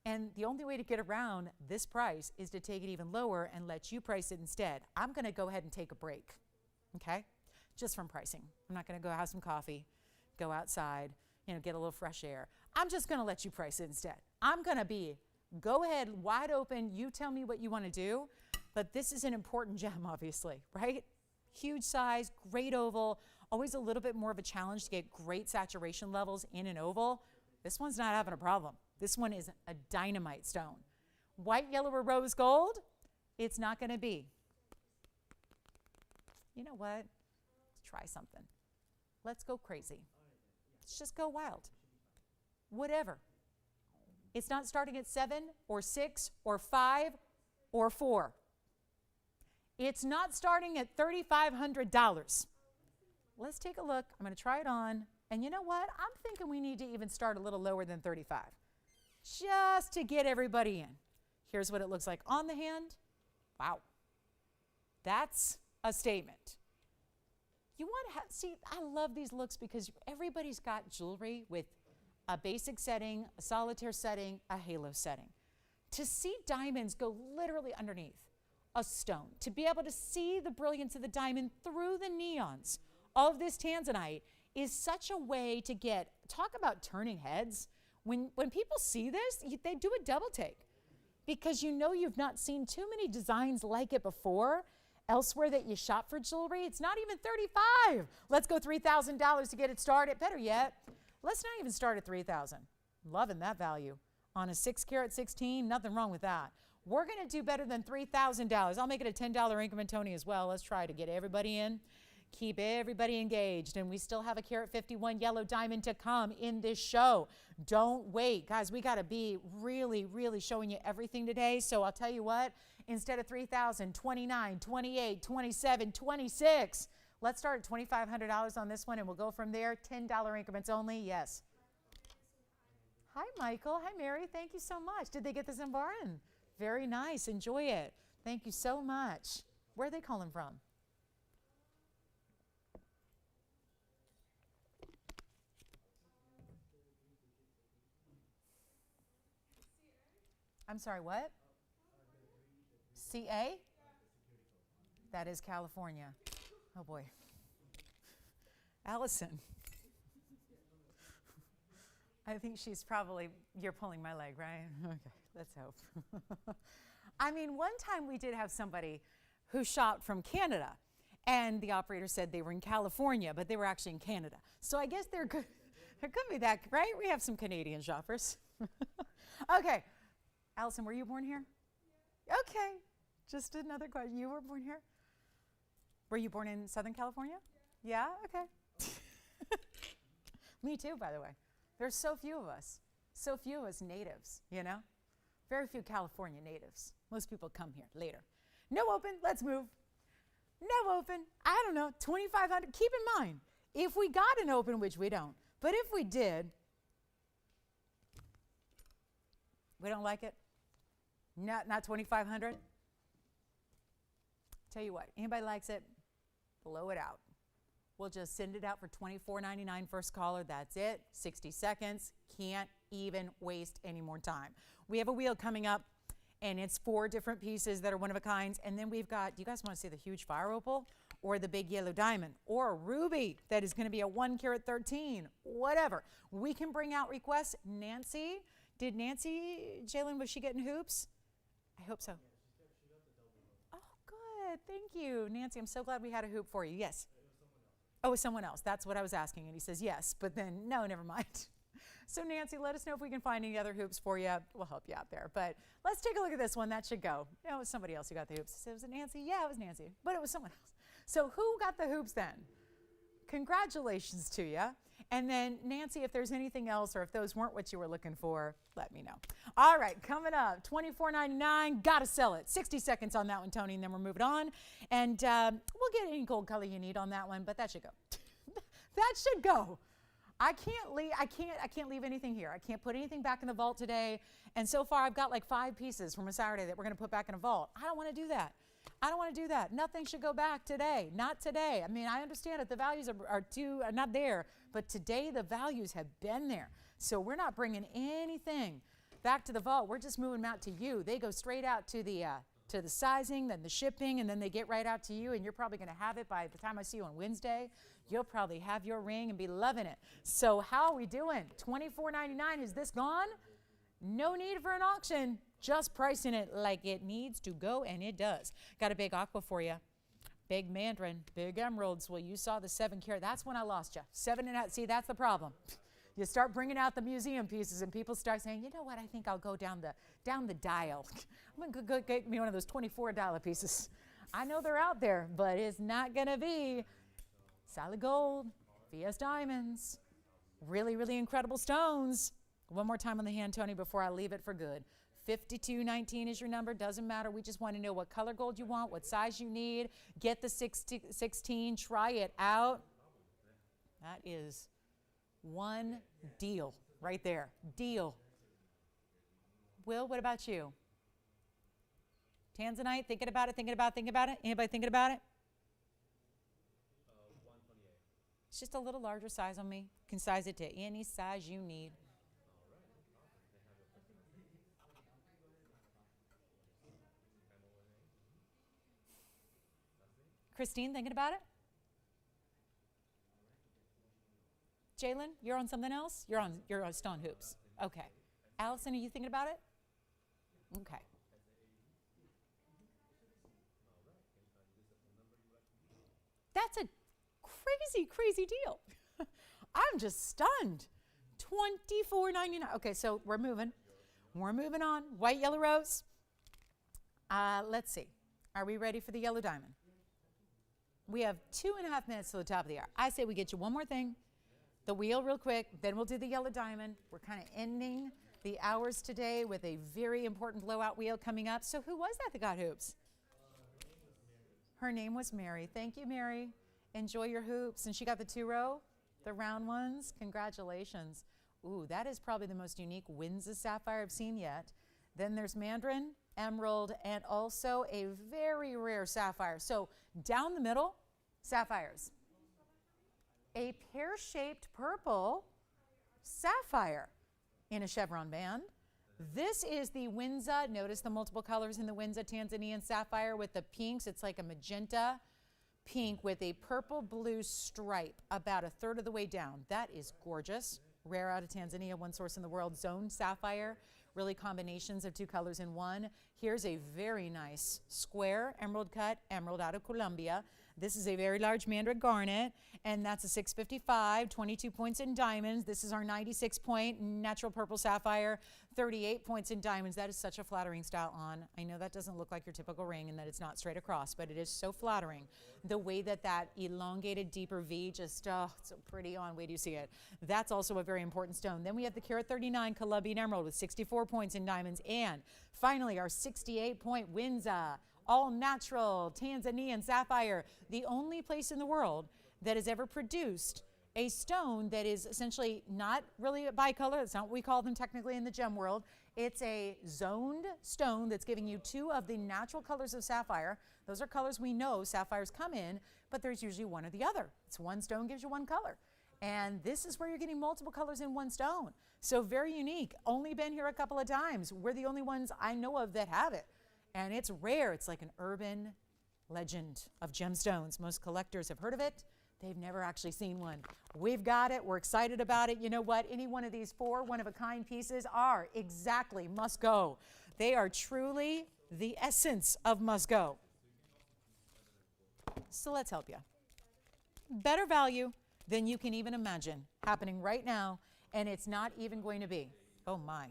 And the only way to get around this price is to take it even lower and let you price it instead. I'm going to go ahead and take a break, okay? Just from pricing. I'm not going to go have some coffee, go outside, get a little fresh air. I'm just going to let you price it instead. I'm going to go ahead, wide open. You tell me what you want to do. But this is an important gem, obviously, right? Huge size, great oval, always a little bit more of a challenge to get great saturation levels in an oval. This one's not having a problem. This one is a dynamite stone. White, yellow, or rose gold, it's not going to be. You know what? Let's try something. Let's go crazy. Let's just go wild. Whatever. It's not starting at 7 or 6 or 5 or 4. It's not starting at $3,500. Let's take a look. I'm going to try it on. And you know what? I'm thinking we need to even start a little lower than 35. Just to get everybody in. Here's what it looks like on the hand. Wow. That's a statement. You want to see, I love these looks because everybody's got jewelry with a basic setting, a solitaire setting, a halo setting. To see diamonds go literally underneath a stone, to be able to see the brilliance of the diamond through the neons of this Tanzanite is such a way to talk about turning heads. When people see this, they do a double take because you've not seen too many designs like it before elsewhere that you shop for jewelry. It's not even $35. Let's go $3,000 to get it started. Better yet, let's not even start at $3,000. Loving that value. On a 6 carat 16, nothing wrong with that. We're going to do better than $3,000. I'll make it a $10 increment, Tony, as well. Let's try to get everybody in. Keep everybody engaged, and we still have a carat 51 yellow diamond to come in this show. Don't wait. Guys, we got to be really, really showing you everything today. So I'll tell you what, instead of $3,000, $29, $28, $27, $26, let's start at $2,500 on this one, and we'll go from there. $10 increments only. Yes. Hi, Michael. Hi, Mary. Thank you so much. Did they get the Zambaran? Very nice. Enjoy it. Thank you so much. Where are they calling from? I'm sorry, what? CA? That is California. Oh, boy. Allison. I think she's probably, you're pulling my leg, right? Okay, let's hope. I mean, one time we did have somebody who shopped from Canada, and the operator said they were in California, but they were actually in Canada. So I guess there could be that, right? We have some Canadian shoppers. Okay. Allison, were you born here? Okay. Just another question. You were born here? Were you born in Southern California? Yeah? Okay. Me too, by the way. There's so few of us. So few of us natives, you know? Very few California natives. Most people come here later. No open. Let's move. No open. I don't know. 2,500. Keep in mind, if we got an open, which we don't, but if we did, we don't like it? Not 2,500? Tell you what, anybody likes it, blow it out. We'll just send it out for $24.99 first caller. That's it. 60 seconds. Can't even waste any more time. We have a wheel coming up, and it's 4 different pieces that are one of a kind. And then we've got, do you guys want to see the huge fire opal or the big yellow diamond or a ruby that is going to be a 1 carat 13, whatever. We can bring out requests. Nancy, did Nancy, Jalen, was she getting hoops? I hope so. Oh, good. Thank you, Nancy. I'm so glad we had a hoop for you. Yes. Oh, it was someone else. That's what I was asking. And he says yes, but then no, never mind. So Nancy, let us know if we can find any other hoops for you. We'll help you out there. But let's take a look at this one. That should go. No, it was somebody else who got the hoops. So was it Nancy? Yeah, it was Nancy. But it was someone else. So who got the hoops then? Congratulations to you. And then Nancy, if there's anything else or if those weren't what you were looking for, let me know. All right, coming up, $24.99. Got to sell it. 60 seconds on that one, Tony, and then we're moving on. And we'll get any gold color you need on that one, but that should go. That should go. I can't leave anything here. I can't put anything back in the vault today. And so far, I've got like 5 pieces from a Saturday that we're going to put back in a vault. I don't want to do that. I don't want to do that. Nothing should go back today. Not today. I mean, I understand that the values are not there, but today the values have been there. So we're not bringing anything back to the vault. We're just moving them out to you. They go straight out to the sizing, then the shipping, and then they get right out to you, and you're probably going to have it by the time I see you on Wednesday. You'll probably have your ring and be loving it. So how are we doing? $24.99. Is this gone? No need for an auction. Just pricing it like it needs to go, and it does. Got a big aqua for you. Big mandarin, big emeralds. Well, you saw the 7 carat. That's when I lost you. 7.5. See, that's the problem. You start bringing out the museum pieces, and people start saying, you know what, I think I'll go down the dial. I'm going to go get me one of those $24 pieces. I know they're out there, but it's not going to be solid gold, VS diamonds, really, really incredible stones. One more time on the hand, Tony, before I leave it for good. 5219 is your number. Doesn't matter. We just want to know what color gold you want, what size you need. Get the 16. Try it out. That is one deal right there. Deal. Will, what about you? Tanzanite, thinking about it. Anybody thinking about it? 128. It's just a little larger size on me. You can size it to any size you need. Christine, thinking about it? Jalen, you're on something else? You're on stone hoops. Okay. Allison, are you thinking about it? Okay. That's a crazy, crazy deal. I'm just stunned. $24.99. Okay, so we're moving. We're moving on. White, yellow rose. Let's see. Are we ready for the yellow diamond? We have 2.5 minutes to the top of the hour. I say we get you one more thing, the wheel real quick, then we'll do the yellow diamond. We're kind of ending the hours today with a very important blowout wheel coming up. So who was that got hoops? Her name was Mary. Thank you, Mary. Enjoy your hoops. And she got the 2-row, the round ones. Congratulations. Ooh, that is probably the most unique Windsor sapphire I've seen yet. Then there's mandarin, emerald, and also a very rare sapphire. So down the middle, sapphires. A pear-shaped purple sapphire in a chevron band. This is the Windsor. Notice the multiple colors in the Windsor Tanzanian sapphire with the pinks. It's like a magenta pink with a purple blue stripe about 1/3 of the way down. That is gorgeous. rare out of Tanzania, one source in the world, zoned sapphire, really combinations of two colors in one. Here's a very nice square emerald cut emerald out of Colombia. This is a very large mandarin garnet, and that's a 655, 22 points in diamonds. This is our 96 point natural purple sapphire, 38 points in diamonds. That is such a flattering style on. I know that doesn't look like your typical ring and that it's not straight across, but it is so flattering. The way that that elongated deeper V just, oh, it's so pretty on. Wait till you see it. That's also a very important stone. Then we have the carat 39 Colombian emerald with 64 points in diamonds. And finally, our 68 point Windsor, all natural Tanzanian sapphire, the only place in the world that has ever produced a stone that is essentially not really a bicolor. That's not what we call them technically in the gem world. It's a zoned stone that's giving you two of the natural colors of sapphire. Those are colors we know sapphires come in, but there's usually one or the other. It's one stone gives you one color. And this is where you're getting multiple colors in one stone. So very unique. Only been here a couple of times. We're the only ones I know of that have it. And it's rare. It's like an urban legend of gemstones. Most collectors have heard of it. They've never actually seen one. We've got it. We're excited about it. You know what? Any one of these four one-of-a-kind pieces are exactly must go. They are truly the essence of must go. So let's help you. Better value than you can even imagine happening right now, and it's not even going to be. Oh my.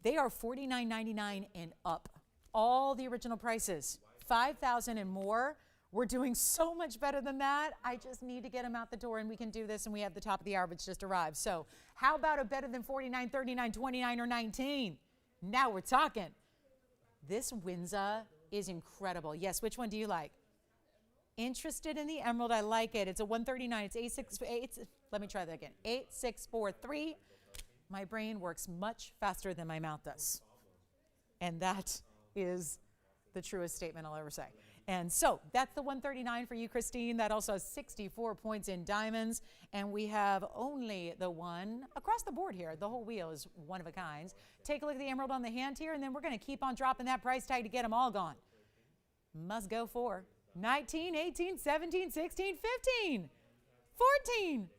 They are $49.99 and up. All the original prices, $5,000 and more. We're doing so much better than that. I just need to get them out the door, and we can do this, and we have the top of the hour, which just arrived. So how about a better than $49, $39, $29, or $19? Now we're talking. This Windsor is incredible. Yes, which one do you like? Interested in the emerald? I like it. It's a 139. It's 868. Let me try that again. 8643. My brain works much faster than my mouth does. And that is the truest statement I'll ever say. And so that's the 139 for you, Christine. That also has 64 points in diamonds. And we have only the one across the board here. The whole wheel is one of a kind. Take a look at the emerald on the hand here, and then we're going to keep on dropping that price tag to get them all gone. Must go for 19, 18, 17, 16, 15, 14,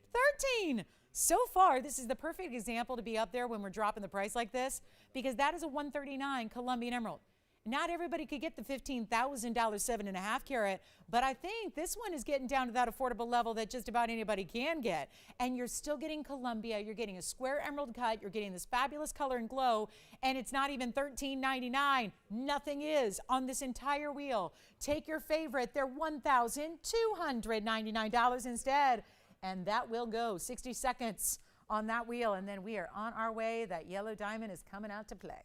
13. So far, this is the perfect example to be up there when we're dropping the price like this, because that is a 139 Colombian emerald. Not everybody could get the $15,000 7.5 carat, but I think this one is getting down to that affordable level that just about anybody can get. And you're still getting Columbia, you're getting a square emerald cut, you're getting this fabulous color and glow, and it's not even $13.99. Nothing is on this entire wheel. Take your favorite, they're $1,299 instead, and that will go 60 seconds on that wheel, and then we are on our way. That yellow diamond is coming out to play.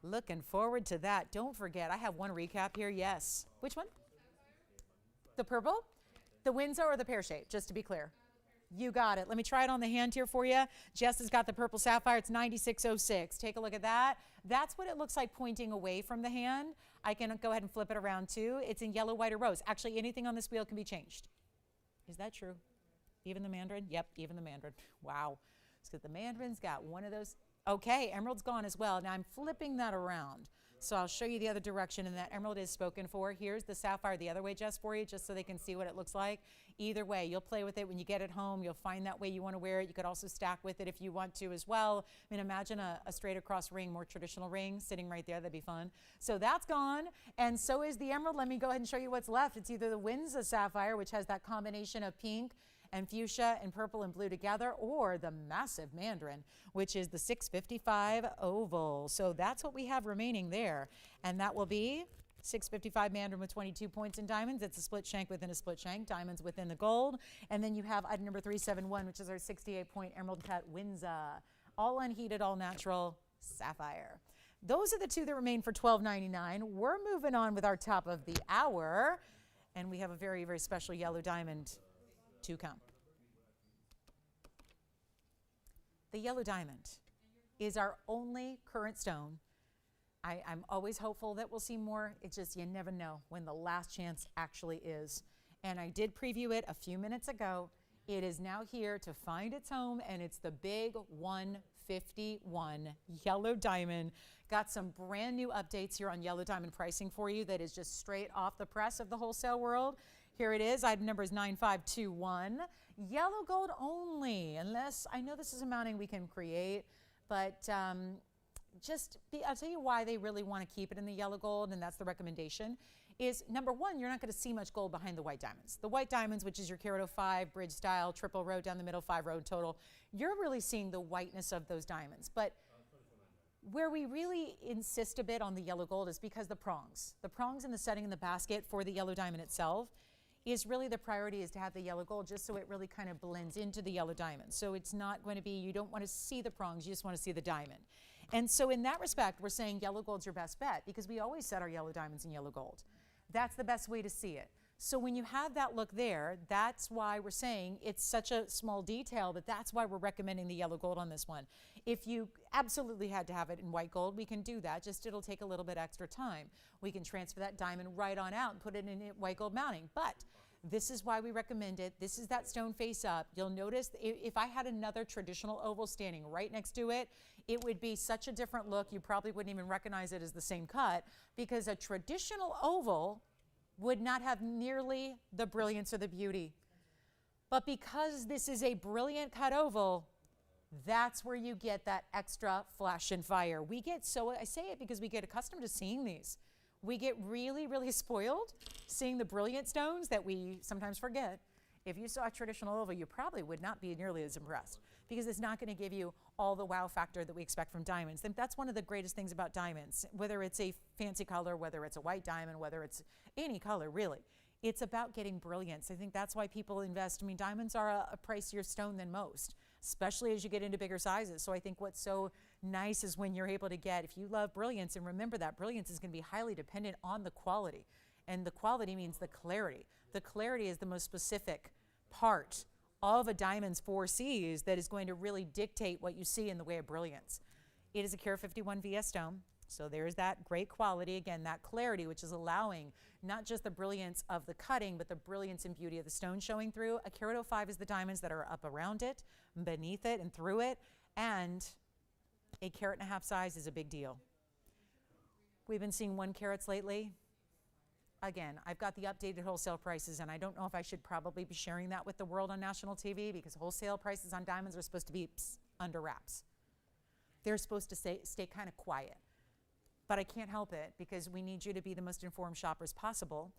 Looking forward to that. Don't forget, I have one recap here. Yes. Which one? The purple? The Windsor or the pear shape, just to be clear? You got it. Let me try it on the hand here for you. Jess has got the purple sapphire. It's 9606. Take a look at that. That's what it looks like pointing away from the hand. I can go ahead and flip it around too. It's in yellow, white, or rose. Actually, anything on this wheel can be changed. Is that true? Even the mandarin? Yep, even the mandarin. Wow. So the mandarin's got one of those. Okay, emerald's gone as well. Now I'm flipping that around. So I'll show you the other direction, and that emerald is spoken for. Here's the sapphire the other way, Jess, for you, just so they can see what it looks like. Either way, you'll play with it when you get it home. You'll find that way you want to wear it. You could also stack with it if you want to as well. I mean, imagine a straight across ring, more traditional ring, sitting right there. That'd be fun. So that's gone, and so is the emerald. Let me go ahead and show you what's left. It's either the Windsor sapphire, which has that combination of pink and fuchsia and purple and blue together, or the massive mandarin, which is the 655 oval. So that's what we have remaining there. And that will be 655 mandarin with 22 points in diamonds. It's a split shank within a split shank, diamonds within the gold. And then you have item number 371, which is our 68-point emerald cut Windsor. All unheated, all natural sapphire. Those are the two that remain for $12.99. We're moving on with our top of the hour. And we have a very, very special yellow diamond to come. The yellow diamond is our only current stone. I'm always hopeful that we'll see more. It's just you never know when the last chance actually is. And I did preview it a few minutes ago. It is now here to find its home, and it's the big 151 yellow diamond. Got some brand new updates here on yellow diamond pricing for you that is just straight off the press of the wholesale world. Here it is. Item number is 9521. Yellow gold only, unless, I know this is a mounting we can create, but I'll tell you why they really want to keep it in the yellow gold, and that's the recommendation, is number one, you're not going to see much gold behind the white diamonds. The white diamonds, which is your carat 05, bridge style, triple row down the middle, 5 row total, you're really seeing the whiteness of those diamonds. But where we really insist a bit on the yellow gold is because the prongs and the setting in the basket for the yellow diamond itself is really the priority, is to have the yellow gold just so it really kind of blends into the yellow diamond. So it's not going to be, you don't want to see the prongs, you just want to see the diamond. And so in that respect, we're saying yellow gold's your best bet because we always set our yellow diamonds in yellow gold. That's the best way to see it. So when you have that look there, that's why we're saying it's such a small detail, but that's why we're recommending the yellow gold on this one. If you absolutely had to have it in white gold, we can do that, just it'll take a little bit extra time. We can transfer that diamond right on out and put it in a white gold mounting. But this is why we recommend it. This is that stone face up. You'll notice if I had another traditional oval standing right next to it, it would be such a different look. You probably wouldn't even recognize it as the same cut, because a traditional oval would not have nearly the brilliance or the beauty. But because this is a brilliant cut oval, that's where you get that extra flash and fire. We get I say it because we get accustomed to seeing these. We get really, really spoiled seeing the brilliant stones that we sometimes forget. If you saw a traditional oval, you probably would not be nearly as impressed because it's not going to give you all the wow factor that we expect from diamonds. And that's one of the greatest things about diamonds, whether it's a fancy color, whether it's a white diamond, whether it's any color, really. It's about getting brilliance. I think that's why people invest. I mean, diamonds are a pricier stone than most, especially as you get into bigger sizes. So I think what's so nice is when you're able to get, if you love brilliance, and remember that brilliance is going to be highly dependent on the quality. And the quality means the clarity. The clarity is the most specific part of a diamond's 4 C's that is going to really dictate what you see in the way of brilliance. It is a Carat 51 VS stone, so there's that great quality, again, that clarity, which is allowing not just the brilliance of the cutting, but the brilliance and beauty of the stone showing through. A Carat 05 is the diamonds that are up around it, beneath it, and through it, and a 1.5 carat size is a big deal. We've been seeing 1 carats lately. Again, I've got the updated wholesale prices, and I don't know if I should probably be sharing that with the world on national TV, because wholesale prices on diamonds are supposed to be under wraps. They're supposed to stay kind of quiet. But I can't help it, because we need you to be the most informed shoppers possible.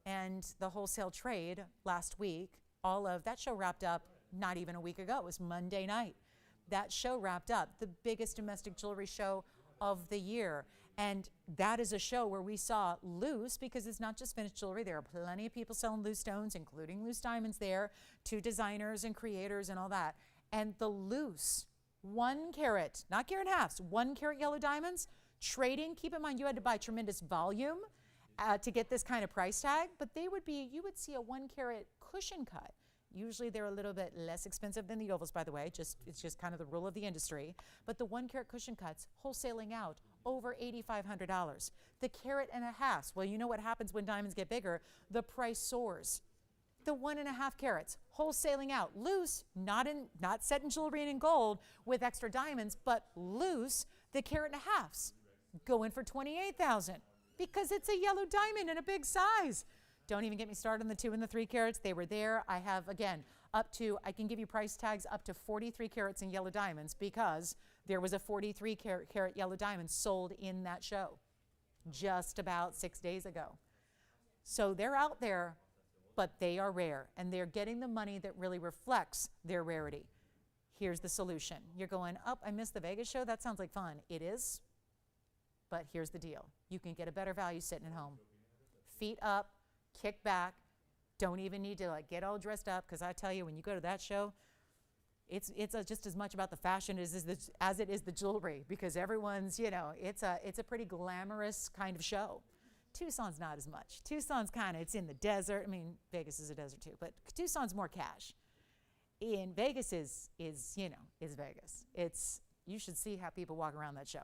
And the wholesale trade last week, all of that show wrapped up not even a week ago. It was Monday night. That show wrapped up, the biggest domestic jewelry show of the year. And that is a show where we saw loose, because it's not just finished jewelry. There are plenty of people selling loose stones, including loose diamonds there, to designers and creators and all that. And the loose 1 carat, not carat halves, 1 carat yellow diamonds, trading, keep in mind you had to buy tremendous volume to get this kind of price tag, but you would see a 1 carat cushion cut. Usually they're a little bit less expensive than the ovals, by the way, it's just kind of the rule of the industry. But the 1 carat cushion cuts, wholesaling out over $8,500. The 1.5 carats, well, you know what happens when diamonds get bigger, the price soars. The 1.5 carats, wholesaling out, loose, not set in jewelry and in gold with extra diamonds, but loose, the 1.5 carats, going for $28,000 because it's a yellow diamond in a big size. Don't even get me started on the 2 and the 3 carats. They were there. I have, again, I can give you price tags up to 43 carats in yellow diamonds, because there was a 43 carat yellow diamond sold in that show just about 6 days ago. So they're out there, but they are rare, and they're getting the money that really reflects their rarity. Here's the solution. You're going, oh, I missed the Vegas show. That sounds like fun. It is, but here's the deal. You can get a better value sitting at home. Feet up, kick back. Don't even need to get all dressed up, because I tell you, when you go to that show, it's just as much about the fashion as it is the jewelry, because everyone's, it's a pretty glamorous kind of show. Tucson's not as much. Tucson's it's in the desert. I mean, Vegas is a desert too, but Tucson's more cash. In Vegas is Vegas. You should see how people walk around that show.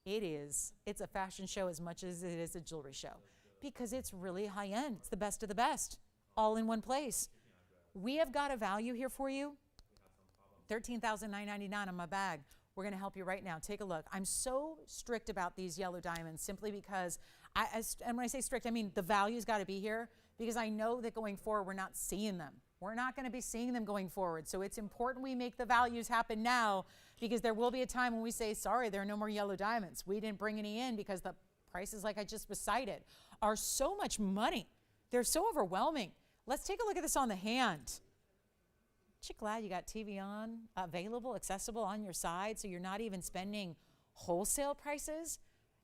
It's a fashion show as much as it is a jewelry show, because it's really high end. It's the best of the best, all in one place. We have got a value here for you. $13,999 on my bag. We're going to help you right now. Take a look. I'm so strict about these yellow diamonds simply because, and when I say strict, I mean the value's got to be here, because I know that going forward we're not seeing them. We're not going to be seeing them going forward. So it's important we make the values happen now, because there will be a time when we say, sorry, there are no more yellow diamonds. We didn't bring any in because the prices, like I just recited, are so much money. They're so overwhelming. Let's take a look at this on the hand. Aren't you glad you got TVON available, accessible on your side, so you're not even spending wholesale prices?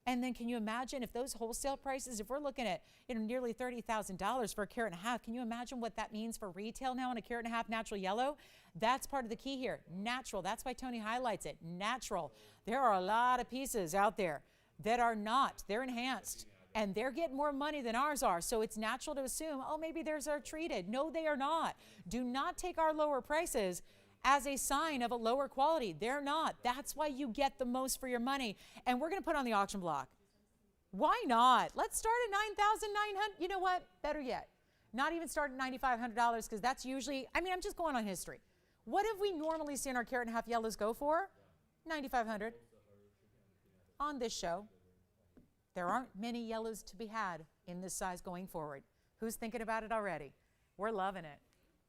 And then can you imagine if those wholesale prices, if we're looking at nearly $30,000 for a carat and a half, can you imagine what that means for retail now on a carat and a half natural yellow? That's part of the key here, natural. That's why Tony highlights it, natural. There are a lot of pieces out there that are not. They're enhanced, and they're getting more money than ours are. So it's natural to assume, oh, maybe theirs are treated. No, they are not. Do not take our lower prices as a sign of a lower quality. They're not. That's why you get the most for your money. And we're going to put on the auction block. Why not? Let's start at $9,900. You know what? Better yet, not even start at $9,500, because that's usually, I mean, I'm just going on history. What have we normally seen our carat and a half yellows go for? $9,500 on this show. There aren't many yellows to be had in this size going forward. Who's thinking about it already? We're loving it.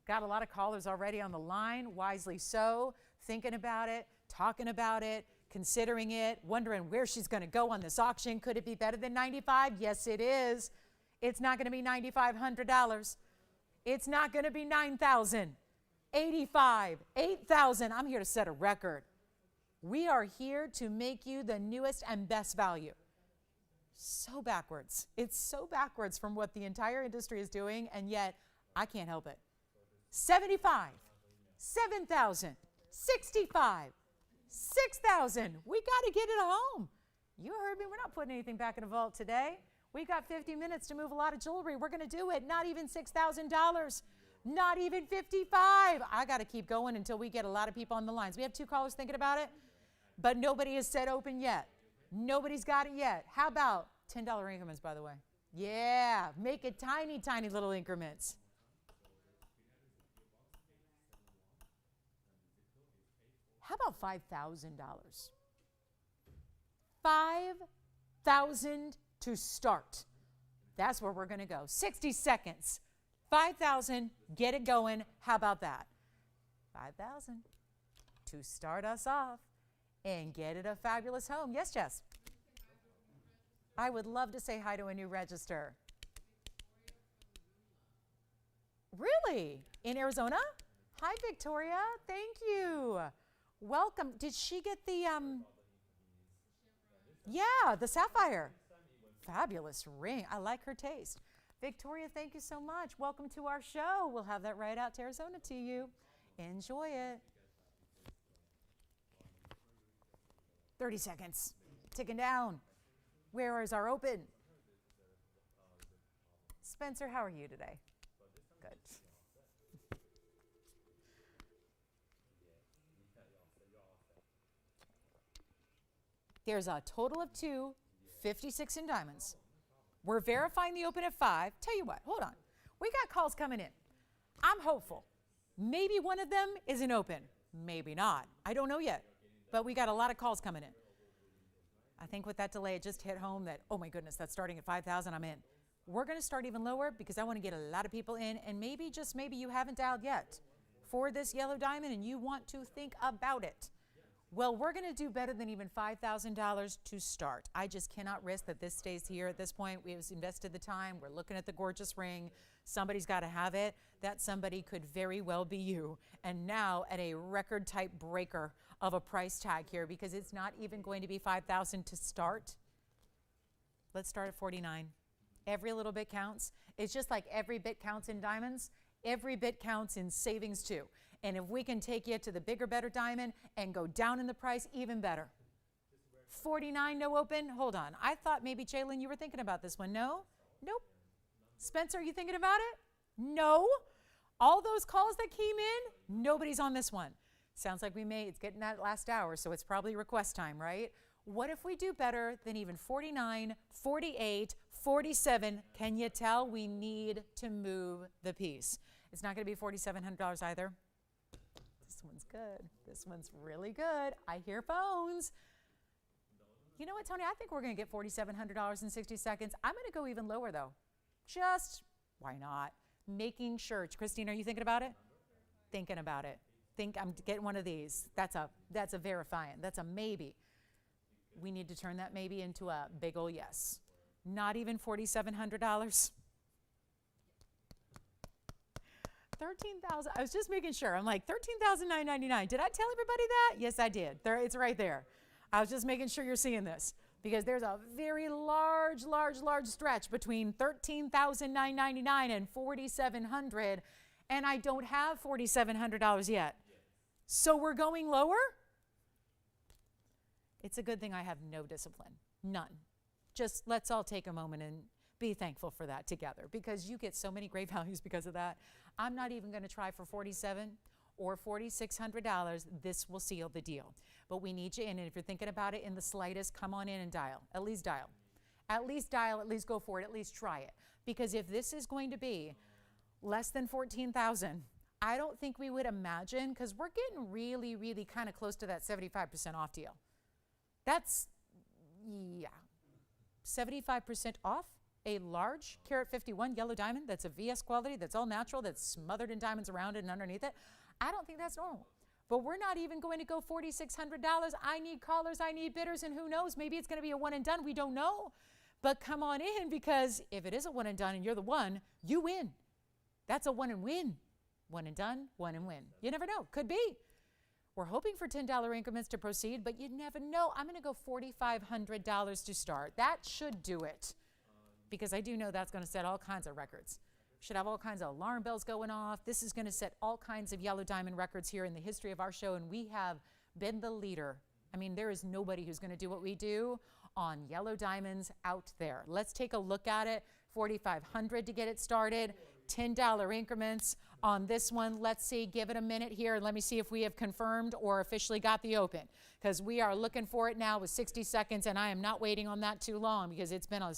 Got a lot of callers already on the line, wisely so, thinking about it, talking about it, considering it, wondering where she's going to go on this auction. Could it be better than $95? Yes, it is. It's not going to be $9,500. It's not going to be $9,000, $85,000, $8,000. I'm here to set a record. We are here to make you the newest and best value. So backwards. It's so backwards from what the entire industry is doing, and yet I can't help it. 75, 7,000, 65, 6,000. We got to get it home. You heard me. We're not putting anything back in a vault today. We got 50 minutes to move a lot of jewelry. We're going to do it. Not even $6,000. Not even 55. I got to keep going until we get a lot of people on the lines. We have 2 callers thinking about it, but nobody has said open yet. Nobody's got it yet. How about $10 increments, by the way? Yeah, make it tiny, tiny little increments. How about $5,000? $5,000 to start. That's where we're going to go. 60 seconds. $5,000, get it going. How about that? $5,000 to start us off and get it a fabulous home. Yes, Jess? I would love to say hi to a new register. Really? In Arizona? Hi, Victoria. Thank you. Welcome. Did she get the, yeah, the Sapphire. Fabulous ring. I like her taste. Victoria, thank you so much. Welcome to our show. We'll have that right out to Arizona to you. Enjoy it. 30 seconds. Ticking down. Where is our open? Spencer, how are you today? Good. There's a total of 2, 56 in diamonds. We're verifying the open at 5. Tell you what, hold on. We got calls coming in. I'm hopeful. Maybe one of them is an open. Maybe not. I don't know yet. But we got a lot of calls coming in. I think with that delay, it just hit home that, oh my goodness, that's starting at 5,000, I'm in. We're going to start even lower because I want to get a lot of people in, and maybe, just maybe, you haven't dialed yet for this yellow diamond and you want to think about it. Well, we're going to do better than even $5,000 to start. I just cannot risk that this stays here at this point. We've invested the time. We're looking at the gorgeous ring. Somebody's got to have it. That somebody could very well be you. And now at a record type breaker of a price tag here, because it's not even going to be $5,000 to start. Let's start at 49. Every little bit counts. It's just like every bit counts in diamonds. Every bit counts in savings too. And if we can take you to the bigger, better diamond and go down in the price, even better. 49, no open. Hold on. I thought maybe, Jalen, you were thinking about this one. No? Nope. Spencer, are you thinking about it? No. All those calls that came in, nobody's on this one. Sounds like it's getting that last hour, so it's probably request time, right? What if we do better than even 49, 48, 47? Can you tell we need to move the piece? It's not going to be $4,700 either. This one's good. This one's really good. I hear phones. You know what, Tony? I think we're going to get $4,700 in 60 seconds. I'm going to go even lower, though. Just, why not? making sure. Christine, are you thinking about it? Thinking about it. Think I'm getting one of these. That's a verifying. That's a maybe. We need to turn that maybe into a big ol' yes. Not even $4,700. 13,000. I was just making sure. I'm like, 13,999. Did I tell everybody that? Yes, I did. There, it's right there. I was just making sure you're seeing this because there's a very large stretch between 13,999 and 4,700, and I don't have $4,700 yet. So we're going lower? It's a good thing I have no discipline. None. Just let's all take a moment and be thankful for that together because you get so many great values because of that. I'm not even going to try for $4,700 or $4,600. This will seal the deal. But we need you in, and if you're thinking about it in the slightest, come on in and dial. At least dial. At least dial, at least go for it, at least try it. Because if this is going to be less than $14,000, I don't think we would imagine, because we're getting really kind of close to that 75% off deal. That's, yeah, 75% off a large carat 51 yellow diamond that's a VS quality, that's all natural, that's smothered in diamonds around it and underneath it. I don't think that's normal. But we're not even going to go $4,600. I need callers, I need bidders, and who knows, maybe it's going to be a one and done. We don't know. But come on in, because if it is a one and done and you're the one, you win. That's a one and win. One and done, one and win. You never know. Could be. We're hoping for $10 increments to proceed, but you never know. I'm going to go $4,500 to start. That should do it, because I do know that's going to set all kinds of records. Should have all kinds of alarm bells going off. This is going to set all kinds of yellow diamond records here in the history of our show, and we have been the leader. I mean, there is nobody who's going to do what we do on yellow diamonds out there. Let's take a look at it. $4,500 to get it started. $10 increments on this one. Let's see, give it a minute here, and let me see if we have confirmed or officially got the open, because we are looking for it now with 60 seconds, and I am not waiting on that too long because it's been a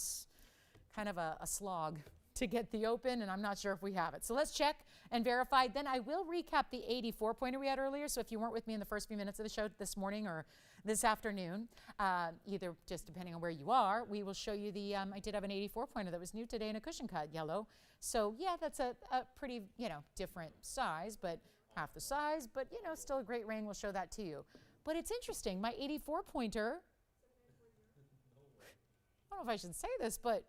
kind of a slog to get the open, and I'm not sure if we have it. So let's check and verify. Then I will recap the 84 pointer we had earlier. So if you weren't with me in the first few minutes of the show this morning or this afternoon, either just depending on where you are, we will show you the, I did have an 84 pointer that was new today in a cushion cut yellow. So yeah, that's a pretty, different size, but half the size, but still a great ring. We'll show that to you. But it's interesting, my 84 pointer, I don't know if I should say this, but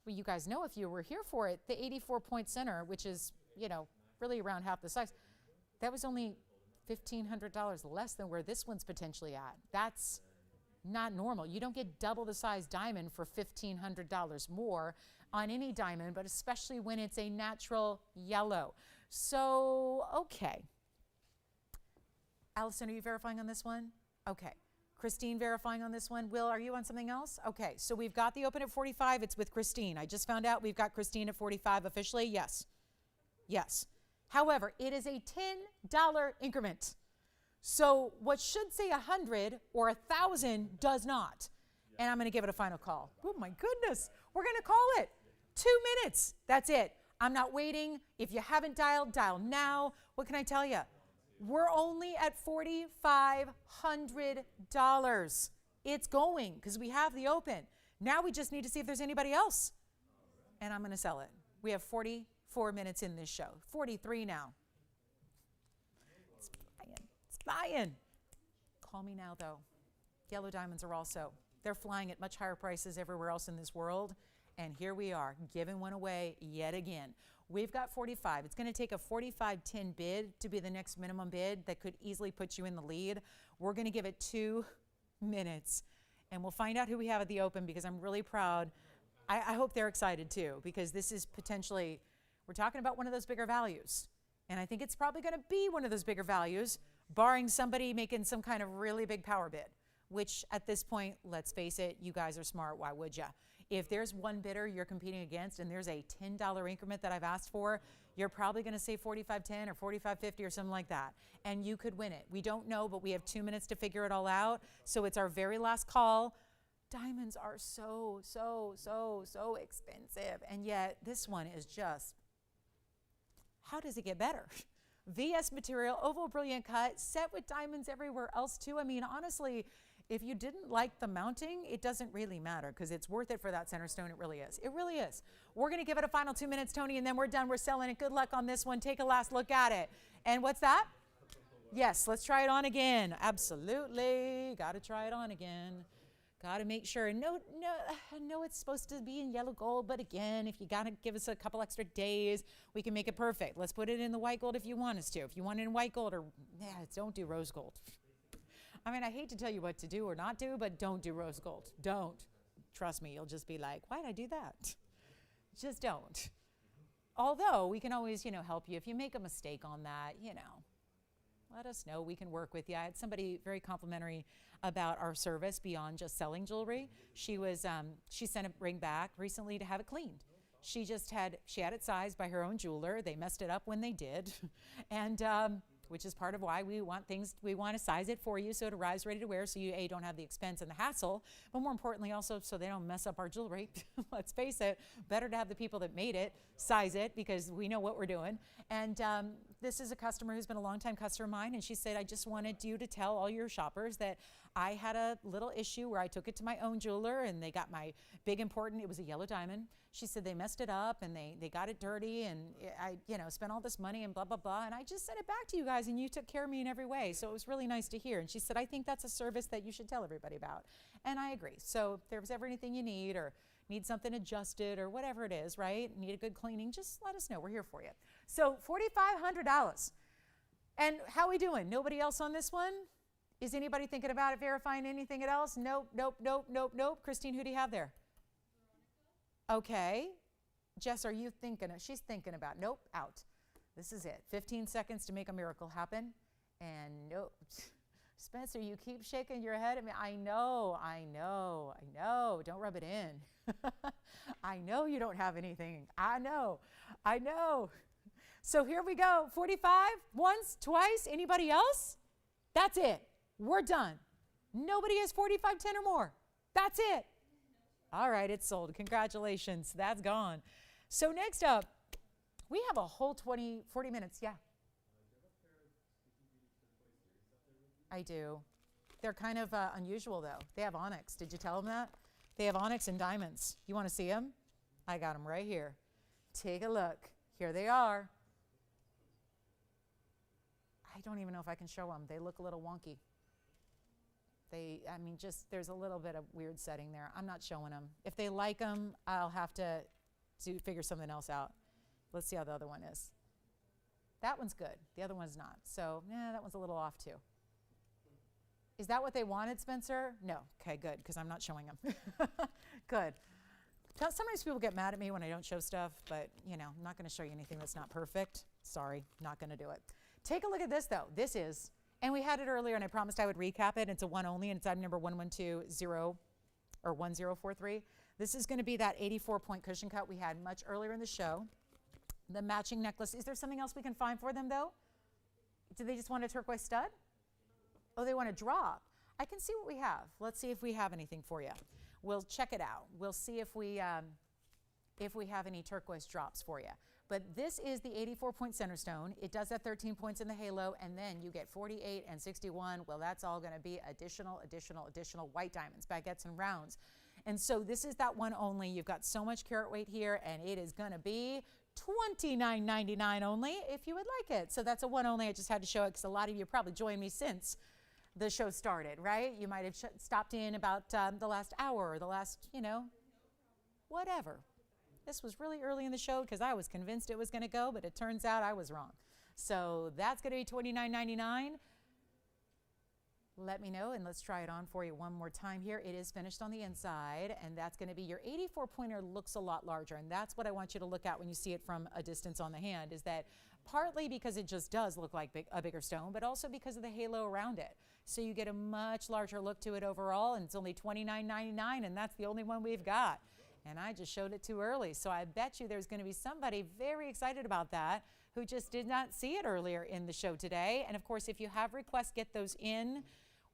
well, you guys know if you were here for it, the 84 point center, which is, really around half the size, that was only $1,500 less than where this one's potentially at. That's not normal. You don't get double the size diamond for $1,500 more on any diamond, but especially when it's a natural yellow. So, okay. Allison, are you verifying on this one? Okay. Christine verifying on this one. Will, are you on something else? Okay, so we've got the open at 45. It's with Christine. I just found out we've got Christine at 45 officially. Yes. Yes. However, it is a $10 increment. So what should say 100 or 1,000 does not. And I'm going to give it a final call. Oh, my goodness. We're going to call it. 2 minutes. That's it. I'm not waiting. If you haven't dialed, dial now. What can I tell you? We're only at $4,500. It's going because we have the open. Now we just need to see if there's anybody else. And I'm going to sell it. We have 44 minutes in this show. 43 now. It's flying. It's flying. Call me now, though. Yellow diamonds are also. They're flying at much higher prices everywhere else in this world. And here we are, giving one away yet again. We've got 45. It's going to take a 45.10 bid to be the next minimum bid that could easily put you in the lead. We're going to give it 2 minutes, and we'll find out who we have at the open, because I'm really proud. I hope they're excited too, because this is potentially, we're talking about one of those bigger values. And I think it's probably going to be one of those bigger values, barring somebody making some kind of really big power bid, which at this point, let's face it, you guys are smart. Why would you? If there's one bidder you're competing against and there's a $10 increment that I've asked for, you're probably going to say 45.10 or 45.50 or something like that, and you could win it. We don't know, but we have 2 minutes to figure it all out. So it's our very last call. Diamonds are so expensive, and yet this one is just, how does it get better? VS material, oval brilliant cut, set with diamonds everywhere else too. I mean, honestly, If you didn't like the mounting, it doesn't really matter because it's worth it for that center stone. It really is. It really is. We're going to give it a final 2 minutes, Tony, and then we're done. We're selling it. Good luck on this one. Take a last look at it. And what's that? Yes, let's try it on again. Absolutely. Got to try it on again. Got to make sure. No, I know it's supposed to be in yellow gold, but again, if you got to give us a couple extra days, we can make it perfect. Let's put it in the white gold if you want us to. If you want it in white gold, or don't do rose gold. I mean, I hate to tell you what to do or not do, but don't do rose gold. Don't. Trust me, you'll just be like, why did I do that? Just don't. Although we can always, help you if you make a mistake on that, let us know. We can work with you. I had somebody very complimentary about our service beyond just selling jewelry. She sent a ring back recently to have it cleaned. She had it sized by her own jeweler. They messed it up when they did. And, which is part of why we want to size it for you so it arrives ready to wear so you, don't have the expense and the hassle, but more importantly also so they don't mess up our jewelry. Let's face it, better to have the people that made it size it because we know what we're doing. And this is a customer who's been a longtime customer of mine, and she said, I just wanted you to tell all your shoppers that I had a little issue where I took it to my own jeweler and they got my big important, it was a yellow diamond. She said they messed it up and they got it dirty and I, spent all this money and blah, blah, blah. And I just sent it back to you guys and you took care of me in every way. So it was really nice to hear. And she said, I think that's a service that you should tell everybody about. And I agree. So if there's ever anything you need or need something adjusted or whatever it is, right? Need a good cleaning, just let us know. We're here for you. So $4,500. And how we doing? Nobody else on this one? Is anybody thinking about it, verifying anything else? Nope, nope, nope, nope, nope. Christine, who do you have there? Okay. Jess, are you thinking? She's thinking about, nope, out. This is it. 15 seconds to make a miracle happen. And nope. Spencer, you keep shaking your head at me. I know. Don't rub it in. I know you don't have anything. I know. So here we go. 45, once, twice. Anybody else? That's it. We're done. Nobody has 45, 10 or more. That's it. All right, it's sold. Congratulations. That's gone. So next up, we have a whole 40 minutes. Yeah. I do. They're kind of unusual, though. They have onyx. Did you tell them that? They have onyx and diamonds. You want to see them? I got them right here. Take a look. Here they are. I don't even know if I can show them. They look a little wonky. There's a little bit of weird setting there. I'm not showing them. If they like them, I'll have to figure something else out. Let's see how the other one is. That one's good. The other one's not. So, that one's a little off too. Is that what they wanted, Spencer? No. Okay, good, because I'm not showing them. Good. Sometimes people get mad at me when I don't show stuff, but, I'm not going to show you anything that's not perfect. Sorry, not going to do it. Take a look at this, though. This is, and we had it earlier, and I promised I would recap it. It's a one only, and it's item number 1120 or 1043. This is going to be that 84-point cushion cut we had much earlier in the show. The matching necklace. Is there something else we can find for them, though? Do they just want a turquoise stud? Oh, they want a drop. I can see what we have. Let's see if we have anything for you. We'll check it out. We'll see if we have any turquoise drops for you. But this is the 84-point center stone. It does have 13 points in the halo, and then you get 48 and 61. Well, that's all going to be additional white diamonds, baguettes, and rounds. And so this is that one only. You've got so much carat weight here, and it is going to be $29.99 only if you would like it. So that's a one only. I just had to show it because a lot of you probably joined me since the show started, right? You might have stopped in about the last hour or the last, whatever. This was really early in the show because I was convinced it was going to go, but it turns out I was wrong. So that's going to be $29.99. Let me know, and let's try it on for you one more time here. It is finished on the inside, and that's going to be your 84-pointer looks a lot larger, and that's what I want you to look at when you see it from a distance on the hand, is that partly because it just does look like a bigger stone, but also because of the halo around it. So you get a much larger look to it overall, and it's only $29.99, and that's the only one we've got. And I just showed it too early, so I bet you there's going to be somebody very excited about that who just did not see it earlier in the show today. And of course, if you have requests, get those in.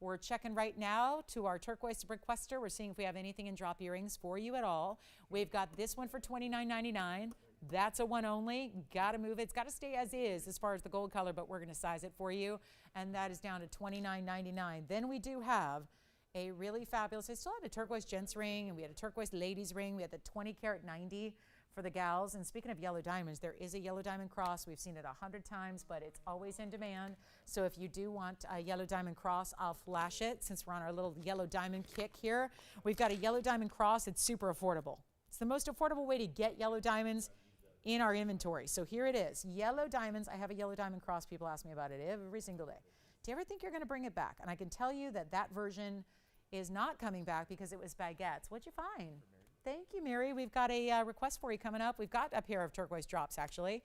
We're checking right now to our turquoise requester. We're seeing if we have anything in drop earrings for you at all. We've got this one for $29.99. That's a one only. Got to move it. It's got to stay as is as far as the gold color, but we're going to size it for you. And that is down to $29.99. Then we do have a really fabulous, I still had a turquoise gents ring, and we had a turquoise ladies ring. We had the 20 karat 90 for the gals. And speaking of yellow diamonds, there is a yellow diamond cross. We've seen it 100 times, but it's always in demand. So if you do want a yellow diamond cross, I'll flash it since we're on our little yellow diamond kick here. We've got a yellow diamond cross. It's super affordable. It's the most affordable way to get yellow diamonds in our inventory. So here it is, yellow diamonds. I have a yellow diamond cross. People ask me about it every single day. Do you ever think you're going to bring it back? And I can tell you that that version is not coming back because it was baguettes. What'd you find? Thank you, Mary. We've got a request for you coming up. We've got a pair of turquoise drops, actually.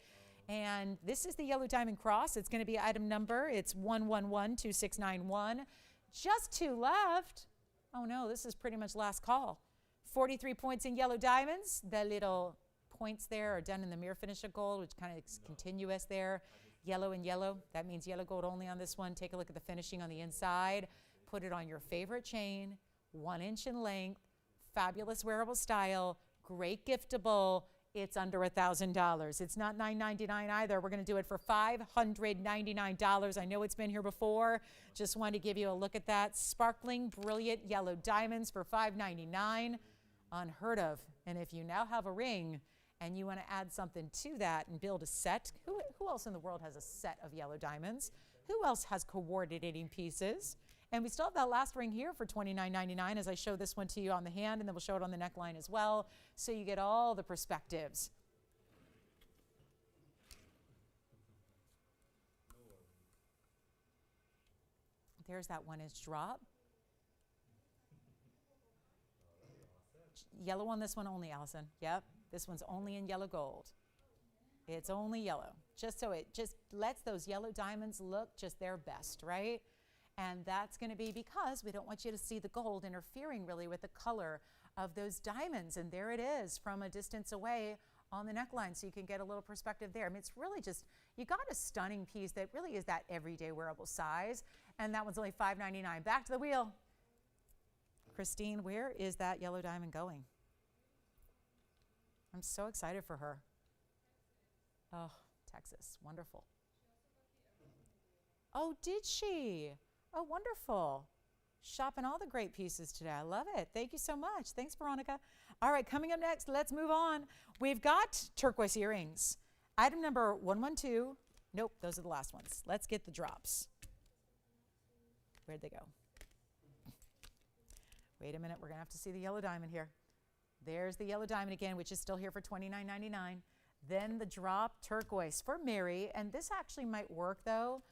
And this is the yellow diamond cross. It's going to be item number. It's 1112691. Just 2 left. Oh, no, this is pretty much last call. 43 points in yellow diamonds. The little points there are done in the mirror finish of gold, which kind of is continuous there. Yellow and yellow. That means yellow gold only on this one. Take a look at the finishing on the inside. Put it on your favorite chain, 1 inch in length, fabulous wearable style, great giftable. It's under $1,000. It's not $999 either. We're going to do it for $599. I know it's been here before. Just wanted to give you a look at that. Sparkling, brilliant yellow diamonds for $599. Unheard of. And if you now have a ring and you want to add something to that and build a set, who else in the world has a set of yellow diamonds? Who else has coordinating pieces? And we still have that last ring here for $29.99 as I show this one to you on the hand, and then we'll show it on the neckline as well, so you get all the perspectives. There's that 1 inch drop. Yellow on this one only, Allison. Yep, this one's only in yellow gold. It's only yellow, just so it just lets those yellow diamonds look just their best, right? And that's going to be because we don't want you to see the gold interfering really with the color of those diamonds. And there it is from a distance away on the neckline, so you can get a little perspective there. I mean, it's really just, you got a stunning piece that really is that everyday wearable size. And that one's only $599. Back to the wheel. Christine, where is that yellow diamond going? I'm so excited for her. Oh, Texas, wonderful. Oh, did she? Oh, wonderful. Shopping all the great pieces today. I love it. Thank you so much. Thanks, Veronica. All right, coming up next, let's move on. We've got turquoise earrings. Item number 112. Nope, those are the last ones. Let's get the drops. Where'd they go? Wait a minute, we're going to have to see the yellow diamond here. There's the yellow diamond again, which is still here for $29.99. Then the drop turquoise for Mary, and this actually might work though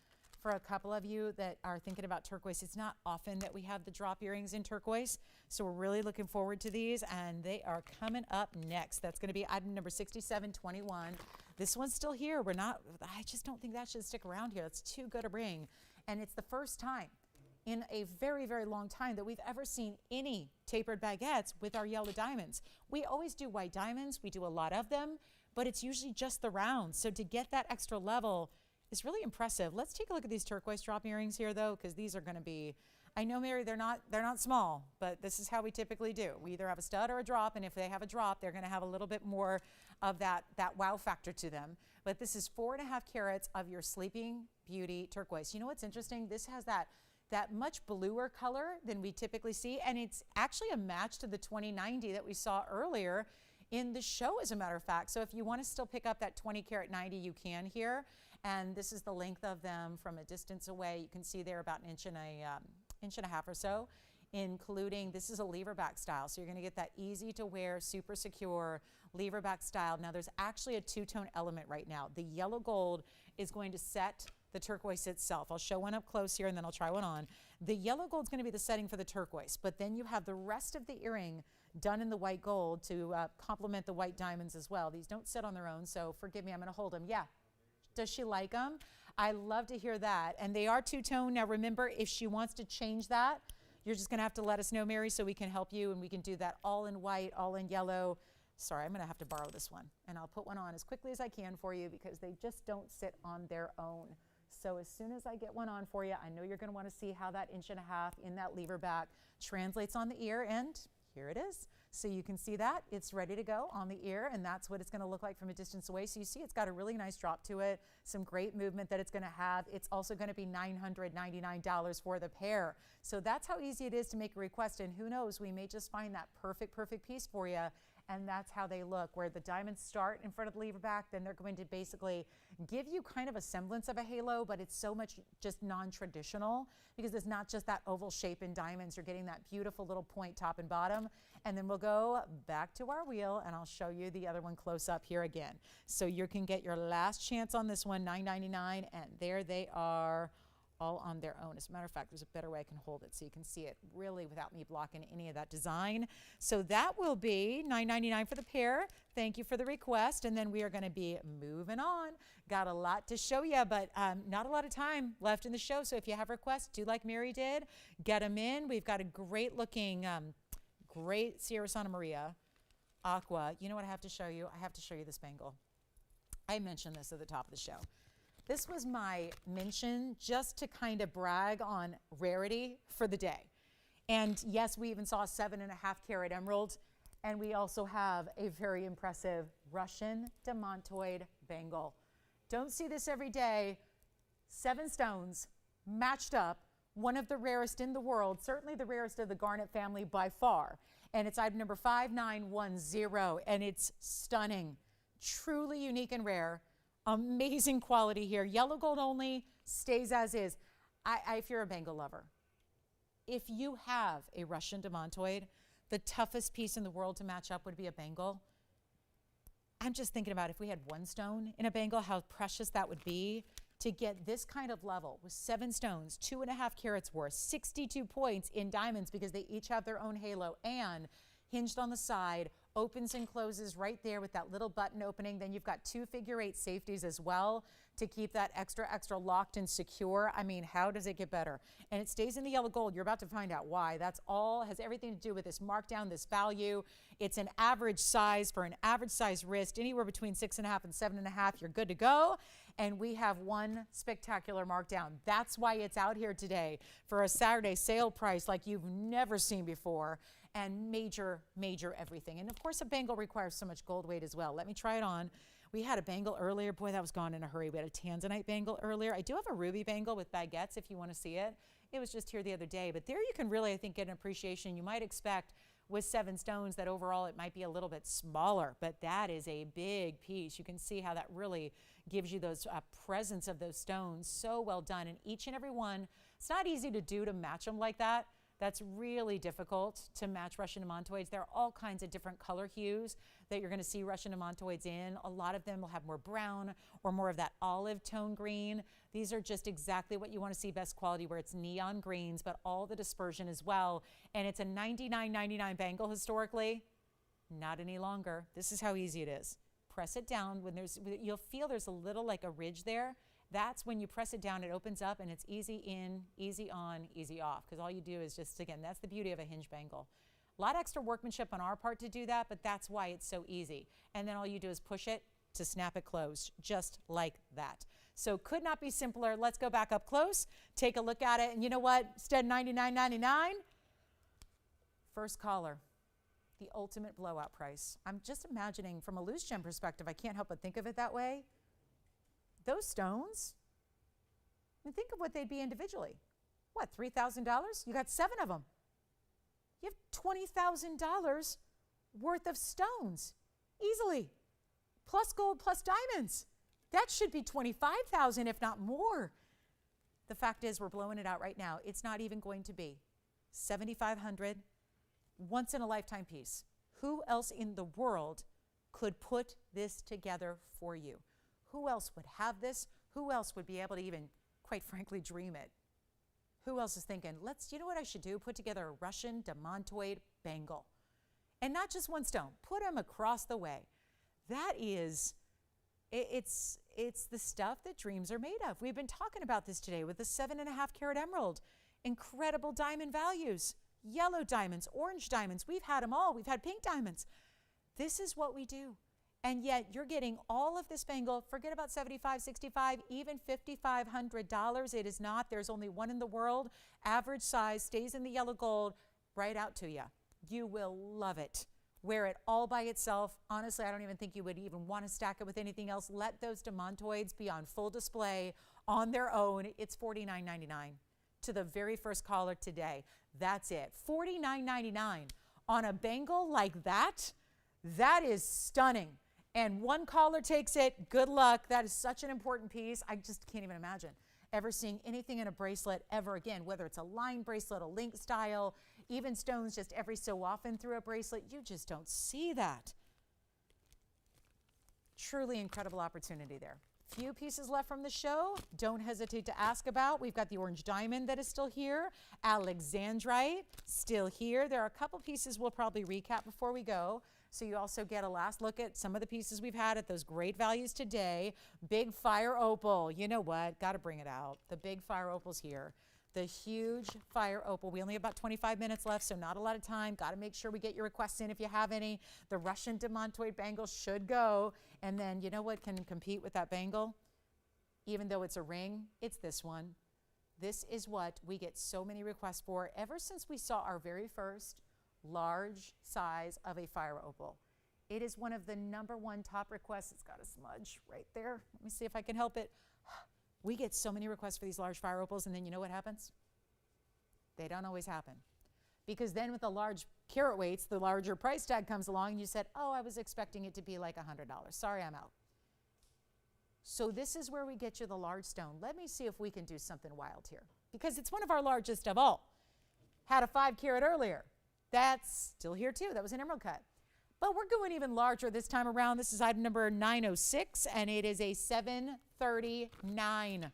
for a couple of you that are thinking about turquoise. It's not often that we have the drop earrings in turquoise, so we're really looking forward to these, and they are coming up next. That's going to be item number 6721. This one's still here. I just don't think that should stick around here. It's too good a ring, and it's the first time in a very, very long time that we've ever seen any tapered baguettes with our yellow diamonds. We always do white diamonds. We do a lot of them, but it's usually just the rounds. So to get that extra level is really impressive. Let's take a look at these turquoise drop earrings here though, because these are going to be, I know, Mary, they're not small, but this is how we typically do. We either have a stud or a drop, and if they have a drop, they're going to have a little bit more of that wow factor to them. But this is 4.5 carats of your Sleeping Beauty turquoise. You know what's interesting? This has that much bluer color than we typically see, and it's actually a match to the 2090 that we saw earlier in the show, as a matter of fact. So if you want to still pick up that 20 karat 90, you can here. And this is the length of them from a distance away. You can see they're about an inch and a half or so, including, this is a lever back style. So you're going to get that easy to wear, super secure lever back style. Now there's actually a two-tone element right now. The yellow gold is going to set the turquoise itself. I'll show one up close here and then I'll try one on. The yellow gold is going to be the setting for the turquoise, but then you have the rest of the earring done in the white gold to complement the white diamonds as well. These don't sit on their own, so forgive me, I'm going to hold them. Yeah. Does she like them? I love to hear that. And they are two-tone. Now remember, if she wants to change that, you're just going to have to let us know, Mary, so we can help you, and we can do that all in white, all in yellow. Sorry, I'm going to have to borrow this one, and I'll put one on as quickly as I can for you because they just don't sit on their own. So as soon as I get one on for you, I know you're going to want to see how that 1.5 inches in that lever back translates on the ear, and here it is. So you can see that it's ready to go on the ear, and that's what it's going to look like from a distance away. So you see it's got a really nice drop to it, some great movement that it's going to have. It's also going to be $999 for the pair. So that's how easy it is to make a request, and who knows, we may just find that perfect piece for you. And that's how they look, where the diamonds start in front of the lever back, then they're going to basically give you kind of a semblance of a halo, but it's so much just non-traditional because it's not just that oval shape in diamonds. You're getting that beautiful little point top and bottom. And then we'll go back to our wheel and I'll show you the other one close up here again. So you can get your last chance on this one, $9.99, and there they are, all on their own. As a matter of fact, there's a better way I can hold it so you can see it really without me blocking any of that design. So that will be $9.99 for the pair. Thank you for the request. And then we are going to be moving on. Got a lot to show you, but not a lot of time left in the show. So if you have requests, do like Mary did, get them in. We've got a great looking, great Sierra Santa Maria aqua. You know what I have to show you? I have to show you this bangle. I mentioned this at the top of the show. This was my mention just to kind of brag on rarity for the day. And yes, we even saw a 7.5 carat emerald, and we also have a very impressive Russian demontoid bangle. Don't see this every day. 7 stones matched up, one of the rarest in the world, certainly the rarest of the Garnet family by far. And it's item number 5910, and it's stunning, truly unique and rare. Amazing quality here. Yellow gold only, stays as is. If you're a bangle lover, if you have a Russian demontoid, the toughest piece in the world to match up would be a bangle. I'm just thinking about if we had 1 stone in a bangle, how precious that would be to get this kind of level with 7 stones, 2.5 carats worth, 62 points in diamonds because they each have their own halo, and hinged on the side, opens and closes right there with that little button opening. Then you've got 2 figure-8 safeties as well to keep that extra locked and secure. I mean, how does it get better? And it stays in the yellow gold. You're about to find out why. That's all, has everything to do with this markdown, this value. It's an average size for an average size wrist, anywhere between 6.5 and 7.5. You're good to go. And we have one spectacular markdown. That's why it's out here today for a Saturday sale price like you've never seen before. And major everything. And of course, a bangle requires so much gold weight as well. Let me try it on. We had a bangle earlier. Boy, that was gone in a hurry. We had a Tanzanite bangle earlier. I do have a ruby bangle with baguettes if you want to see it. It was just here the other day. But there you can really, I think, get an appreciation. You might expect with 7 stones that overall it might be a little bit smaller, but that is a big piece. You can see how that really gives you those presence of those stones. So well done. And each and every one, it's not easy to do to match them like that. That's really difficult to match Russian demontoids. There are all kinds of different color hues that you're going to see Russian demontoids in. A lot of them will have more brown or more of that olive tone green. These are just exactly what you want to see, best quality, where it's neon greens, but all the dispersion as well. And it's a $99.99 bangle historically. Not any longer. This is how easy it is. Press it down. When you'll feel there's a little like a ridge there. That's when you press it down, it opens up, and it's easy in, easy on, easy off. Because all you do is just, again, that's the beauty of a hinge bangle. A lot of extra workmanship on our part to do that, but that's why it's so easy. And then all you do is push it to snap it closed, just like that. So could not be simpler. Let's go back up close, take a look at it. And you know what? Instead of $99.99, first caller, the ultimate blowout price. I'm just imagining from a loose gem perspective, I can't help but think of it that way. Those stones, I mean, think of what they'd be individually. What, $3,000? You got 7 of them. You have $20,000 worth of stones, easily. Plus gold, plus diamonds. That should be $25,000, if not more. The fact is, we're blowing it out right now. It's not even going to be $7,500, once in a lifetime piece. Who else in the world could put this together for you? Who else would have this? Who else would be able to even, quite frankly, dream it? Who else is thinking, you know what I should do? Put together a Russian demontoid bangle. And not just 1 stone, put them across the way. That is, it's the stuff that dreams are made of. We've been talking about this today with the 7.5 carat emerald. Incredible diamond values. Yellow diamonds, orange diamonds. We've had them all. We've had pink diamonds. This is what we do. And yet you're getting all of this bangle. Forget about $75, $65, even $5,500. It is not. There's only 1 in the world. Average size, stays in the yellow gold, right out to you. You will love it. Wear it all by itself. Honestly, I don't even think you would even want to stack it with anything else. Let those demontoids be on full display on their own. It's $49.99 to the very first caller today. That's it. $49.99 on a bangle like that. That is stunning. And one caller takes it. Good luck. That is such an important piece. I just can't even imagine ever seeing anything in a bracelet ever again, whether it's a line bracelet, a link style, even stones just every so often through a bracelet. You just don't see that. Truly incredible opportunity there. Few pieces left from the show. Don't hesitate to ask about. We've got the orange diamond that is still here. Alexandrite, still here. There are a couple pieces we'll probably recap before we go. So you also get a last look at some of the pieces we've had at those great values today. Big fire opal. You know what? Got to bring it out. The big fire opal's here. The huge fire opal. We only have about 25 minutes left, so not a lot of time. Got to make sure we get your requests in if you have any. The Russian demontoid bangle should go. And then you know what can compete with that bangle? Even though it's a ring, it's this one. This is what we get so many requests for ever since we saw our very first large size of a fire opal. It is one of the #1 top requests. It's got a smudge right there. Let me see if I can help it. We get so many requests for these large fire opals, and then you know what happens? They don't always happen. Because then with the large carat weights, the larger price tag comes along, and you said, oh, I was expecting it to be like $100. Sorry, I'm out. So this is where we get you the large stone. Let me see if we can do something wild here, because it's one of our largest of all. Had a 5 carat earlier. That's still here too. That was an emerald cut. But we're going even larger this time around. This is item number 906, and it is a 739.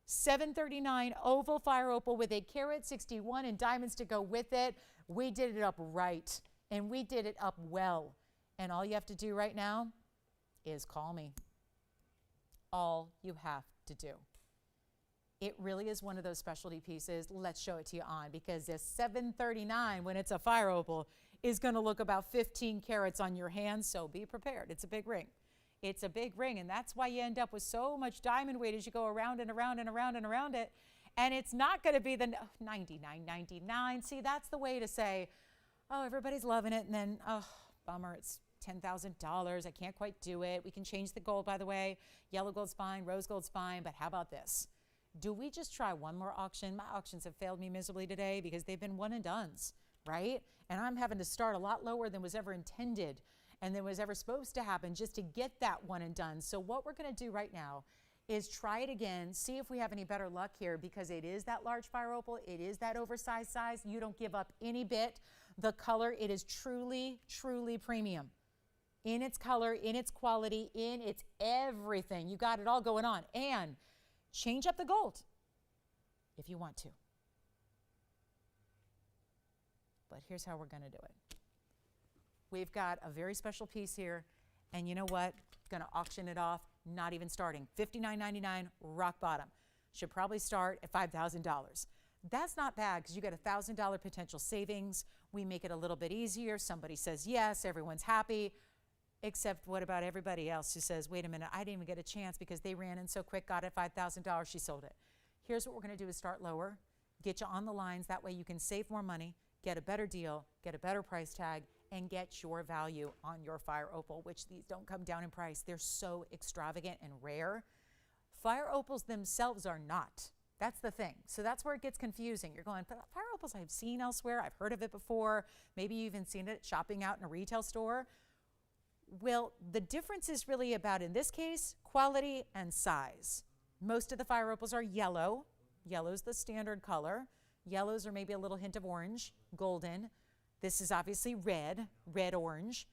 739 oval fire opal with a carat 61 and diamonds to go with it. We did it up right, and we did it up well. And all you have to do right now is call me. All you have to do. It really is one of those specialty pieces. Let's show it to you on, because this 739, when it's a fire opal, is going to look about 15 carats on your hand, so be prepared. It's a big ring. It's a big ring, and that's why you end up with so much diamond weight as you go around and around and around and around it. And it's not going to be the $99.99. See, that's the way to say, oh, everybody's loving it, and then, oh, bummer, it's $10,000. I can't quite do it. We can change the gold, by the way. Yellow gold's fine, rose gold's fine, but how about this? Do we just try one more auction? My auctions have failed me miserably today because they've been one and dones, right? And I'm having to start a lot lower than was ever intended and than was ever supposed to happen just to get that one and done. So what we're going to do right now is try it again, see if we have any better luck here, because it is that large fire opal. It is that oversized size. You don't give up any bit. The color, it is truly, truly premium. In its color, in its quality, in its everything. You got it all going on. And change up the gold if you want to. But here's how we're going to do it. We've got a very special piece here, and you know what? Going to auction it off, not even starting. $59.99, rock bottom. Should probably start at $5,000. That's not bad, because you get $1,000 potential savings. We make it a little bit easier. Somebody says yes, everyone's happy. Except what about everybody else who says, wait a minute, I didn't even get a chance because they ran in so quick, got it $5,000, she sold it. Here's what we're going to do is start lower, get you on the lines. That way you can save more money, get a better deal, get a better price tag, and get your value on your fire opal, which these don't come down in price. They're so extravagant and rare. Fire opals themselves are not. That's the thing. So that's where it gets confusing. You're going, but fire opals I've seen elsewhere. I've heard of it before. Maybe you've even seen it shopping out in a retail store. Well, the difference is really about, in this case, quality and size. Most of the fire opals are yellow. Yellow's the standard color. Yellows are maybe a little hint of orange, golden. This is obviously red, red-orange.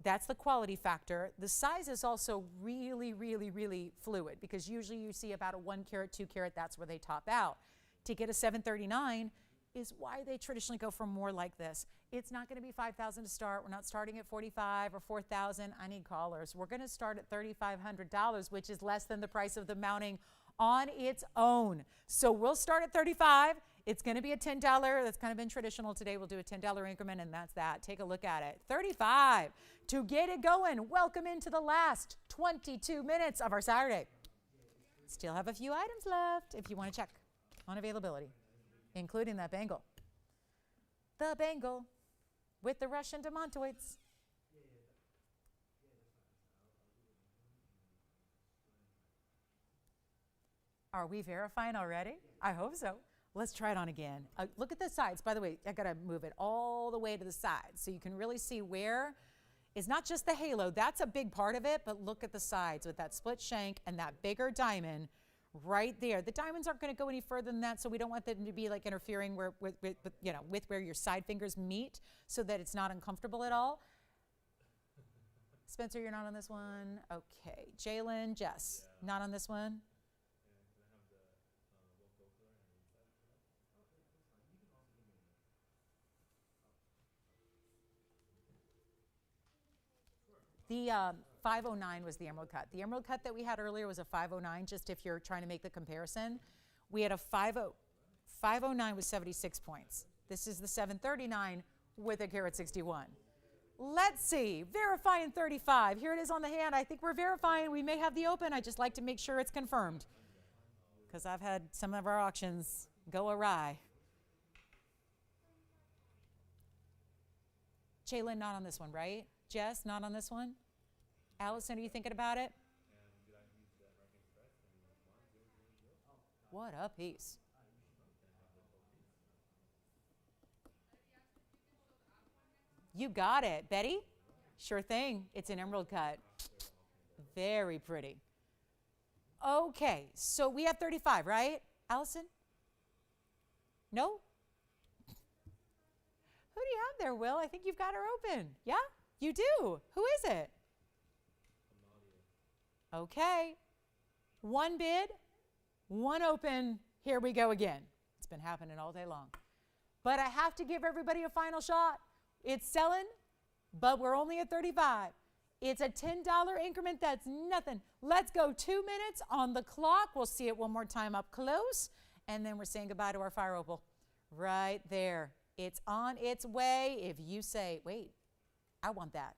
That's the quality factor. The size is also really, really, really fluid, because usually you see about a 1 carat, 2 carat, that's where they top out. To get a 739 is why they traditionally go for more like this. It's not going to be $5,000 to start. We're not starting at $45,000 or $4,000. I need callers. We're going to start at $3,500, which is less than the price of the mounting on its own. So we'll start at $35,000. It's going to be a $10. That's kind of been traditional today. We'll do a $10 increment, and that's that. Take a look at it. $35,000 to get it going. Welcome into the last 22 minutes of our Saturday. Still have a few items left if you want to check on availability, including that bangle. The bangle. with the Russian demontoids. Are we verifying already? I hope so. Let's try it on again. Look at the sides. By the way, I gotta move it all the way to the sides so you can really see where it's not just the halo. That's a big part of it, but look at the sides with that split shank and that bigger diamond right there. The diamonds aren't gonna go any further than that, so we don't want them to be like interfering with where your side fingers meet so that it's not uncomfortable at all. Spencer, you're not on this one. Okay, Jalen, Jess, not on this one. The 509 was the emerald cut. The emerald cut that we had earlier was a 509, just if you're trying to make the comparison. We had a 509 with 76 points. This is the 739 with a carat 61. Let's see, verifying 35. Here it is on the hand. I think we're verifying. We may have the open. I just like to make sure it's confirmed because I've had some of our auctions go awry. Jalen, not on this one, right? Jess, not on this one? Allison, are you thinking about it? What a piece. You got it. Betty? Sure thing. It's an emerald cut. Very pretty. Okay, so we have 35, right? Allison? No? Who do you have there, Will? I think you've got her open. Yeah? You do. Who is it? Okay. One bid, one open. Here we go again. It's been happening all day long. But I have to give everybody a final shot. It's selling, but we're only at 35. It's a $10 increment. That's nothing. Let's go 2 minutes on the clock. We'll see it one more time up close. And then we're saying goodbye to our fire opal. Right there. It's on its way. If you say, wait, I want that.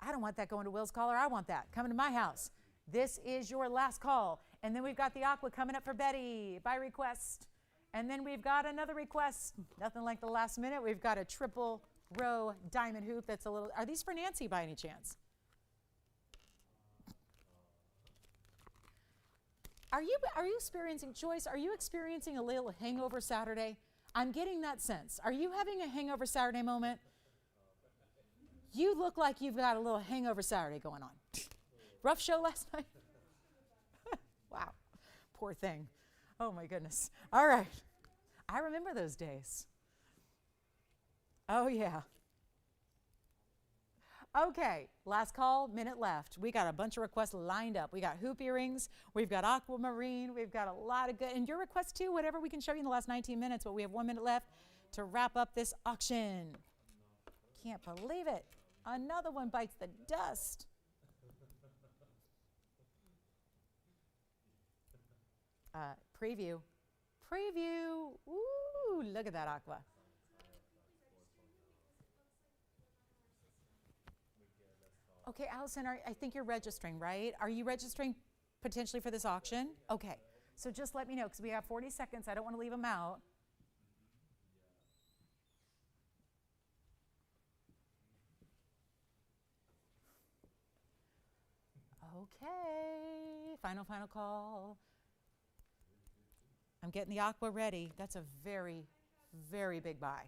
I don't want that going to Will's collar. I want that coming to my house. This is your last call. And then we've got the aqua coming up for Betty by request. And then we've got another request. Nothing like the last minute. We've got a triple row diamond hoop that's a little, are these for Nancy by any chance? Are you experiencing, Joyce, are you experiencing a little hangover Saturday? I'm getting that sense. Are you having a hangover Saturday moment? You look like you've got a little hangover Saturday going on. Rough show last night? Wow, poor thing. Oh my goodness. All right. I remember those days. Oh yeah. Okay, last call, minute left. We got a bunch of requests lined up. We got hoop earrings, we've got aquamarine, we've got a lot of good, and your requests too, whatever we can show you in the last 19 minutes, but we have 1 minute left to wrap up this auction. Can't believe it. Another one bites the dust. Preview. Preview. Ooh, look at that aqua. Okay, Allison, I think you're registering, right? Are you registering potentially for this auction? Okay, so just let me know because we have 40 seconds. I don't want to leave them out. Okay, final call. I'm getting the aqua ready. That's a very, very big buy.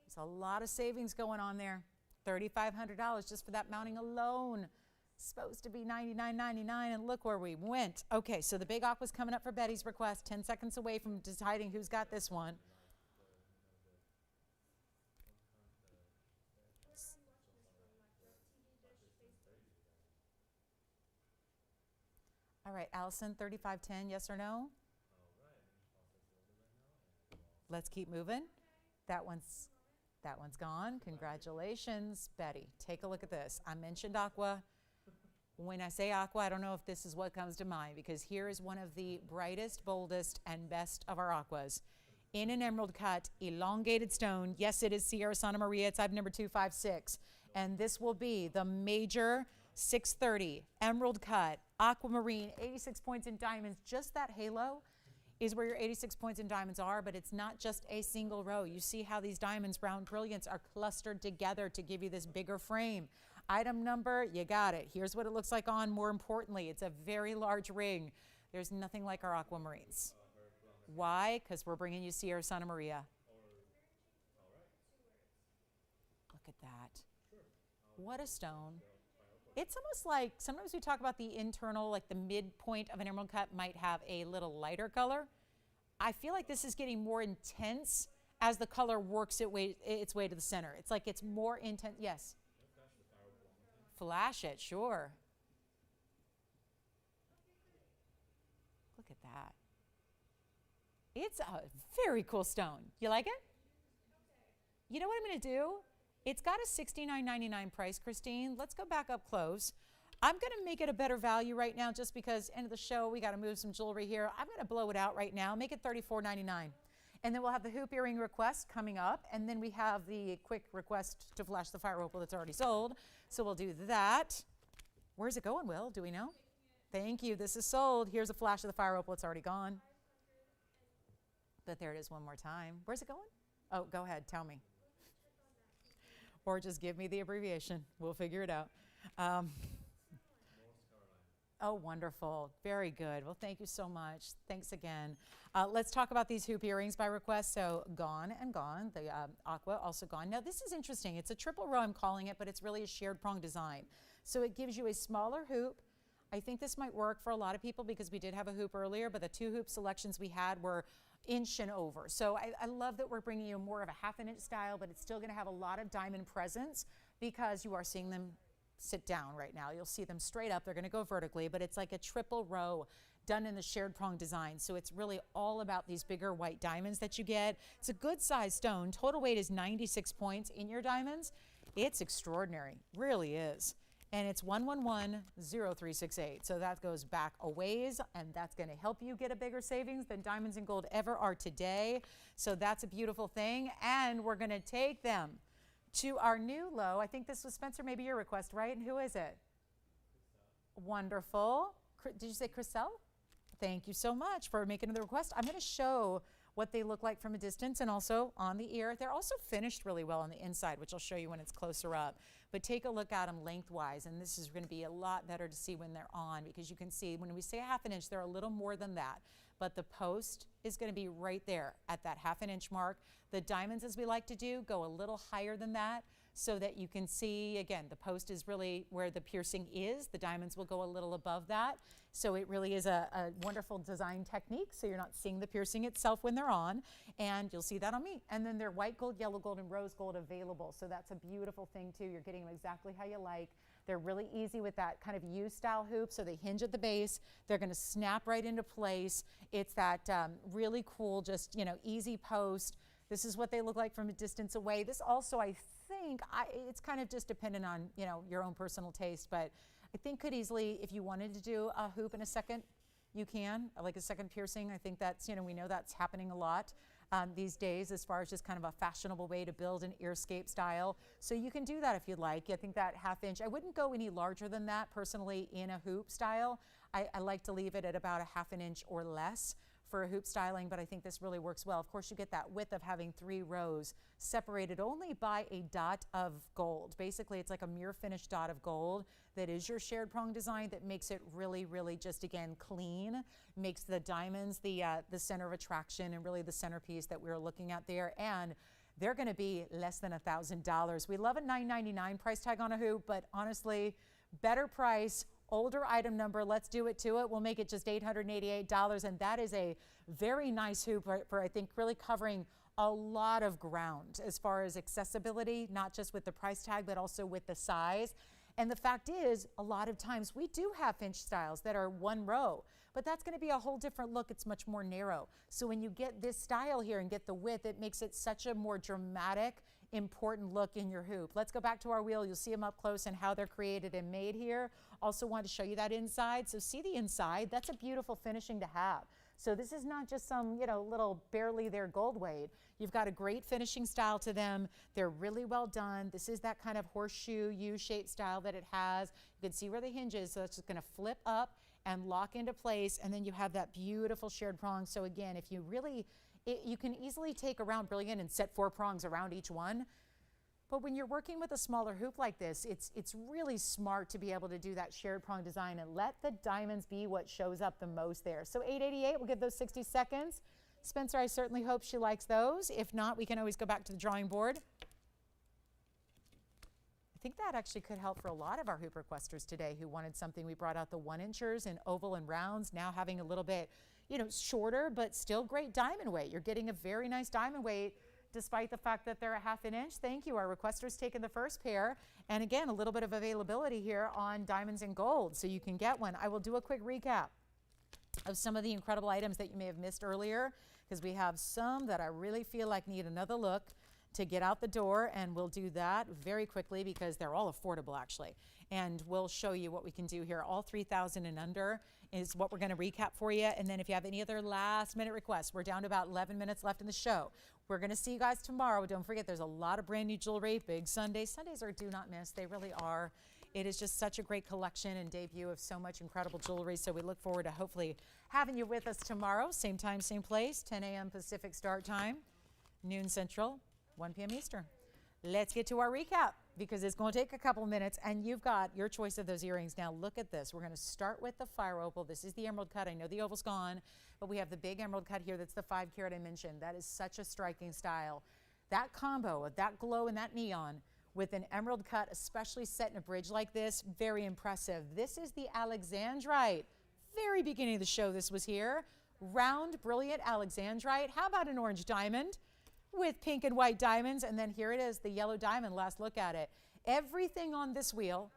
There's a lot of savings going on there. $3,500 just for that mounting alone. Supposed to be $99.99, and look where we went. Okay, so the big aqua's coming up for Betty's request. 10 seconds away from deciding who's got this one. All right, Allison, 3510, yes or no? Let's keep moving. That one's gone. Congratulations, Betty. Take a look at this. I mentioned aqua. When I say aqua, I don't know if this is what comes to mind because here is one of the brightest, boldest, and best of our aquas. In an emerald cut, elongated stone. Yes, it is Sierra Santa Maria. It's item number 256. And this will be the major 630 emerald cut, aquamarine, 86 points in diamonds. Just that halo is where your 86 points in diamonds are, but it's not just a single row. You see how these diamonds, round brilliants, are clustered together to give you this bigger frame. Item number, you got it. Here's what it looks like on. More importantly, it's a very large ring. There's nothing like our aquamarines. Why? Because we're bringing you Sierra Santa Maria. Look at that. What a stone. It's almost like, sometimes we talk about the internal, like the midpoint of an emerald cut might have a little lighter color. I feel like this is getting more intense as the color works its way to the center. It's like it's more intense. Yes? Flash it, sure. Look at that. It's a very cool stone. You like it? You know what I'm going to do? It's got a $69.99 price, Christine. Let's go back up close. I'm going to make it a better value right now just because end of the show, we got to move some jewelry here. I'm going to blow it out right now, make it $34.99. And then we'll have the hoop earring request coming up. And then we have the quick request to flash the fire opal that's already sold. So we'll do that. Where's it going, Will? Do we know? Thank you. This is sold. Here's a flash of the fire opal. It's already gone. But there it is one more time. Where's it going? Oh, go ahead. Tell me. Or just give me the abbreviation. We'll figure it out. Oh, wonderful. Very good. Well, thank you so much. Thanks again. Let's talk about these hoop earrings by request. So gone and gone. The aqua also gone. Now, this is interesting. It's a triple row, I'm calling it, but it's really a shared prong design. So it gives you a smaller hoop. I think this might work for a lot of people because we did have a hoop earlier, but the two hoop selections we had were inch and over. So I love that we're bringing you more of a ½ inch style, but it's still going to have a lot of diamond presence because you are seeing them sit down right now. You'll see them straight up. They're going to go vertically, but it's like a triple row done in the shared prong design. So it's really all about these bigger white diamonds that you get. It's a good size stone. Total weight is 96 points in your diamonds. It's extraordinary, really is. And it's 1110368. So that goes back a ways, and that's going to help you get a bigger savings than diamonds and gold ever are today. So that's a beautiful thing. And we're going to take them to our new low. I think this was Spencer, maybe your request, right? And who is it? Wonderful. Did you say Chriselle? Thank you so much for making the request. I'm going to show what they look like from a distance and also on the ear. They're also finished really well on the inside, which I'll show you when it's closer up. But take a look at them lengthwise, and this is going to be a lot better to see when they're on because you can see when we say ½ inch, they're a little more than that. But the post is going to be right there at that ½ inch mark. The diamonds, as we like to do, go a little higher than that so that you can see, again, the post is really where the piercing is. The diamonds will go a little above that. So it really is a wonderful design technique. So you're not seeing the piercing itself when they're on, and you'll see that on me. And then they're white gold, yellow gold, and rose gold available. So that's a beautiful thing too. You're getting them exactly how you like. They're really easy with that kind of U-style hoop, so they hinge at the base. They're going to snap right into place. It's that really cool, just, you know, easy post. This is what they look like from a distance away. This also, I think, it's kind of just dependent on, you know, your own personal taste, but I think could easily, if you wanted to do a hoop in a second, you can, like a second piercing. I think that's, you know, we know that's happening a lot these days as far as just kind of a fashionable way to build an earscape style. So you can do that if you'd like. I think that ½ inch, I wouldn't go any larger than that personally in a hoop style. I like to leave it at about a ½ inch or less for a hoop styling, but I think this really works well. Of course, you get that width of having 3 rows separated only by a dot of gold. Basically, it's like a mirror finished dot of gold that is your shared prong design that makes it really, really just, again, clean, makes the diamonds the center of attraction and really the centerpiece that we're looking at there. And they're going to be less than $1,000. We love a $9.99 price tag on a hoop, but honestly, better price, older item number, let's do it to it. We'll make it just $888, and that is a very nice hoop for I think really covering a lot of ground as far as accessibility, not just with the price tag, but also with the size. And the fact is, a lot of times we do have inch styles that are 1 row, but that's going to be a whole different look. It's much more narrow. So when you get this style here and get the width, it makes it such a more dramatic, important look in your hoop. Let's go back to our wheel. You'll see them up close and how they're created and made here. Also want to show you that inside. So see the inside. That's a beautiful finishing to have. So this is not just some, you know, little barely there gold weight. You've got a great finishing style to them. They're really well done. This is that kind of horseshoe U-shaped style that it has. You can see where the hinge is, so it's just going to flip up and lock into place, and then you have that beautiful shared prong. So again, if you really, you can easily take a round brilliant and set 4 prongs around each one. But when you're working with a smaller hoop like this, it's really smart to be able to do that shared prong design and let the diamonds be what shows up the most there. So 888, we'll give those 60 seconds. Spencer, I certainly hope she likes those. If not, we can always go back to the drawing board. I think that actually could help for a lot of our hoop requesters today who wanted something. We brought out the 1-inchers in oval and rounds, now having a little bit, you know, shorter, but still great diamond weight. You're getting a very nice diamond weight despite the fact that they're a 1/2 inch. Thank you. Our requesters taking the first pair. And again, a little bit of availability here on diamonds and gold, so you can get one. I will do a quick recap of some of the incredible items that you may have missed earlier, because we have some that I really feel like need another look to get out the door, and we'll do that very quickly because they're all affordable actually. And we'll show you what we can do here. All 3,000 and under is what we're going to recap for you. And then if you have any other last minute requests, we're down to about 11 minutes left in the show. We're going to see you guys tomorrow. Don't forget, there's a lot of brand new jewelry. Big Sundays. Sundays are do not miss. They really are. It is just such a great collection and debut of so much incredible jewelry. So we look forward to hopefully having you with us tomorrow. Same time, same place, 10 a.m. Pacific start time, noon Central, 1 p.m. Eastern. Let's get to our recap because it's going to take a couple minutes, and you've got your choice of those earrings. Now look at this. We're going to start with the fire opal. This is the emerald cut. I know the oval's gone, but we have the big emerald cut here. That's the 5 carat I mentioned. That is such a striking style. That combo of that glow and that neon with an emerald cut, especially set in a bridge like this, very impressive. This is the Alexandrite. Very beginning of the show this was here. Round, brilliant Alexandrite. How about an orange diamond with pink and white diamonds? And then here it is, the yellow diamond. Last look at it. Everything on this wheel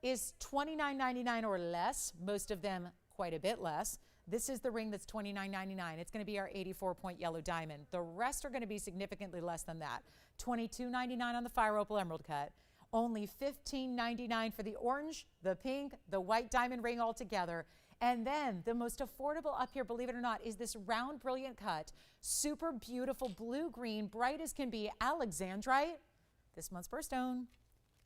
is $29.99 or less. Most of them quite a bit less. This is the ring that's $29.99. It's going to be our 84-point yellow diamond. The rest are going to be significantly less than that. $22.99 on the fire opal emerald cut. Only $15.99 for the orange, the pink, the white diamond ring all together. And then the most affordable up here, believe it or not, is this round brilliant cut. Super beautiful blue-green, bright as can be Alexandrite. This month's birthstone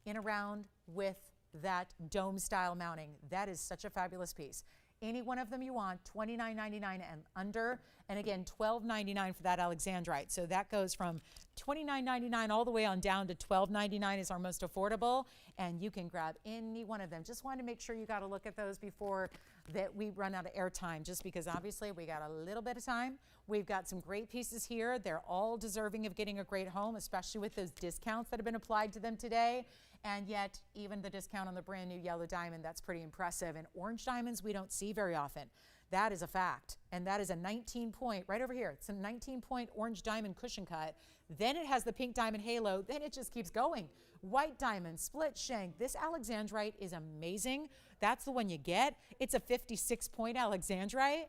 in a round with that dome-style mounting. That is such a fabulous piece. Any one of them you want, $29.99 and under. And again, $12.99 for that Alexandrite. So that goes from $29.99 all the way on down to $12.99 is our most affordable. And you can grab any one of them. Just wanted to make sure you got a look at those before that we run out of airtime, just because obviously we got a little bit of time. We've got some great pieces here. They're all deserving of getting a great home, especially with those discounts that have been applied to them today. And yet, even the discount on the brand new yellow diamond, that's pretty impressive. And orange diamonds we don't see very often. That is a fact. And that is a 19-point, right over here. It's a 19-point orange diamond cushion cut. Then it has the pink diamond halo. Then it just keeps going. White diamond, split shank. This Alexandrite is amazing. That's the one you get. It's a 56-point Alexandrite.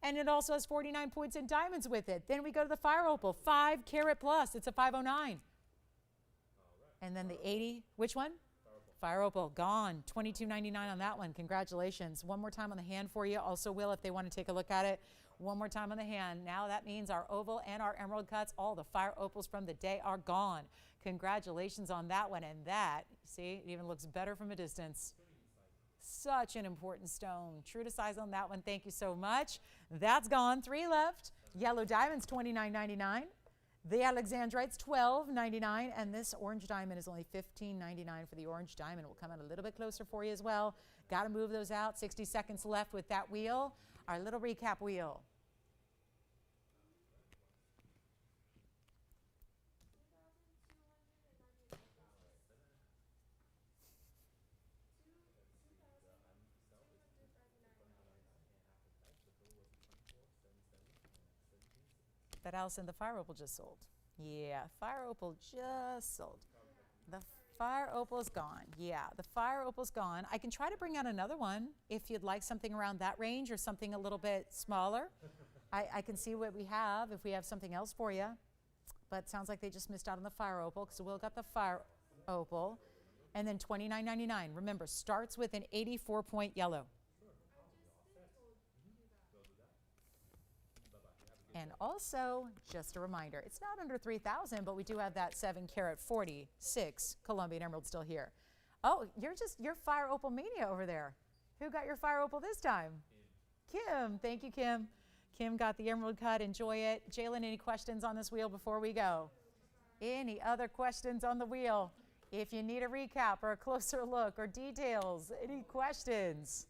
And it also has 49 points in diamonds with it. Then we go to the fire opal, 5 carat plus. It's a 509. And then the 80, which one? Fire opal, gone. $22.99 on that one. Congratulations. One more time on the hand for you. Also will, if they want to take a look at it. One more time on the hand. Now that means our oval and our emerald cuts, all the fire opals from the day are gone. Congratulations on that one. And that, see, it even looks better from a distance. Such an important stone. True to size on that one. Thank you so much. That's gone. 3 left. Yellow diamond's $29.99. The Alexandrite's $12.99, and this orange diamond is only $15.99 for the orange diamond. We'll come in a little bit closer for you as well. Got to move those out. 60 seconds left with that wheel, our little recap wheel. That Allison, the fire opal just sold. Yeah, fire opal just sold. The fire opal's gone. Yeah, the fire opal's gone. I can try to bring out another one if you'd like something around that range or something a little bit smaller. I can see what we have if we have something else for you. But it sounds like they just missed out on the fire opal because Will got the fire opal. And then $29.99. Remember, starts with an 84-point yellow. And also, just a reminder, it's not under 3,000, but we do have that 7 carat 46 Colombian emerald still here. Oh, you're fire opal mania over there. Who got your fire opal this time? Kim. Thank you, Kim. Kim got the emerald cut. Enjoy it. Jalen, any questions on this wheel before we go? Any other questions on the wheel? If you need a recap or a closer look or details, any questions?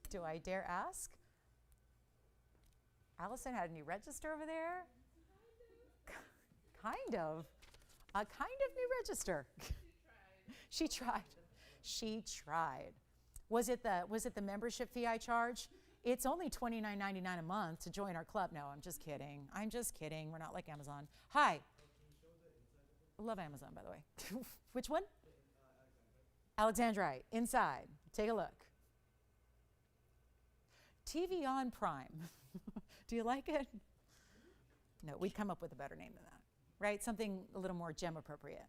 Do I dare ask? Allison had a new register over there? Kind of. A kind of new register. She tried. She tried. Was it the membership fee I charge? It's only $29.99 a month to join our club. No, I'm just kidding. I'm just kidding. We're not like Amazon. Hi. I love Amazon, by the way. Which one? Alexandrite. Inside. Take a look. TVON Prime. Do you like it? No, we'd come up with a better name than that, right? Something a little more gem appropriate.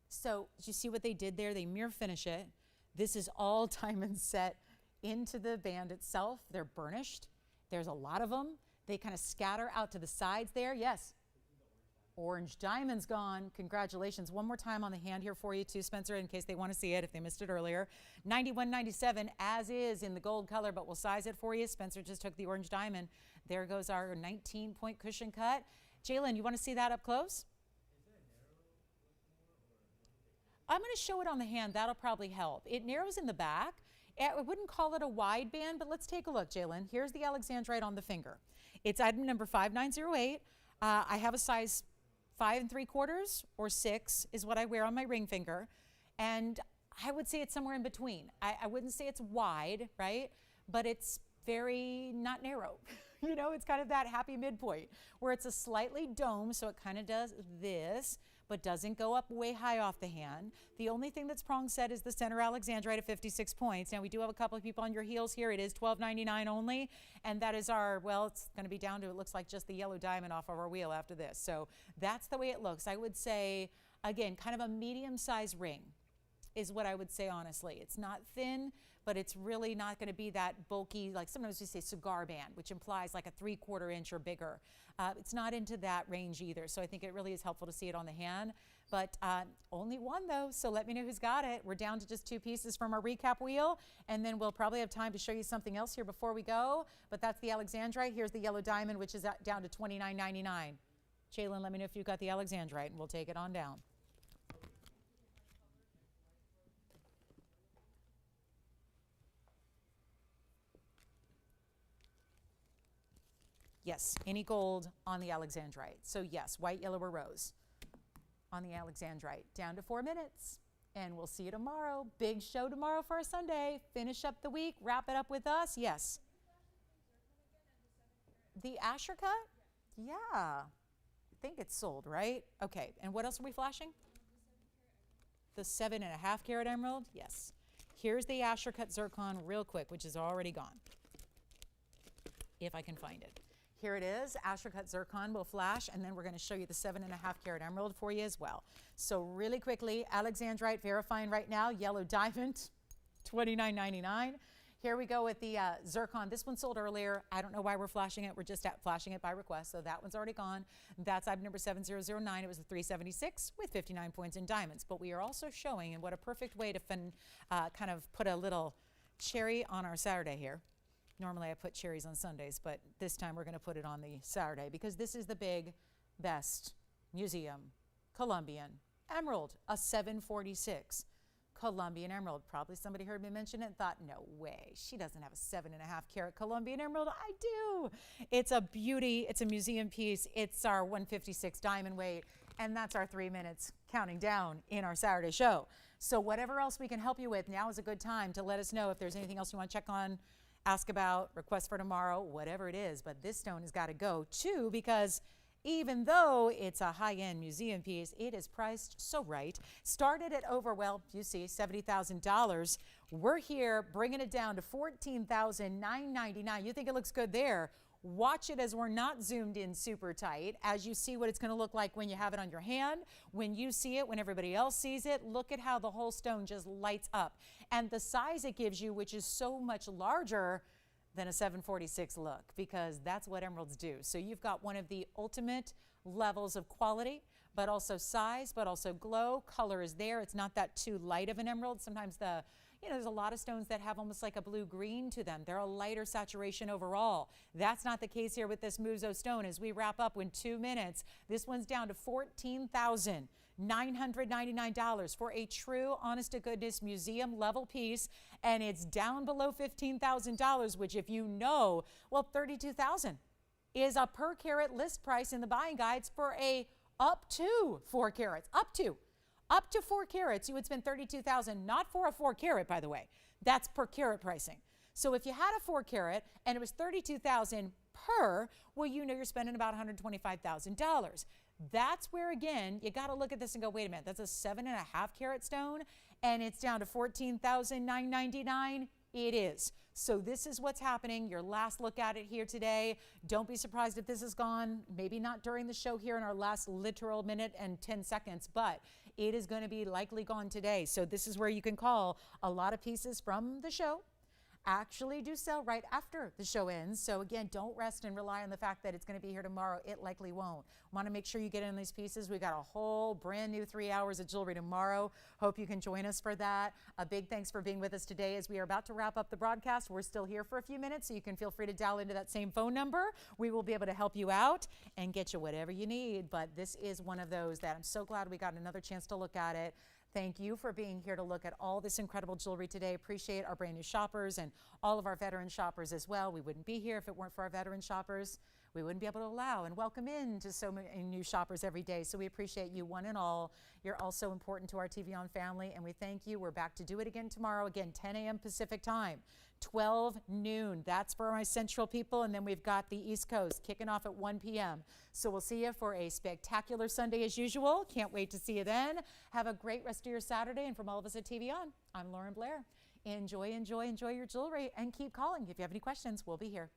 So you see what they did there? They mirror finish it. This is all diamonds set into the band itself. They're burnished. There's a lot of them. They kind of scatter out to the sides there. Yes. Orange diamond's gone. Congratulations. One more time on the hand here for you too, Spencer, in case they want to see it if they missed it earlier. $91.97 as is in the gold color, but we'll size it for you. Spencer just took the orange diamond. There goes our 19-point cushion cut. Jalen, you want to see that up close? I'm going to show it on the hand. That'll probably help. It narrows in the back. I wouldn't call it a wide band, but let's take a look, Jalen. Here's the Alexandrite on the finger. It's item number 5908. I have a size 5 3/4 or 6 is what I wear on my ring finger. And I would say it's somewhere in between. I wouldn't say it's wide, right? But it's very not narrow. You know, it's kind of that happy midpoint where it's a slightly dome, so it kind of does this, but doesn't go up way high off the hand. The only thing that's prong set is the center Alexandrite at 56 points. Now, we do have a couple of people on your heels here. It is $12.99 only, and that is our, well, it's going to be down to, it looks like just the yellow diamond off of our wheel after this. So that's the way it looks. I would say, again, kind of a medium-sized ring is what I would say, honestly. It's not thin, but it's really not going to be that bulky, like sometimes we say cigar band, which implies like a 3/4 inch or bigger. It's not into that range either, so I think it really is helpful to see it on the hand. But only one though, so let me know who's got it. We're down to just 2 pieces from our recap wheel, and then we'll probably have time to show you something else here before we go. But that's the Alexandrite. Here's the yellow diamond, which is down to $29.99. Jalen, let me know if you've got the Alexandrite, and we'll take it on down. Yes, any gold on the Alexandrite. So yes, white, yellow, or rose on the Alexandrite. Down to 4 minutes, and we'll see you tomorrow. Big show tomorrow for our Sunday. Finish up the week, wrap it up with us. Yes. The Asher cut? Yeah. I think it's sold, right? Okay, and what else are we flashing? The 7.5 carat emerald? Yes. Here's the Asher cut zircon real quick, which is already gone, if I can find it. Here it is, Asher cut zircon will flash, and then we're going to show you the 7.5 carat emerald for you as well. So really quickly, Alexandrite verifying right now, yellow diamond, $29.99. Here we go with the zircon. This one sold earlier. I don't know why we're flashing it. We're just flashing it by request, so that one's already gone. That's item number 7009. It was a 376 with 59 points in diamonds. But we are also showing, and what a perfect way to kind of put a little cherry on our Saturday here. Normally I put cherries on Sundays, but this time we're going to put it on the Saturday because this is the big, best museum Colombian emerald, a 746 Colombian emerald. Probably somebody heard me mention it and thought, no way, she doesn't have a 7.5 carat Colombian emerald. I do. It's a beauty. It's a museum piece. It's our 156 diamond weight, and that's our 3 minutes counting down in our Saturday show. So whatever else we can help you with, now is a good time to let us know if there's anything else you want to check on, ask about, request for tomorrow, whatever it is. But this stone has got to go too, because even though it's a high-end museum piece, it is priced so right. Started at over, well, you see, $70,000. We're here bringing it down to $14,999. You think it looks good there? Watch it as we're not zoomed in super tight, as you see what it's going to look like when you have it on your hand, when you see it, when everybody else sees it. Look at how the whole stone just lights up. And the size it gives you, which is so much larger than a 746 look, because that's what emeralds do. So you've got one of the ultimate levels of quality, but also size, but also glow. Color is there. It's not that too light of an emerald. Sometimes there's a lot of stones that have almost like a blue-green to them. They're a lighter saturation overall. That's not the case here with this Muzo stone. As we wrap up in 2 minutes, this one's down to $14,999 for a true, honest-to-goodness museum-level piece, and it's down below $15,000, which, if you know, well, $32,000 is a per carat list price in the buying guides for a up to 4 carats, up to 4 carats, you would spend $32,000, not for a 4 carat, by the way. That's per carat pricing. So if you had a 4 carat and it was $32,000 per, well, you know you're spending about $125,000. That's where, again, you got to look at this and go, wait a minute, that's a 7.5 carat stone and it's down to $14,999. It is. So this is what's happening. Your last look at it here today. Don't be surprised if this is gone, maybe not during the show here in our last literal minute and 10 seconds, but it is going to be likely gone today. So this is where you can call. A lot of pieces from the show actually do sell right after the show ends. So again, don't rest and rely on the fact that it's going to be here tomorrow. It likely won't. Want to make sure you get in these pieces. We got a whole brand new 3 hours of jewelry tomorrow. Hope you can join us for that. A big thanks for being with us today as we are about to wrap up the broadcast. We're still here for a few minutes, so you can feel free to dial into that same phone number. We will be able to help you out and get you whatever you need. But this is one of those that I'm so glad we got another chance to look at it. Thank you for being here to look at all this incredible jewelry today. Appreciate our brand new shoppers and all of our veteran shoppers as well. We wouldn't be here if it weren't for our veteran shoppers. We wouldn't be able to allow and welcome in to so many new shoppers every day. So we appreciate you one and all. You're also important to our TVON family, and we thank you. We're back to do it again tomorrow, again, 10 a.m. Pacific time, 12 noon. That's for my central people, and then we've got the East Coast kicking off at 1 p.m. So we'll see you for a spectacular Sunday as usual. Can't wait to see you then. Have a great rest of your Saturday, and from all of us at TVON, I'm Lauren Blair. Enjoy, enjoy, enjoy your jewelry, and keep calling. If you have any questions, we'll be here.